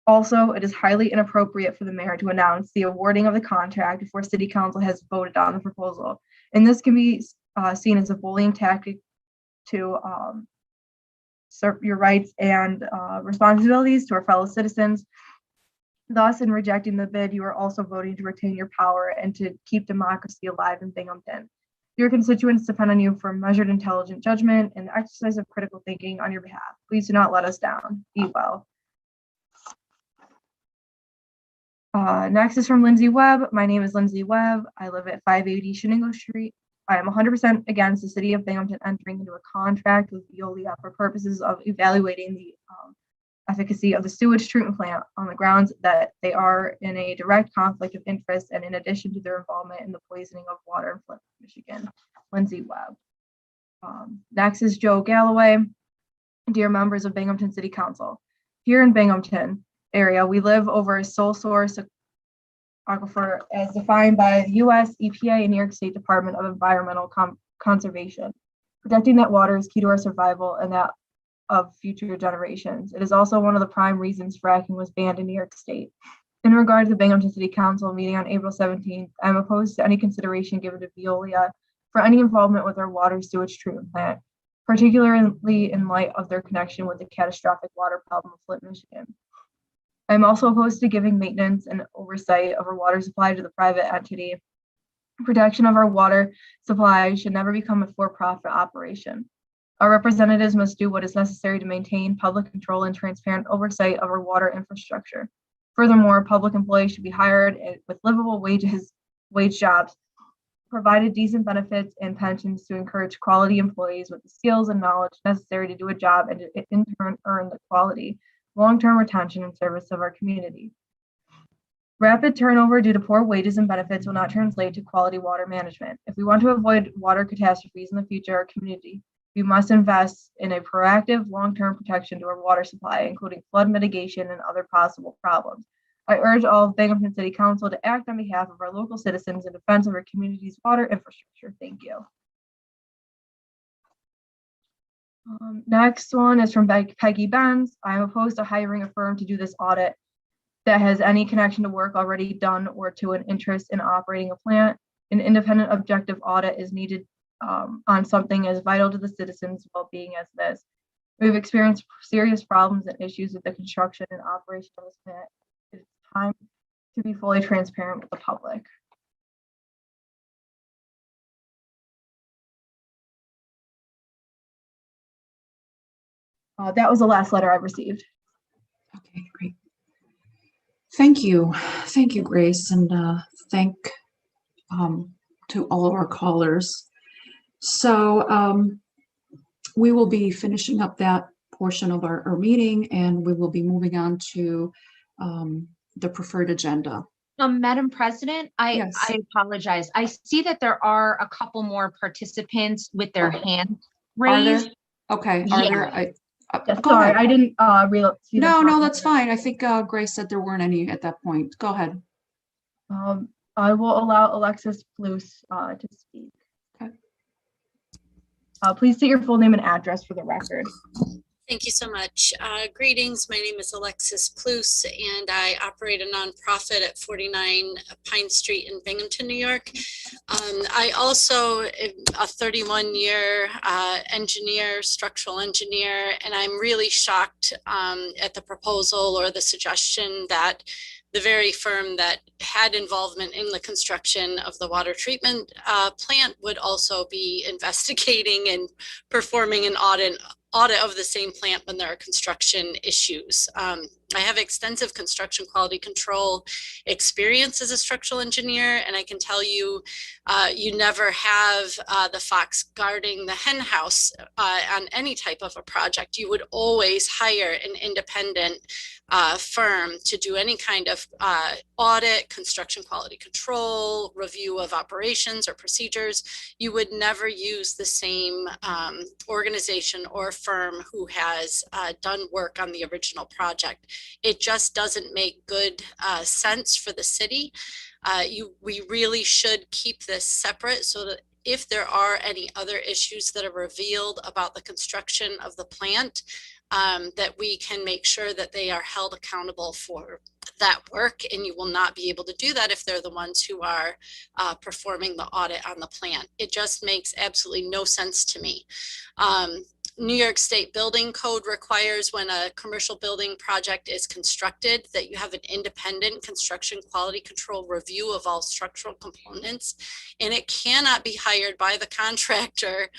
Also, it is highly inappropriate for the mayor to announce the awarding of the contract before City Council has voted on the proposal. And this can be seen as a bullying tactic to serve your rights and responsibilities to our fellow citizens. Thus, in rejecting the bid, you are also voting to retain your power and to keep democracy alive in Binghamton. Your constituents depend on you for measured, intelligent judgment and the exercise of critical thinking on your behalf. Please do not let us down. Be well. Next is from Lindsay Webb. My name is Lindsay Webb. I live at 580 Shenango Street. I am 100% against the City of Binghamton entering into a contract with Veolia for purposes of evaluating the efficacy of the sewage treatment plant on the grounds that they are in a direct conflict of interest and in addition to their involvement in the poisoning of water in Flint, Michigan. Lindsay Webb. Next is Joe Galloway. Dear members of Binghamton City Council, here in Binghamton area, we live over a sole source aquifer as defined by the U.S. EPA and New York State Department of Environmental Conservation. Protecting that water is key to our survival, and that of future generations. It is also one of the prime reasons fracking was banned in New York State. In regard to the Binghamton City Council meeting on April 17th, I am opposed to any consideration given to Veolia for any involvement with our water sewage treatment plant, particularly in light of their connection with the catastrophic water problem of Flint, Michigan. I am also opposed to giving maintenance and oversight of our water supply to the private entity. Protection of our water supply should never become a for-profit operation. Our representatives must do what is necessary to maintain public control and transparent oversight of our water infrastructure. Furthermore, public employees should be hired with livable wage jobs, provided decent benefits and pensions to encourage quality employees with the skills and knowledge necessary to do a job and to in turn earn the quality, long-term retention and service of our community. Rapid turnover due to poor wages and benefits will not translate to quality water management. If we want to avoid water catastrophes in the future of our community, we must invest in a proactive long-term protection to our water supply, including flood mitigation and other possible problems. I urge all of Binghamton City Council to act on behalf of our local citizens in defense of our community's water infrastructure. Thank you. Next one is from Peggy Benz. I am opposed to hiring a firm to do this audit that has any connection to work already done or to an interest in operating a plant. An independent objective audit is needed on something as vital to the citizens' well-being as this. We've experienced serious problems and issues with the construction and operation of this plant. It's time to be fully transparent with the public. That was the last letter I received. Okay, great. Thank you. Thank you, Grace, and thank to all of our callers. So we will be finishing up that portion of our meeting, and we will be moving on to the preferred agenda. Madam President, I apologize. I see that there are a couple more participants with their hands raised. Okay. Yeah. Go Sorry, ahead. I didn't realize. No, that's fine. I think Grace said there weren't any at that point. Go ahead. I will allow Alexis Plus to speak. Okay. Please state your full name and address for the record. Thank you so much. Greetings. My name is Alexis Plus, and I operate a nonprofit at 49 Pine Street in Binghamton, New York. I also am a 31-year structural engineer, and I'm really shocked at the proposal or the suggestion that the very firm that had involvement in the construction of the water treatment plant would also be investigating and performing an audit of the same plant when there are construction issues. I have extensive construction quality control experience as a structural engineer, and I can tell you, you never have the fox guarding the hen house on any type of a project. You would always hire an independent firm to do any kind of audit, construction quality control, review of operations or procedures. You would never use the same organization or firm who has done work on the original project. It just doesn't make good sense for the city. We really should keep this separate so that if there are any other issues that are revealed about the construction of the plant, that we can make sure that they are held accountable for that work, and you will not be able to do that if they're the ones who are performing the audit on the plant. It just makes absolutely no sense to me. New York State Building Code requires when a commercial building project is constructed that you have an independent construction quality control review of all structural components, and it cannot be hired by the contractor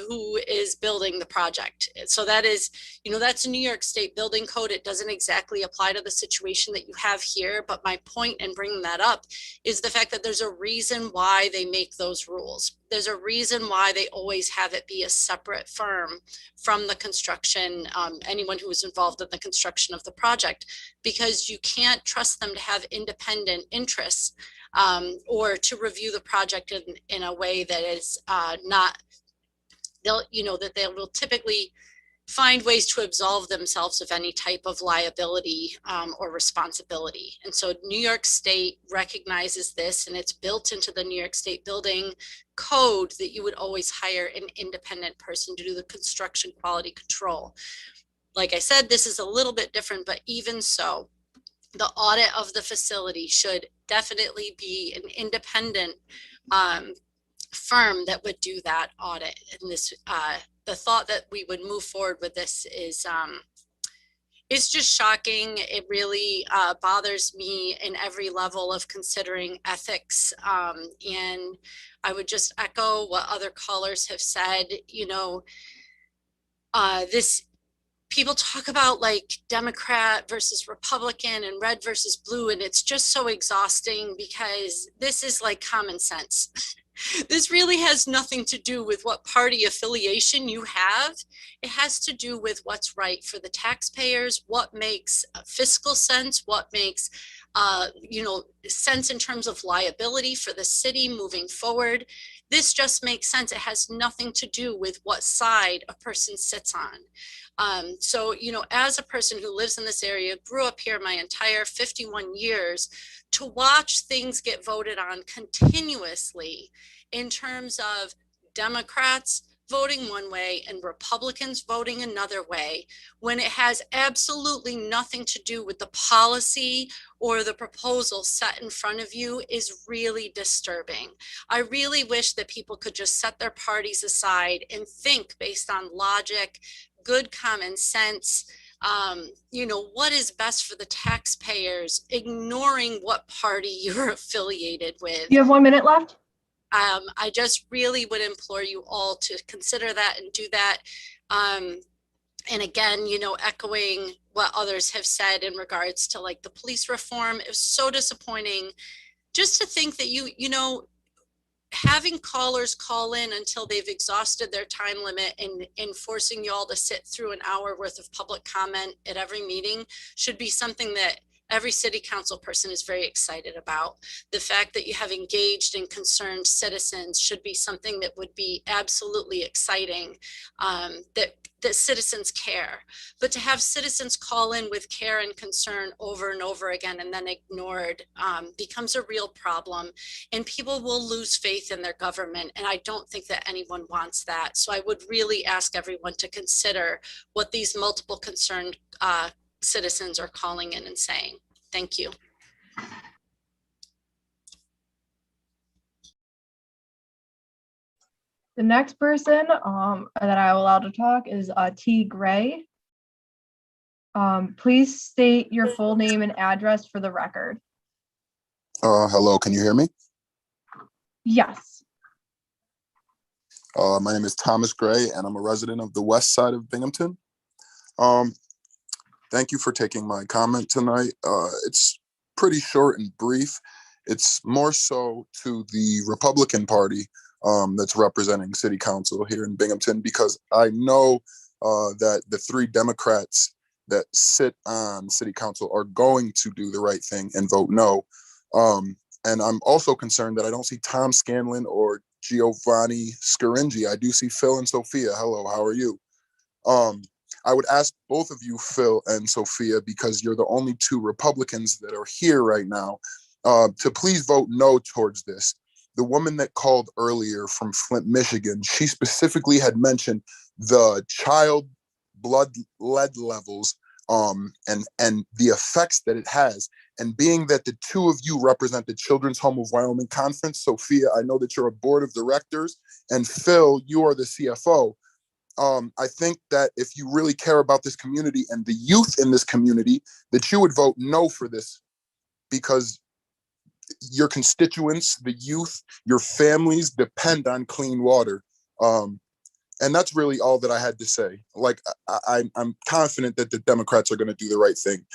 who is building the project. So that is, that's New York State Building Code. It doesn't exactly apply to the situation that you have here, but my point in bringing that up is the fact that there's a reason why they make those rules. There's a reason why they always have it be a separate firm from the construction, anyone who was involved in the construction of the project, because you can't trust them to have independent interests or to review the project in a way that is not, that they will typically find ways to absolve themselves of any type of liability or responsibility. And so New York State recognizes this, and it's built into the New York State building code that you would always hire an independent person to do the construction quality control. Like I said, this is a little bit different, but even so, the audit of the facility should definitely be an independent firm that would do that audit. And this, the thought that we would move forward with this is it's just shocking. It really bothers me in every level of considering ethics. And I would just echo what other callers have said. You know, this, people talk about like Democrat versus Republican and red versus blue, and it's just so exhausting because this is like common sense. This really has nothing to do with what party affiliation you have. It has to do with what's right for the taxpayers, what makes fiscal sense, what makes you know, sense in terms of liability for the city moving forward. This just makes sense. It has nothing to do with what side a person sits on. So, you know, as a person who lives in this area, grew up here my entire 51 years, to watch things get voted on continuously in terms of Democrats voting one way and Republicans voting another way, when it has absolutely nothing to do with the policy or the proposal set in front of you, is really disturbing. I really wish that people could just set their parties aside and think based on logic, good common sense, you know, what is best for the taxpayers, ignoring what party you're affiliated with. You have 1 minute left. I just really would implore you all to consider that and do that. And again, you know, echoing what others have said in regards to like the police reform, it was so disappointing just to think that you know, having callers call in until they've exhausted their time limit and forcing you all to sit through an hour worth of public comment at every meeting should be something that every city council person is very excited about. The fact that you have engaged and concerned citizens should be something that would be absolutely exciting, that citizens care. But to have citizens call in with care and concern over and over again and then ignored becomes a real problem, and people will lose faith in their government. And I don't think that anyone wants that. So I would really ask everyone to consider what these multiple concerned citizens are calling in and saying. Thank you. The next person that I will allow to talk is T. Gray. Please state your full name and address for the record. Hello, can you hear me? Yes. My name is Thomas Gray, and I'm a resident of the west side of Binghamton. Thank you for taking my comment tonight. It's pretty short and brief. It's more so to the Republican Party that's representing City Council here in Binghamton, because I know that the 3 Democrats that sit on City Council are going to do the right thing and vote no. And I'm also concerned that I don't see Tom Scanlon or Giovanni Scaringi. I do see Phil and Sophia. Hello, how are you? I would ask both of you, Phil and Sophia, because you're the only 2 Republicans that are here right now, to please vote no towards this. The woman that called earlier from Flint, Michigan, she specifically had mentioned the child blood lead levels and the effects that it has. And being that the 2 of you represent the Children's Home of Wyoming Conference, Sophia, I know that you're a board of directors, and Phil, you are the CFO. I think that if you really care about this community and the youth in this community, that you would vote no for this, because your constituents, the youth, your families depend on clean water. And that's really all that I had to say. Like, I'm confident that the Democrats are going to do the right thing.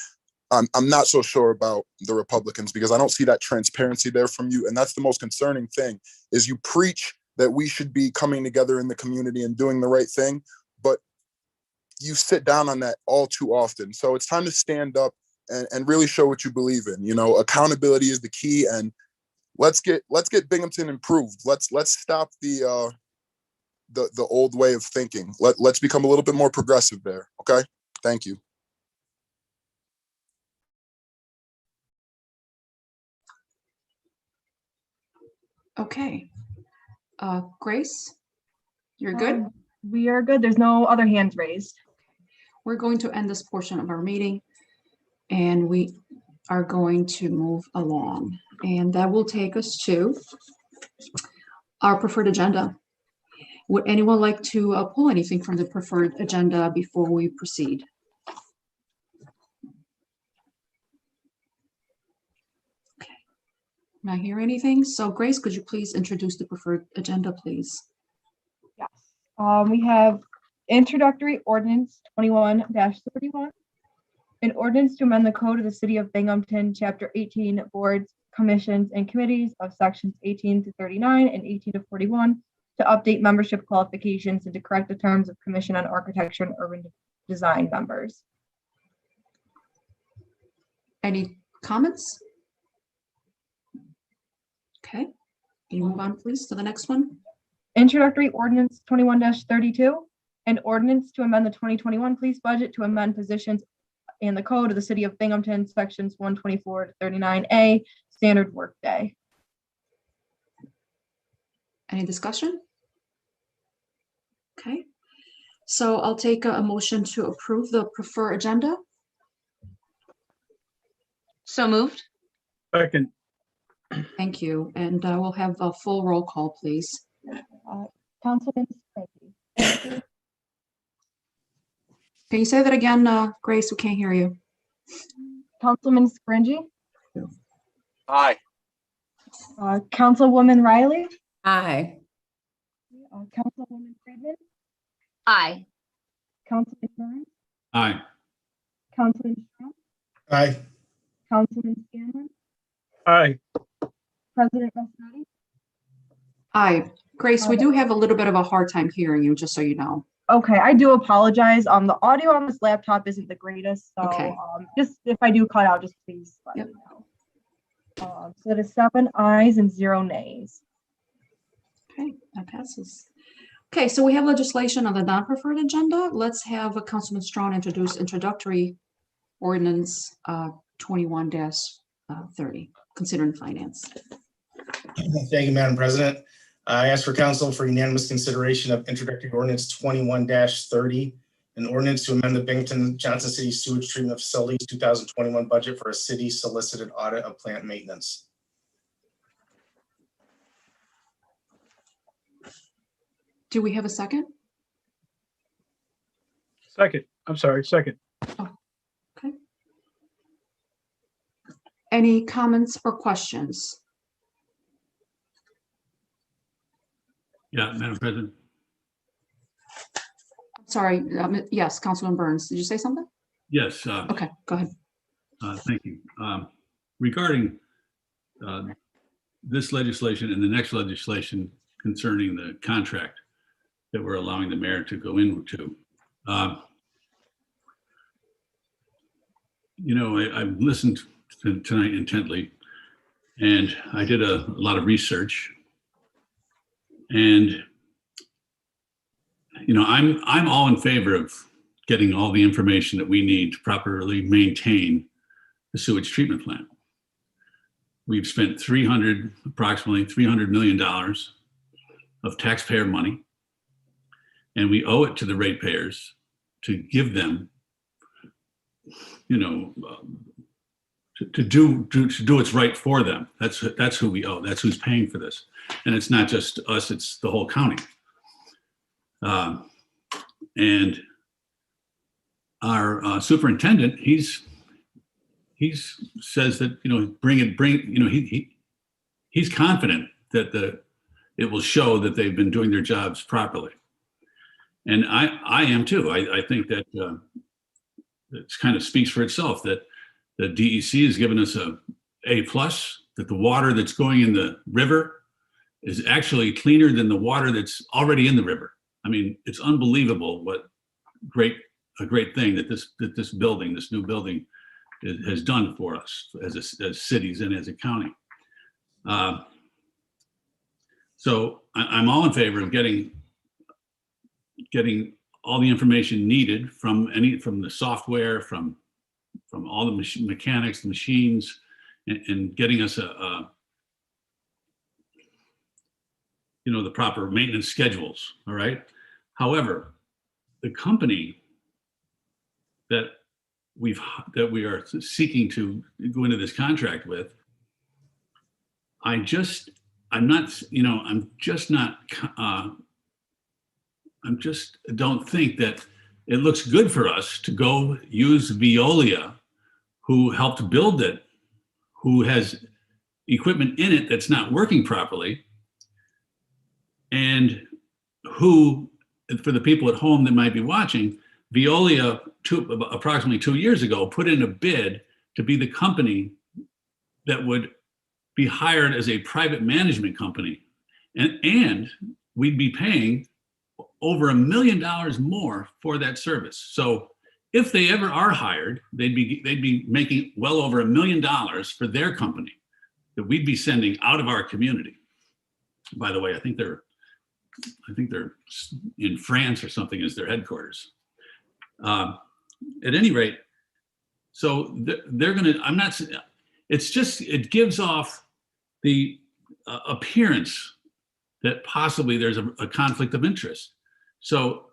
I'm not so sure about the Republicans, because I don't see that transparency there from you. And that's the most concerning thing, is you preach that we should be coming together in the community and doing the right thing, but you sit down on that all too often. So it's time to stand up and really show what you believe in. You know, accountability is the key, and let's get Binghamton improved. Let's stop the the old way of thinking. Let's become a little bit more progressive there. Okay. Thank you. Okay. Grace, you're good? We are good. There's no other hands raised. We're going to end this portion of our meeting and we are going to move along. And that will take us to our preferred agenda. Would anyone like to pull anything from the preferred agenda before we proceed? Okay. Not hear anything. So Grace, could you please introduce the preferred agenda, please? Yes. We have introductory ordinance 21-31. An ordinance to amend the code of the city of Binghamton, chapter 18, boards, commissions, and committees of sections 18 to 39 and 18 to 41 to update membership qualifications and to correct the terms of Commission on Architecture and Urban Design members. Any comments? Okay, can you move on, please, to the next one? Introductory ordinance 21-32, an ordinance to amend the 2021 police budget to amend positions in the code of the city of Binghamton, sections 124 to 39A, standard workday. Any discussion? Okay, so I'll take a motion to approve the preferred agenda. So moved. Second. Thank you, and we'll have a full roll call, please. Councilman Spencer. Can you say that again, Grace? We can't hear you. Councilman Scringy. Aye. Councilwoman Riley. Aye. Councilwoman Friedman. Aye. Councilman Burns. Aye. Councilman Strong. Aye. Councilman Scanlon. Aye. President Massotti. Aye. Grace, we do have a little bit of a hard time hearing you, just so you know. Okay, I do apologize. The audio on this laptop isn't the greatest, so Okay. Just if I do cut out, just please let me know. So it is 7 ayes and 0 nays. Okay, that passes. Okay, so we have legislation on the non-preferred agenda. Let's have a Councilman Strawn introduce introductory ordinance 21-30, considering finance. Thank you, Madam President. I ask for council for unanimous consideration of introductory ordinance 21-30, an ordinance to amend the Binghamton Johnson City Sewage Treatment Facilities 2021 budget for a city solicited audit of plant maintenance. Do we have a second? Second. I'm sorry, second. Okay. Any comments or questions? Yeah, Madam President. Sorry, yes, Councilman Burns, did you say something? Yes. Okay, go ahead. Thank you. Regarding this legislation and the next legislation concerning the contract that we're allowing the mayor to go into, you know, I've listened to tonight intently, and I did a lot of research. And, you know, I'm all in favor of getting all the information that we need to properly maintain the sewage treatment plant. We've spent approximately $300 million of taxpayer money, and we owe it to the ratepayers to give them, you know, to do what's right for them. That's who we owe. That's who's paying for this. And it's not just us, it's the whole county. And our superintendent, he says that, you know, you know, he's confident that it will show that they've been doing their jobs properly. And I am too. I think that it kind of speaks for itself that the DEC has given us a A+, that the water that's going in the river is actually cleaner than the water that's already in the river. I mean, it's unbelievable what a great thing that this new building has done for us as cities and as a county. So I'm all in favor of getting getting all the information needed from the software, from all the mechanics, the machines, and getting us the proper maintenance schedules. All right. However, the company that we are seeking to go into this contract with, I just don't think that it looks good for us to go use Veolia, who helped build it, who has equipment in it that's not working properly, and who, for the people at home that might be watching, Veolia approximately 2 years ago put in a bid to be the company that would be hired as a private management company, and we'd be paying over $1 million more for that service. So if they ever are hired, they'd be making well over $1 million for their company that we'd be sending out of our community. By the way, I think they're in France or something as their headquarters. At any rate, so they're going to. It gives off the appearance that possibly there's a conflict of interest. So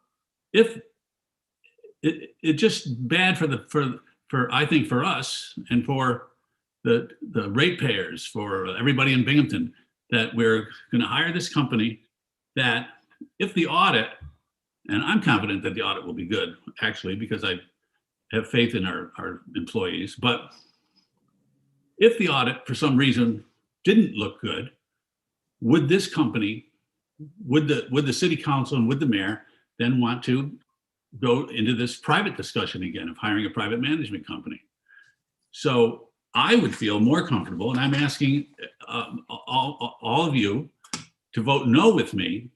if it just bad for I think for us and for the ratepayers, for everybody in Binghamton, that we're going to hire this company that if the audit, and I'm confident that the audit will be good actually, because I have faith in our employees, but if the audit for some reason didn't look good, would this company, would the city council and would the mayor then want to go into this private discussion again of hiring a private management company? So I would feel more comfortable, and I'm asking all of you to vote no with me,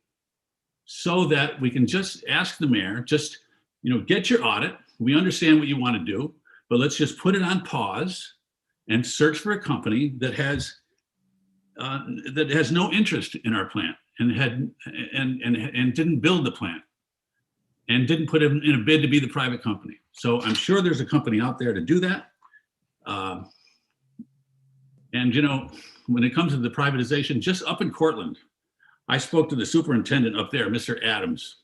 so that we can just ask the mayor, just get your audit. We understand what you want to do, but let's just put it on pause and search for a company that has no interest in our plant and didn't build the plant and didn't put it in a bid to be the private company. So I'm sure there's a company out there to do that. And when it comes to the privatization, just up in Cortland, I spoke to the superintendent up there, Mr. Adams,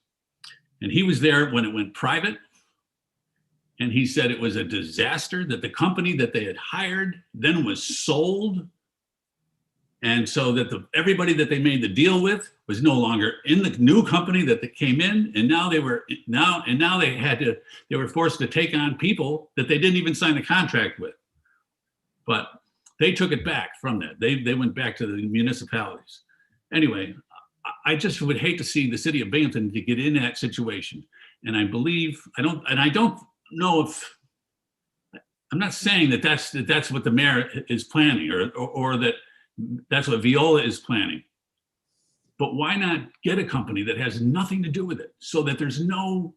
and he was there when it went private. And he said it was a disaster, that the company that they had hired then was sold. And so that everybody that they made the deal with was no longer in the new company that they came in. And now they were forced to take on people that they didn't even sign the contract with. But they took it back from that. They went back to the municipalities. Anyway, I just would hate to see the city of Binghamton to get in that situation. And I don't know if, I'm not saying that that's what the mayor is planning or that that's what Veolia is planning. But why not get a company that has nothing to do with it, so that there's no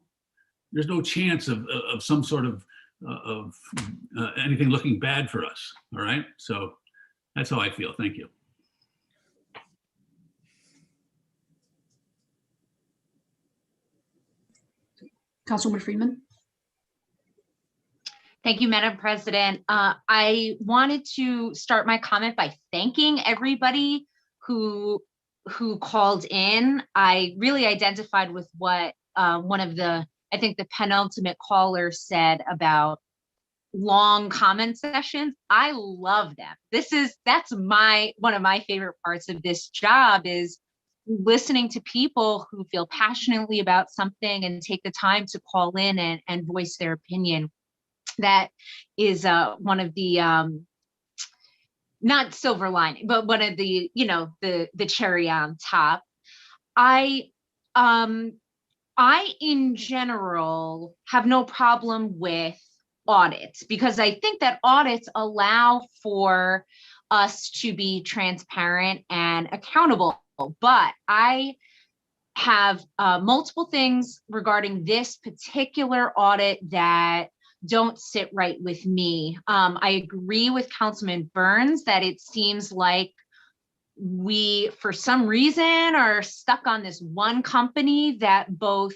chance of some sort of anything looking bad for us. All right. So that's how I feel. Thank you. Councilwoman Freeman. Thank you, Madam President. I wanted to start my comment by thanking everybody who called in. I really identified with what one of the, I think the penultimate caller said about long comment sessions. I love them. That's one of my favorite parts of this job, is listening to people who feel passionately about something and take the time to call in and voice their opinion. That is one of the not silver lining, but one of the the cherry on top. I in general have no problem with audits, because I think that audits allow for us to be transparent and accountable. But I have multiple things regarding this particular audit that don't sit right with me. I agree with Councilman Burns that it seems like we, for some reason, are stuck on this one company that both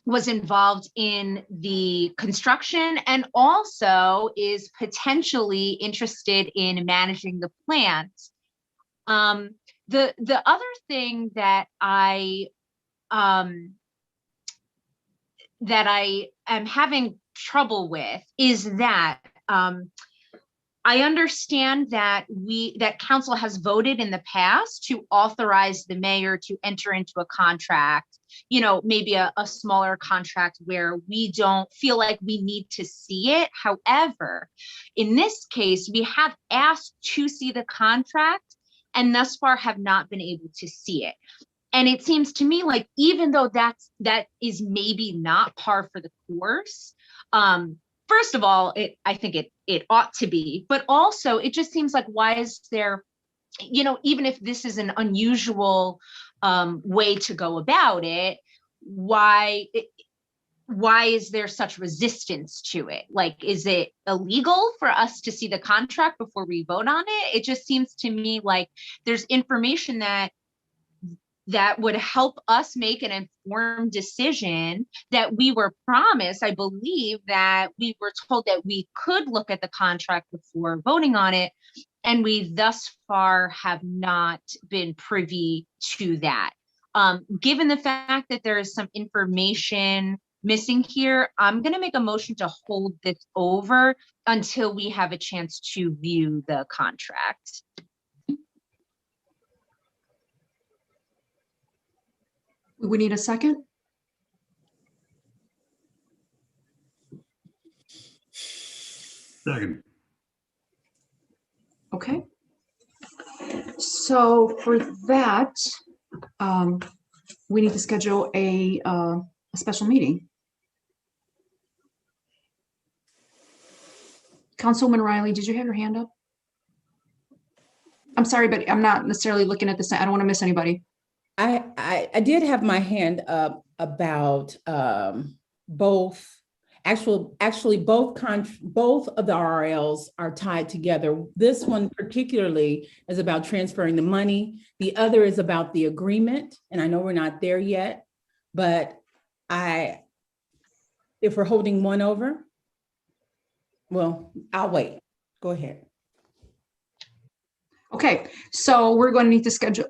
was involved in the construction and also is potentially interested in managing the plant. The other thing that I am having trouble with is that I understand that council has voted in the past to authorize the mayor to enter into a contract, maybe a smaller contract where we don't feel like we need to see it. However, in this case, we have asked to see the contract and thus far have not been able to see it. And it seems to me like, even though that is maybe not par for the course, first of all, I think it ought to be, but also it just seems like, why is there, even if this is an unusual way to go about it, why is there such resistance to it? Like, is it illegal for us to see the contract before we vote on it? It just seems to me like there's information that would help us make an informed decision that we were promised. I believe that we were told that we could look at the contract before voting on it, and we thus far have not been privy to that. Given the fact that there is some information missing here, I'm going to make a motion to hold this over until we have a chance to view the contract. We need a second. Second. Okay. So for that, we need to schedule a special meeting. Councilwoman Riley, did you have your hand up? I'm sorry, but I'm not necessarily looking at this. I don't want to miss anybody. I did have my hand up about both. Actually, both of the RLs are tied together. This one particularly is about transferring the money. The other is about the agreement, and I know we're not there yet, but if we're holding one over, well, I'll wait. Go ahead. Okay, so we're going to need to schedule.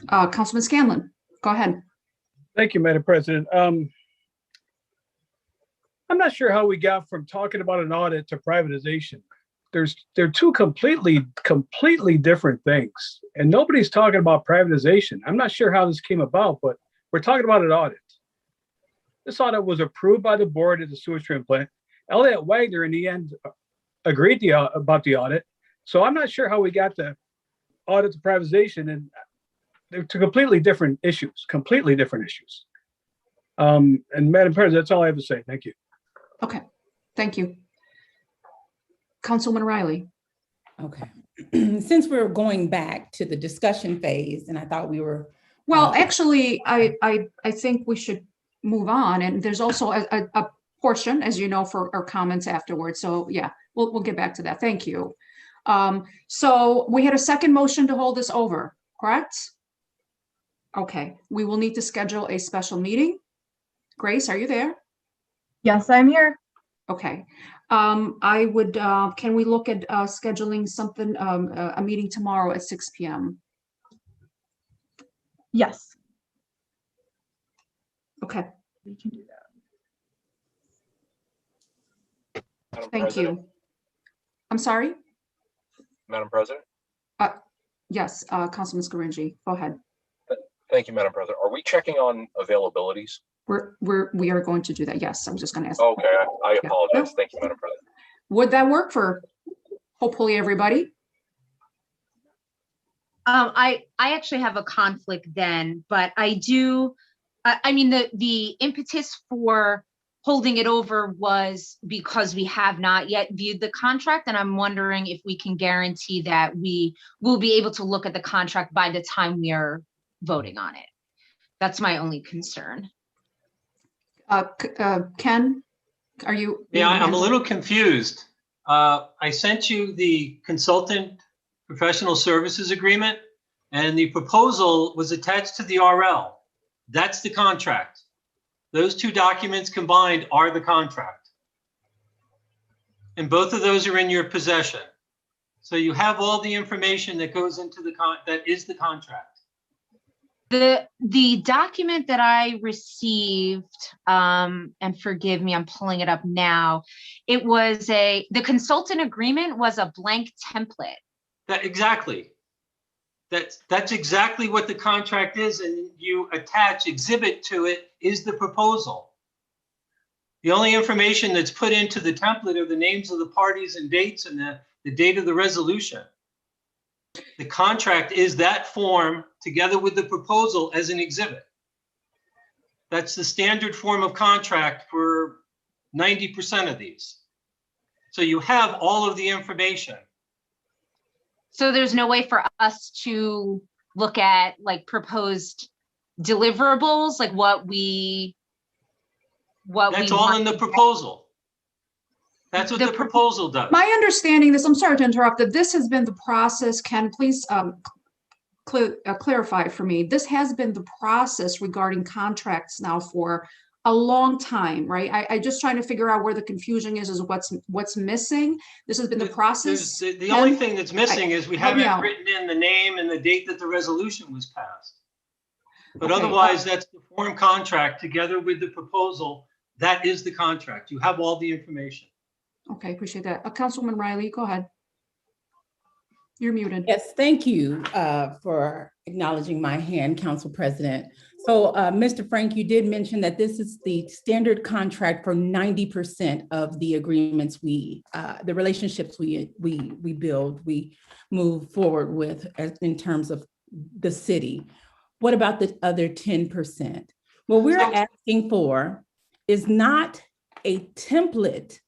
Councilman Scanlon, go ahead. Thank you, Madam President. I'm not sure how we got from talking about an audit to privatization. They're two completely different things, and nobody's talking about privatization. I'm not sure how this came about, but we're talking about an audit. This audit was approved by the board at the sewage treatment plant. Elliot Wagner, in the end, agreed about the audit. So I'm not sure how we got the audit to privatization, and they're two completely different issues. And Madam President, that's all I have to say. Thank you. Okay, thank you. Councilwoman Riley. Okay. Since we're going back to the discussion phase, and I thought we were. Well, actually, I think we should move on, and there's also a portion, as you know, for our comments afterwards. So yeah, we'll get back to that. Thank you. So we had a second motion to hold this over, correct? Okay, we will need to schedule a special meeting. Grace, are you there? Yes, I'm here. Okay. I would, can we look at scheduling something, a meeting tomorrow at 6 p.m.? Yes. Okay. We can do that. Madam Thank President? you. I'm sorry? Madam President? Yes, Councilman Scaringi, go ahead. Thank you, Madam President. Are we checking on availabilities? We are going to do that. Yes, I was just going to ask. Okay, I Yeah. apologize. Thank you, Madam President. Would that work for hopefully everybody? I actually have a conflict then, but I do. I mean, the impetus for holding it over was because we have not yet viewed the contract, and I'm wondering if we can guarantee that we will be able to look at the contract by the time we are voting on it. That's my only concern. Ken, are you? Yeah, I'm a little confused. I sent you the consultant professional services agreement, and the proposal was attached to the RL. That's the contract. Those two documents combined are the contract. And both of those are in your possession. So you have all the information that goes into that is the contract. The document that I received, and forgive me, I'm pulling it up now. It was the consultant agreement was a blank template. Exactly. That's exactly what the contract is, and you attach exhibit to it is the proposal. The only information that's put into the template are the names of the parties and dates and the date of the resolution. The contract is that form together with the proposal as an exhibit. That's the standard form of contract for 90% of these. So you have all of the information. So there's no way for us to look at like proposed deliverables, like that's all in the proposal. That's what the proposal does. My understanding is, I'm sorry to interrupt, that this has been the process. Ken, please clarify for me. This has been the process regarding contracts now for a long time, right? I just trying to figure out where the confusion is what's missing. This has been the process. The only thing that's missing is we haven't written in the name and the date that the resolution was passed. But otherwise, that's the form contract together with the proposal. That is the contract. You have all the information. Okay, appreciate that. Councilwoman Riley, go ahead. You're muted. Yes, thank you for acknowledging my hand, Council President. So, Mr. Frank, you did mention that this is the standard contract for 90% of the agreements the relationships we build, we move forward with in terms of the city. What about the other 10%? What we're asking for is not a template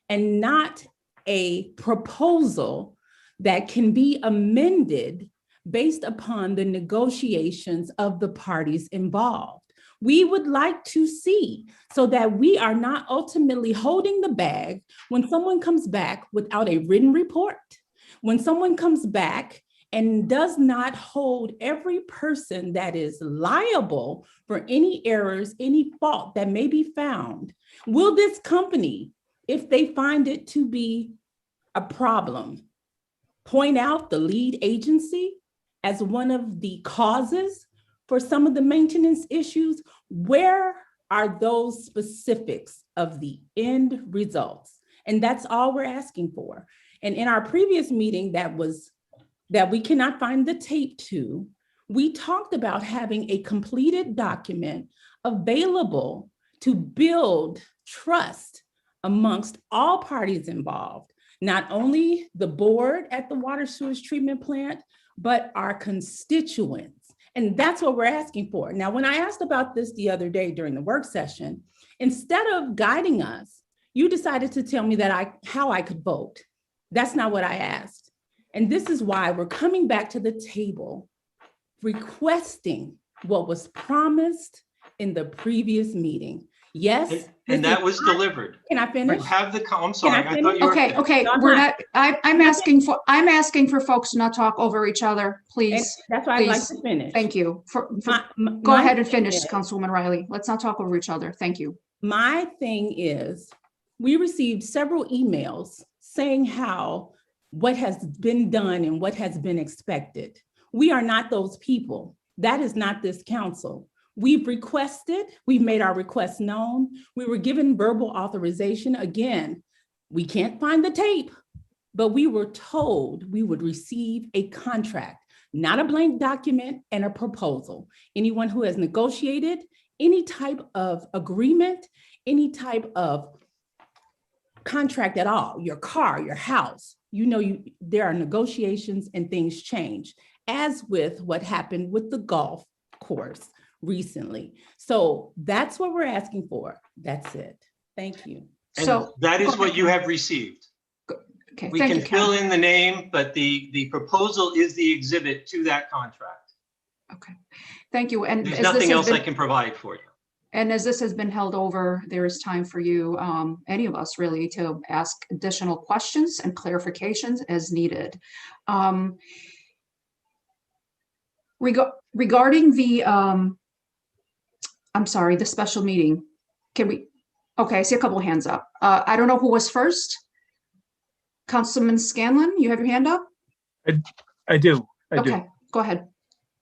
and not a proposal that can be amended based upon the negotiations of the parties involved. We would like to see so that we are not ultimately holding the bag when someone comes back without a written report, when someone comes back and does not hold every person that is liable for any errors, any fault that may be found. Will this company, if they find it to be a problem, point out the lead agency as one of the causes for some of the maintenance issues? Where are those specifics of the end results? And that's all we're asking for. And in our previous meeting that we cannot find the tape to, we talked about having a completed document available to build trust amongst all parties involved, not only the board at the water sewage treatment plant, but our constituents. And that's what we're asking for. Now, when I asked about this the other day during the work session, instead of guiding us, you decided to tell me that how I could vote. That's not what I asked. And this is why we're coming back to the table, requesting what was promised in the previous meeting. Yes. And that was delivered. Can I finish? You have I'm sorry. I thought you were okay. No, We're not. I'm asking for folks to not talk over each other, please. And that's why I'd like to finish. Thank you. Go ahead and finish, Councilwoman Riley. Let's not talk over each other. Thank you. My thing is, we received several emails saying how what has been done and what has been expected. We are not those people. That is not this council. We've made our requests known. We were given verbal authorization. Again, we can't find the tape, but we were told we would receive a contract, not a blank document and a proposal. Anyone who has negotiated any type of agreement, any type of contract at all, your car, your house, there are negotiations and things change, as with what happened with the golf course recently. So that's what we're asking for. That's it. Thank you. And that is what you have received. Okay, we can fill in the name, but the proposal is the exhibit to that contract. Okay, thank you. And there's nothing else I can provide for you. And as this has been held over, there is time for you, any of us really, to ask additional questions and clarifications as needed. Regarding the, I'm sorry, the special meeting, can we, okay, I see a couple of hands up. I don't know who was first. Councilman Scanlon, you have your hand up? I do. Okay, go ahead.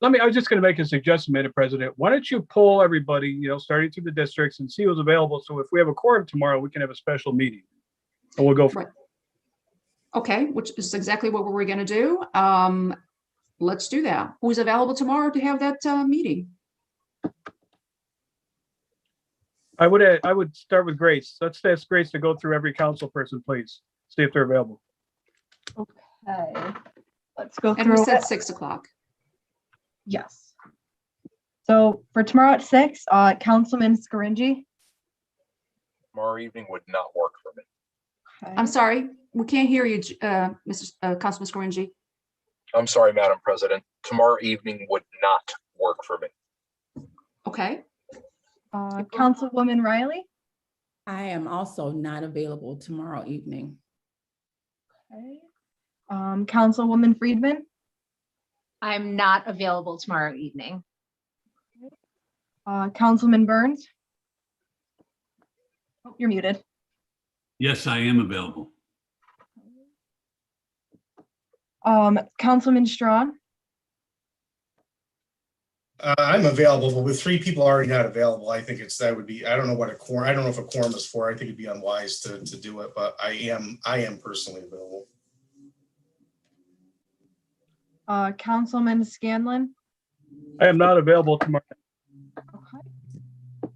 I was just going to make a suggestion, Madam President. Why don't you poll everybody, starting through the districts and see who's available. So if we have a quorum tomorrow, we can have a special meeting and we'll go for it. Okay, which is exactly what we're going to do. Let's do that. Who's available tomorrow to have that meeting? I would start with Grace. Let's ask Grace to go through every council person, please. See if they're available. Okay, let's go And we through said it. 6 o'clock. Yes. So for tomorrow at 6, Councilman Scaringi. Tomorrow evening would not work for me. Okay. I'm sorry, we can't hear you, Councilman Scaringi. I'm sorry, Madam President. Tomorrow evening would not work for me. Okay. Councilwoman Riley. I am also not available tomorrow evening. Okay. Councilwoman Friedman. I'm not available tomorrow evening. Councilman Burns. Oh, you're muted. Yes, I am available. Councilman Strawn. I'm available, but with 3 people already not available, I think that would be, I don't know what a quorum, I don't know if a quorum is for. I think it'd be unwise to do it, but I am personally available. Councilman Scanlon. I am not available tomorrow. Okay.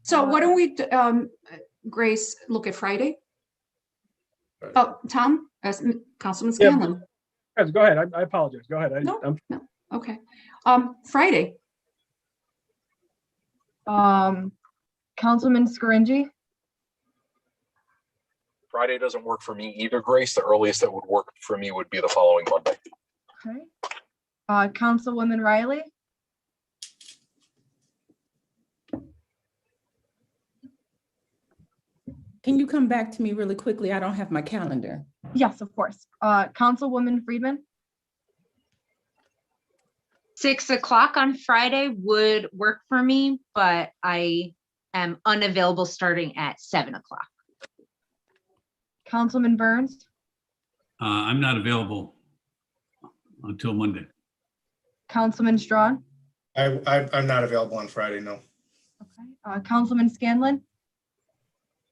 So why don't we, Grace, look at Friday? Oh, Tom, Councilman Scanlon. Yes, go ahead. I apologize. Go ahead. No, okay. Friday. Councilman Scaringi. Friday doesn't work for me either, Grace. The earliest that would work for me would be the following Monday. Okay. Councilwoman Riley. Can you come back to me really quickly? I don't have my calendar. Yes, of course. Councilwoman Friedman. 6 o'clock on Friday would work for me, but I am unavailable starting at 7 o'clock. Councilman Burns. I'm not available until Monday. Councilman Strawn. I'm not available on Friday, no. Okay. Councilman Scanlon.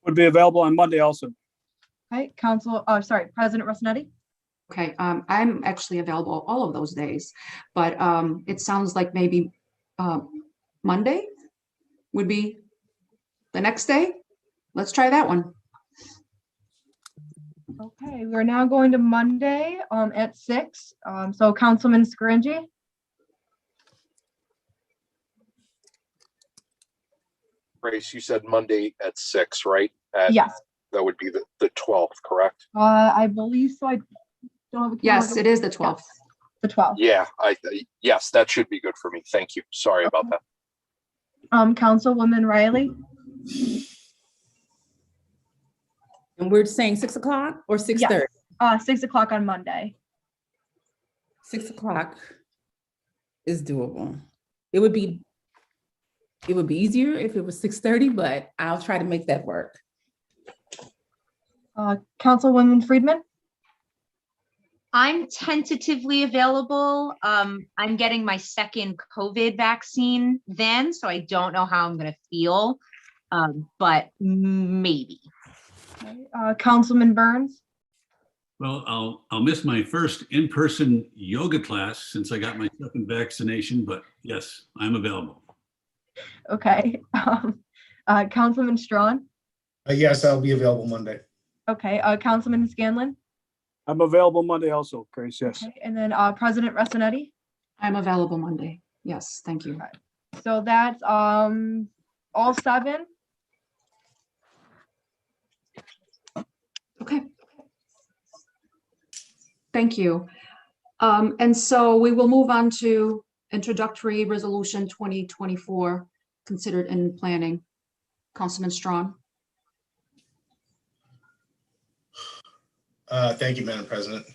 Would be available on Monday also. Okay. President Rossetti. Okay, I'm actually available all of those days, but it sounds like maybe Monday would be the next day. Let's try that one. Okay, we're now going to Monday at 6. So Councilman Scaringi. Grace, you said Monday at 6, right? Yes. That would be the 12th, correct? I believe so. I don't have a Yes, it is the 12th. The 12th. Yeah, yes, that should be good for me. Thank you. Sorry about that. Councilwoman Riley. And we're saying 6 o'clock or 6:30? Yes. 6 o'clock on Monday. 6 o'clock is doable. It would be easier if it was 6:30, but I'll try to make that work. Councilwoman Friedman. I'm tentatively available. I'm getting my second COVID vaccine then, so I don't know how I'm going to feel, but maybe. Councilman Burns. Well, I'll miss my first in-person yoga class since I got my second vaccination, but yes, I'm available. Okay. Councilman Strawn. Yes, I'll be available Monday. Okay. Councilman Scanlon. I'm available Monday also, Grace, yes. Okay. And then President Rossetti. I'm available Monday. Yes, thank you. So that's all 7. Okay. Thank you. And so we will move on to introductory resolution 2024 considered in planning. Councilman Strawn. Thank you, Madam President.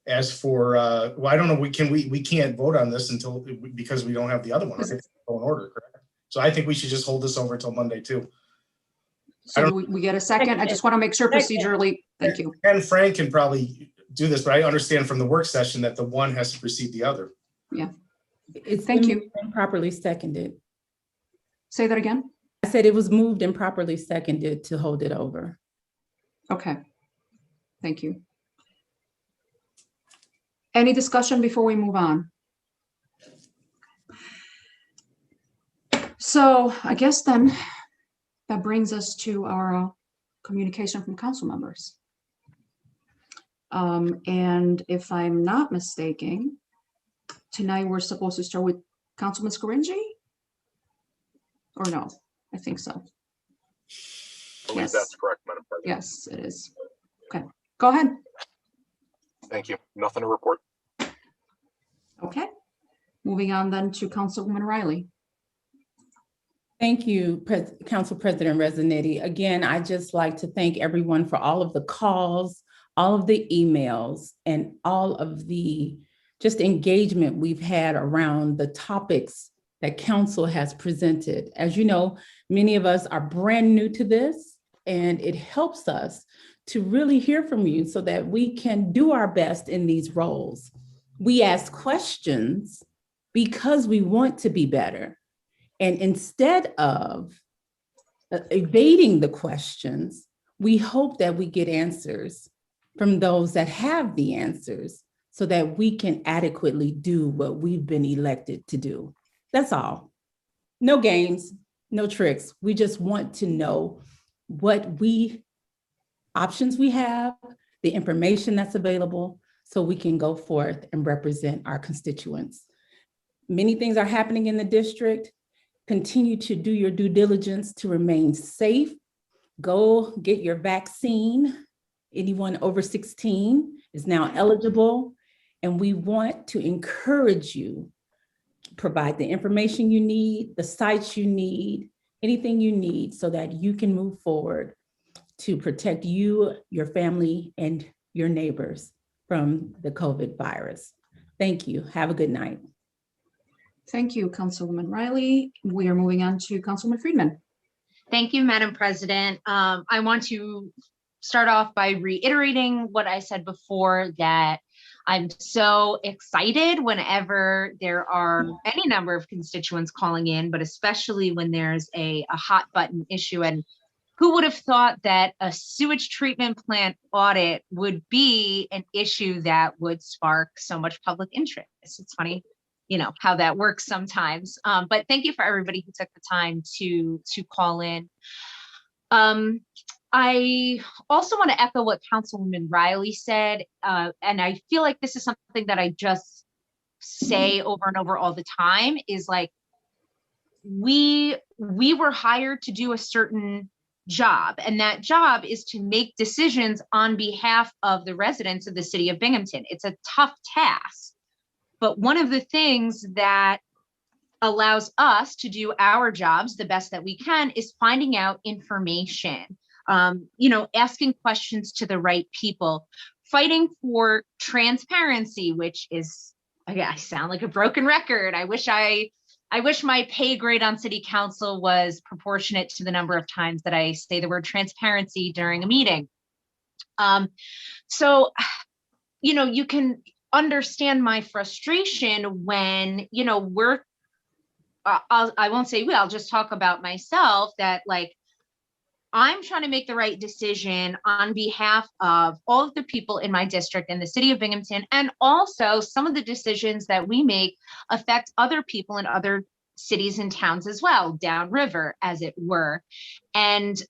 As for, well, I don't know, we can't vote on this until, because we don't have the other one. It's in order, correct? So I think we should just hold this over until Monday too. So we get a second. I just want to make sure procedurally, thank you. And Frank can probably do this, but I understand from the work session that the one has to precede the other. Yeah. Thank you. Properly seconded. Say that again. I said it was moved and properly seconded to hold it over. Okay. Thank you. Any discussion before we move on? So I guess then that brings us to our communication from council members. And if I'm not mistaken, tonight we're supposed to start with Councilman Scaringi? Or no? I think so. I believe that's correct, Madam President. Yes, it is. Okay, go ahead. Thank you. Nothing to report. Okay, moving on then to Councilwoman Riley. Thank you, Council President Rezanetti. Again, I just like to thank everyone for all of the calls, all of the emails, and all of the just engagement we've had around the topics that council has presented. As you know, many of us are brand new to this, and it helps us to really hear from you so that we can do our best in these roles. We ask questions because we want to be better. And instead of evading the questions, we hope that we get answers from those that have the answers so that we can adequately do what we've been elected to do. That's all. No games, no tricks. We just want to know what options we have, the information that's available, so we can go forth and represent our constituents. Many things are happening in the district. Continue to do your due diligence to remain safe. Go get your vaccine. Anyone over 16 is now eligible. And we want to encourage you, provide the information you need, the sites you need, anything you need so that you can move forward to protect you, your family, and your neighbors from the COVID virus. Thank you. Have a good night. Thank you, Councilwoman Riley. We are moving on to Councilwoman Friedman. Thank you, Madam President. I want to start off by reiterating what I said before, that I'm so excited whenever there are any number of constituents calling in, but especially when there's a hot button issue. And who would have thought that a sewage treatment plant audit would be an issue that would spark so much public interest? It's funny, you know, how that works sometimes. But thank you for everybody who took the time to call in. I also want to echo what Councilwoman Riley said, and I feel like this is something that I just say over and over all the time, is like, we were hired to do a certain job, and that job is to make decisions on behalf of the residents of the city of Binghamton. It's a tough task, but one of the things that allows us to do our jobs the best that we can is finding out information, you know, asking questions to the right people, fighting for transparency, which is, I sound like a broken record. I wish my pay grade on city council was proportionate to the number of times that I say the word transparency during a meeting. So, you know, you can understand my frustration when, you know, I won't say we, I'll just talk about myself, that like, I'm trying to make the right decision on behalf of all of the people in my district in the city of Binghamton. And also some of the decisions that we make affect other people in other cities and towns as well, downriver, as it were. And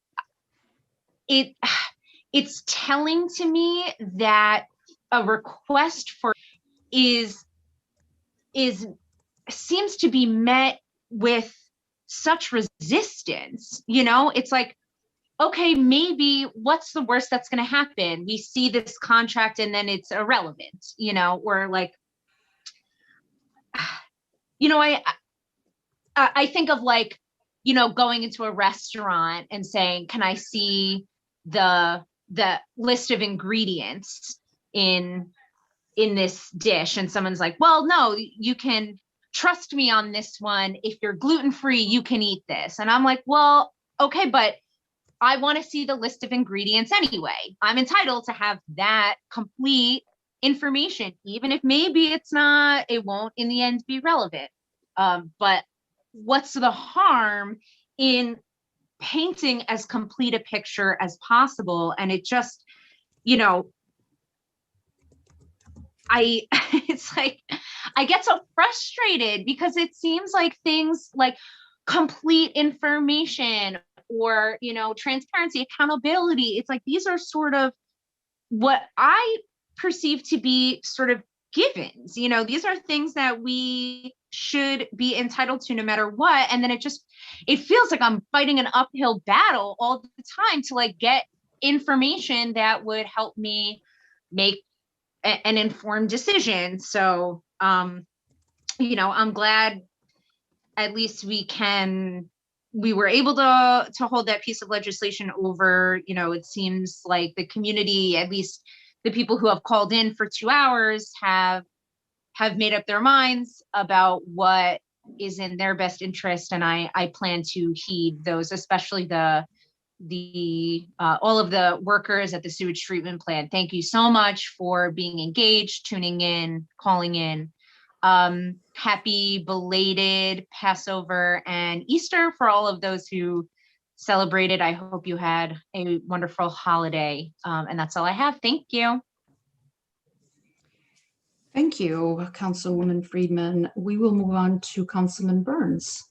it's telling to me that a request for seems to be met with such resistance. You know, it's like, okay, maybe what's the worst that's going to happen? We see this contract and then it's irrelevant, you know, or like, you know, I think of like, you know, going into a restaurant and saying, can I see the list of ingredients in this dish? And someone's like, well, no, you can trust me on this one. If you're gluten-free, you can eat this. And I'm like, well, okay, but I want to see the list of ingredients anyway. I'm entitled to have that complete information, even if maybe it won't in the end be relevant. But what's the harm in painting as complete a picture as possible? And it just, you know, it's like, I get so frustrated because it seems like things like complete information or, you know, transparency, accountability, it's like, these are sort of what I perceive to be sort of givens. You know, these are things that we should be entitled to no matter what. And then it feels like I'm fighting an uphill battle all the time to like get information that would help me make an informed decision. So, you know, I'm glad at least we were able to hold that piece of legislation over. You know, it seems like the community, at least the people who have called in for 2 hours, have made up their minds about what is in their best interest. And I plan to heed those, especially all of the workers at the sewage treatment plant. Thank you so much for being engaged, tuning in, calling in. Happy belated Passover and Easter for all of those who celebrated. I hope you had a wonderful holiday. And that's all I have. Thank you. Thank you, Councilwoman Friedman. We will move on to Councilman Burns.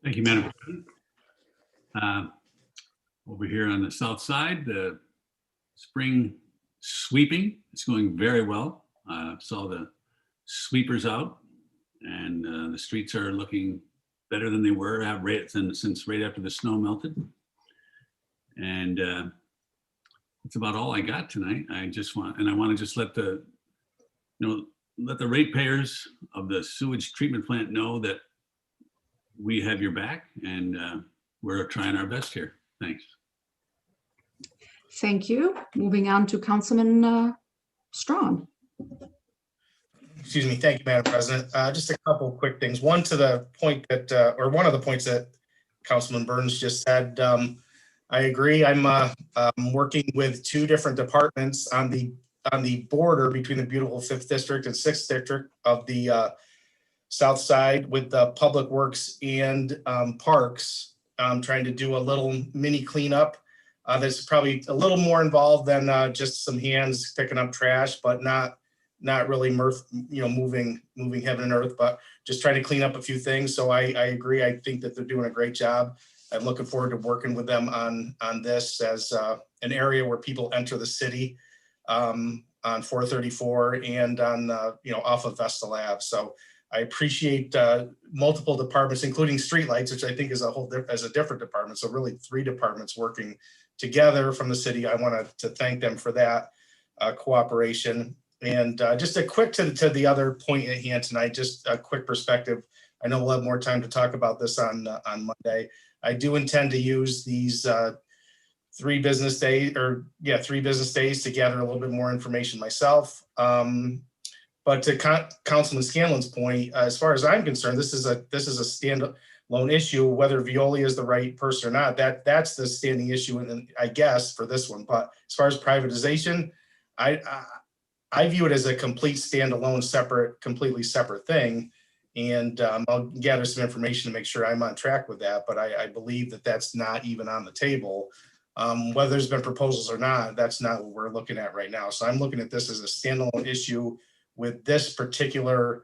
Thank you, Madam President. Over here on the south side, the spring sweeping is going very well. Saw the sweepers out, and the streets are looking better than they were since right after the snow melted. And it's about all I got tonight. I want to just let the ratepayers of the sewage treatment plant know that we have your back, and we're trying our best here. Thanks. Thank you. Moving on to Councilman Strawn. Excuse me. Thank you, Madam President. Just a couple of quick things. One to the point that, or one of the points that Councilman Burns just said. I agree. I'm working with 2 different departments on the border between the beautiful 5th District and 6th District of the South Side with the Public Works and Parks. I'm trying to do a little mini cleanup. That's probably a little more involved than just some hands picking up trash, but not really moving heaven and earth, but just trying to clean up a few things. So I agree. I think that they're doing a great job. I'm looking forward to working with them on this as an area where people enter the city on 434 and on off of Vestal Ave. So I appreciate multiple departments, including streetlights, which I think is a different department. So really 3 departments working together from the city. I want to thank them for that cooperation. And just a quick to the other point at hand tonight, just a quick perspective. I know we'll have more time to talk about this on Monday. I do intend to use these 3 business days to gather a little bit more information myself. But to Councilman Scanlon's point, as far as I'm concerned, this is a standalone issue. Whether Veolia is the right person or not, that's the standing issue, and I guess for this one. But as far as privatization, I view it as a complete standalone, completely separate thing. And I'll gather some information to make sure I'm on track with that. But I believe that that's not even on the table. Whether there's been proposals or not, that's not what we're looking at right now. So I'm looking at this as a standalone issue with this particular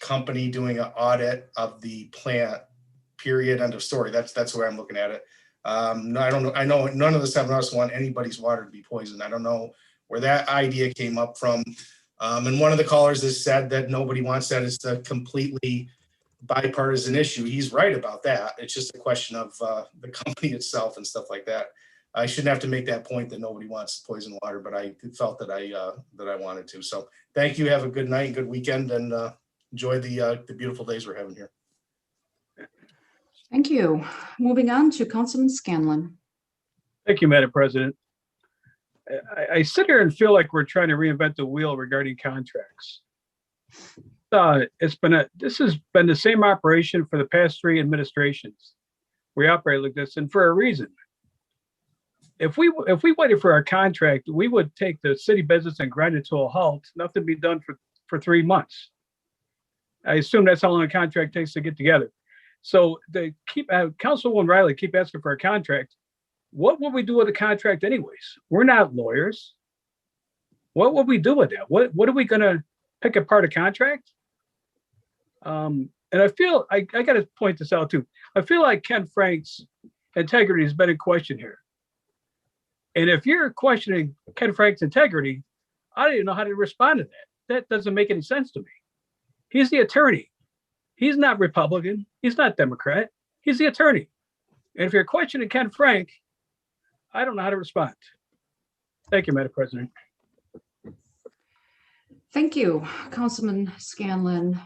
company doing an audit of the plant, period, end of story. That's the way I'm looking at it. I don't know. I know none of the 7 of us want anybody's water to be poisoned. I don't know where that idea came up from. And one of the callers has said that nobody wants that. It's a completely bipartisan issue. He's right about that. It's just a question of the company itself and stuff like that. I shouldn't have to make that point that nobody wants poison water, but I felt that I wanted to. So thank you. Have a good night, good weekend, and enjoy the beautiful days we're having here. Thank you. Moving on to Councilman Scanlon. Thank you, Madam President. I sit here and feel like we're trying to reinvent the wheel regarding contracts. This has been the same operation for the past 3 administrations. We operate like this, and for a reason. If we waited for our contract, we would take the city business and grind it to a halt. Nothing be done for 3 months. I assume that's how long a contract takes to get together. So they keep Councilwoman Riley keep asking for a contract. What would we do with a contract anyways? We're not lawyers. What would we do with that? What are we gonna pick apart a contract? And I feel I got to point this out too. I feel like Ken Frank's integrity has been in question here. And if you're questioning Ken Frank's integrity, I don't even know how to respond to that. That doesn't make any sense to me. He's the attorney. He's not Republican. He's not Democrat. He's the attorney. And if you're questioning Ken Frank, I don't know how to respond. Thank you, Madam President. Thank you, Councilman Scanlon.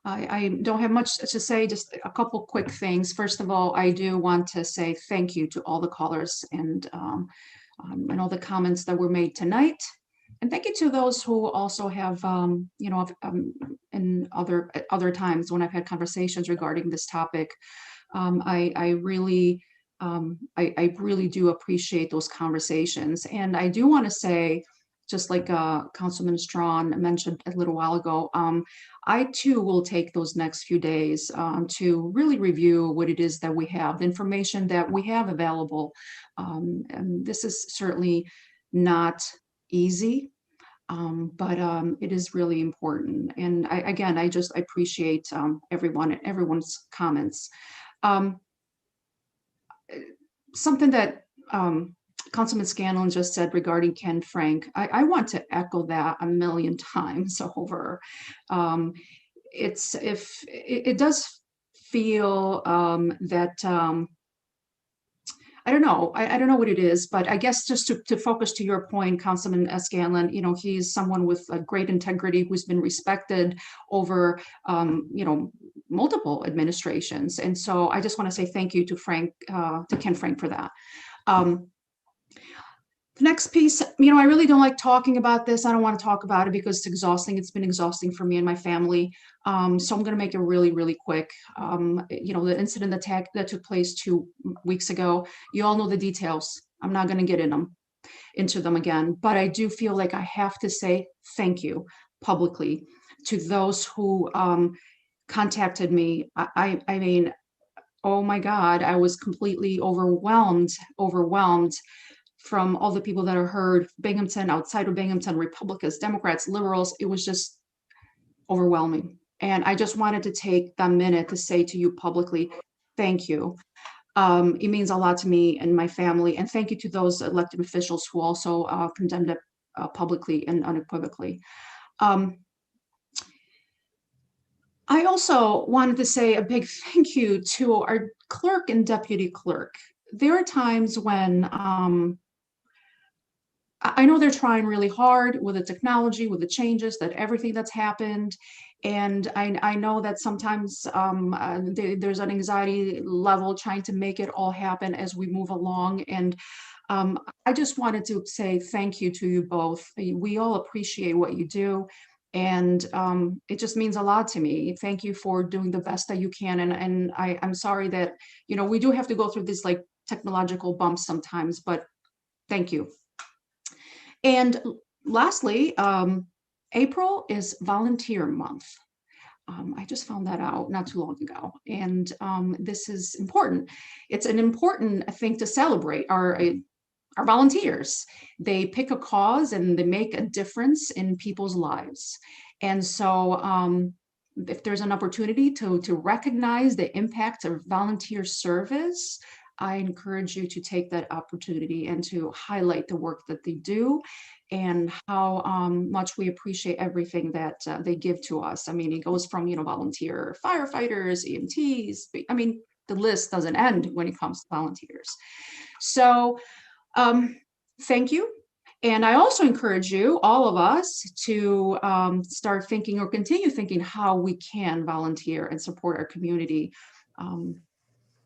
I don't have much to say, just a couple quick things. First of all, I do want to say thank you to all the callers and all the comments that were made tonight. And thank you to those who also have, in other times when I've had conversations regarding this topic. I really do appreciate those conversations. And I do want to say, just like Councilman Strawn mentioned a little while ago, I too will take those next few days to really review what it is that we have, the information that we have available. And this is certainly not easy, but it is really important. And I appreciate everyone's comments. Something that Councilman Scanlon just said regarding Ken Frank, I want to echo that a million times over. It does feel that I don't know. I don't know what it is, but I guess just to focus to your point, Councilman Scanlon, he's someone with a great integrity who's been respected over, multiple administrations. And so I just want to say thank you to Ken Frank for that. The next piece, I really don't like talking about this. I don't want to talk about it because it's exhausting. It's been exhausting for me and my family. So I'm going to make it really, really quick. The incident attack that took place 2 weeks ago, you all know the details. I'm not going to get into them again, but I do feel like I have to say thank you publicly to those who contacted me. I mean, oh my God, I was completely overwhelmed from all the people that are heard, Binghamton, outside of Binghamton, Republicans, Democrats, liberals. It was just overwhelming. And I just wanted to take that minute to say to you publicly, thank you. It means a lot to me and my family. And thank you to those elected officials who also condemned it publicly and unequivocally. I also wanted to say a big thank you to our clerk and deputy clerk. There are times when I know they're trying really hard with the technology, with the changes, that everything that's happened. And I know that sometimes there's an anxiety level trying to make it all happen as we move along. And I just wanted to say thank you to you both. We all appreciate what you do. And it just means a lot to me. Thank you for doing the best that you can. And I'm sorry that, we do have to go through these like technological bumps sometimes, but thank you. And lastly, April is Volunteer Month. I just found that out not too long ago. And this is important. It's an important thing to celebrate our volunteers. They pick a cause and they make a difference in people's lives. And so if there's an opportunity to recognize the impact of volunteer service, I encourage you to take that opportunity and to highlight the work that they do and how much we appreciate everything that they give to us. I mean, it goes from, volunteer firefighters, EMTs. I mean, the list doesn't end when it comes to volunteers. So thank you. And I also encourage you, all of us, to start thinking or continue thinking how we can volunteer and support our community.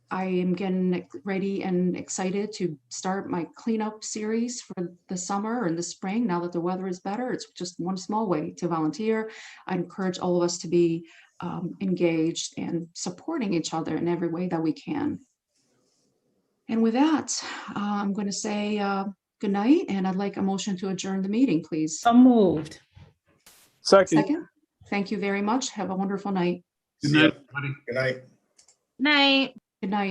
I am getting ready and excited to start my cleanup series for the summer and the spring. Now that the weather is better, it's just one small way to volunteer. I encourage all of us to be engaged and supporting each other in every way that we can. And with that, I'm going to say good night, and I'd like a motion to adjourn the meeting, please. So moved. Second. Thank you very much. Have a wonderful night. Good See ya. night, everybody. Good night. Night. Good night.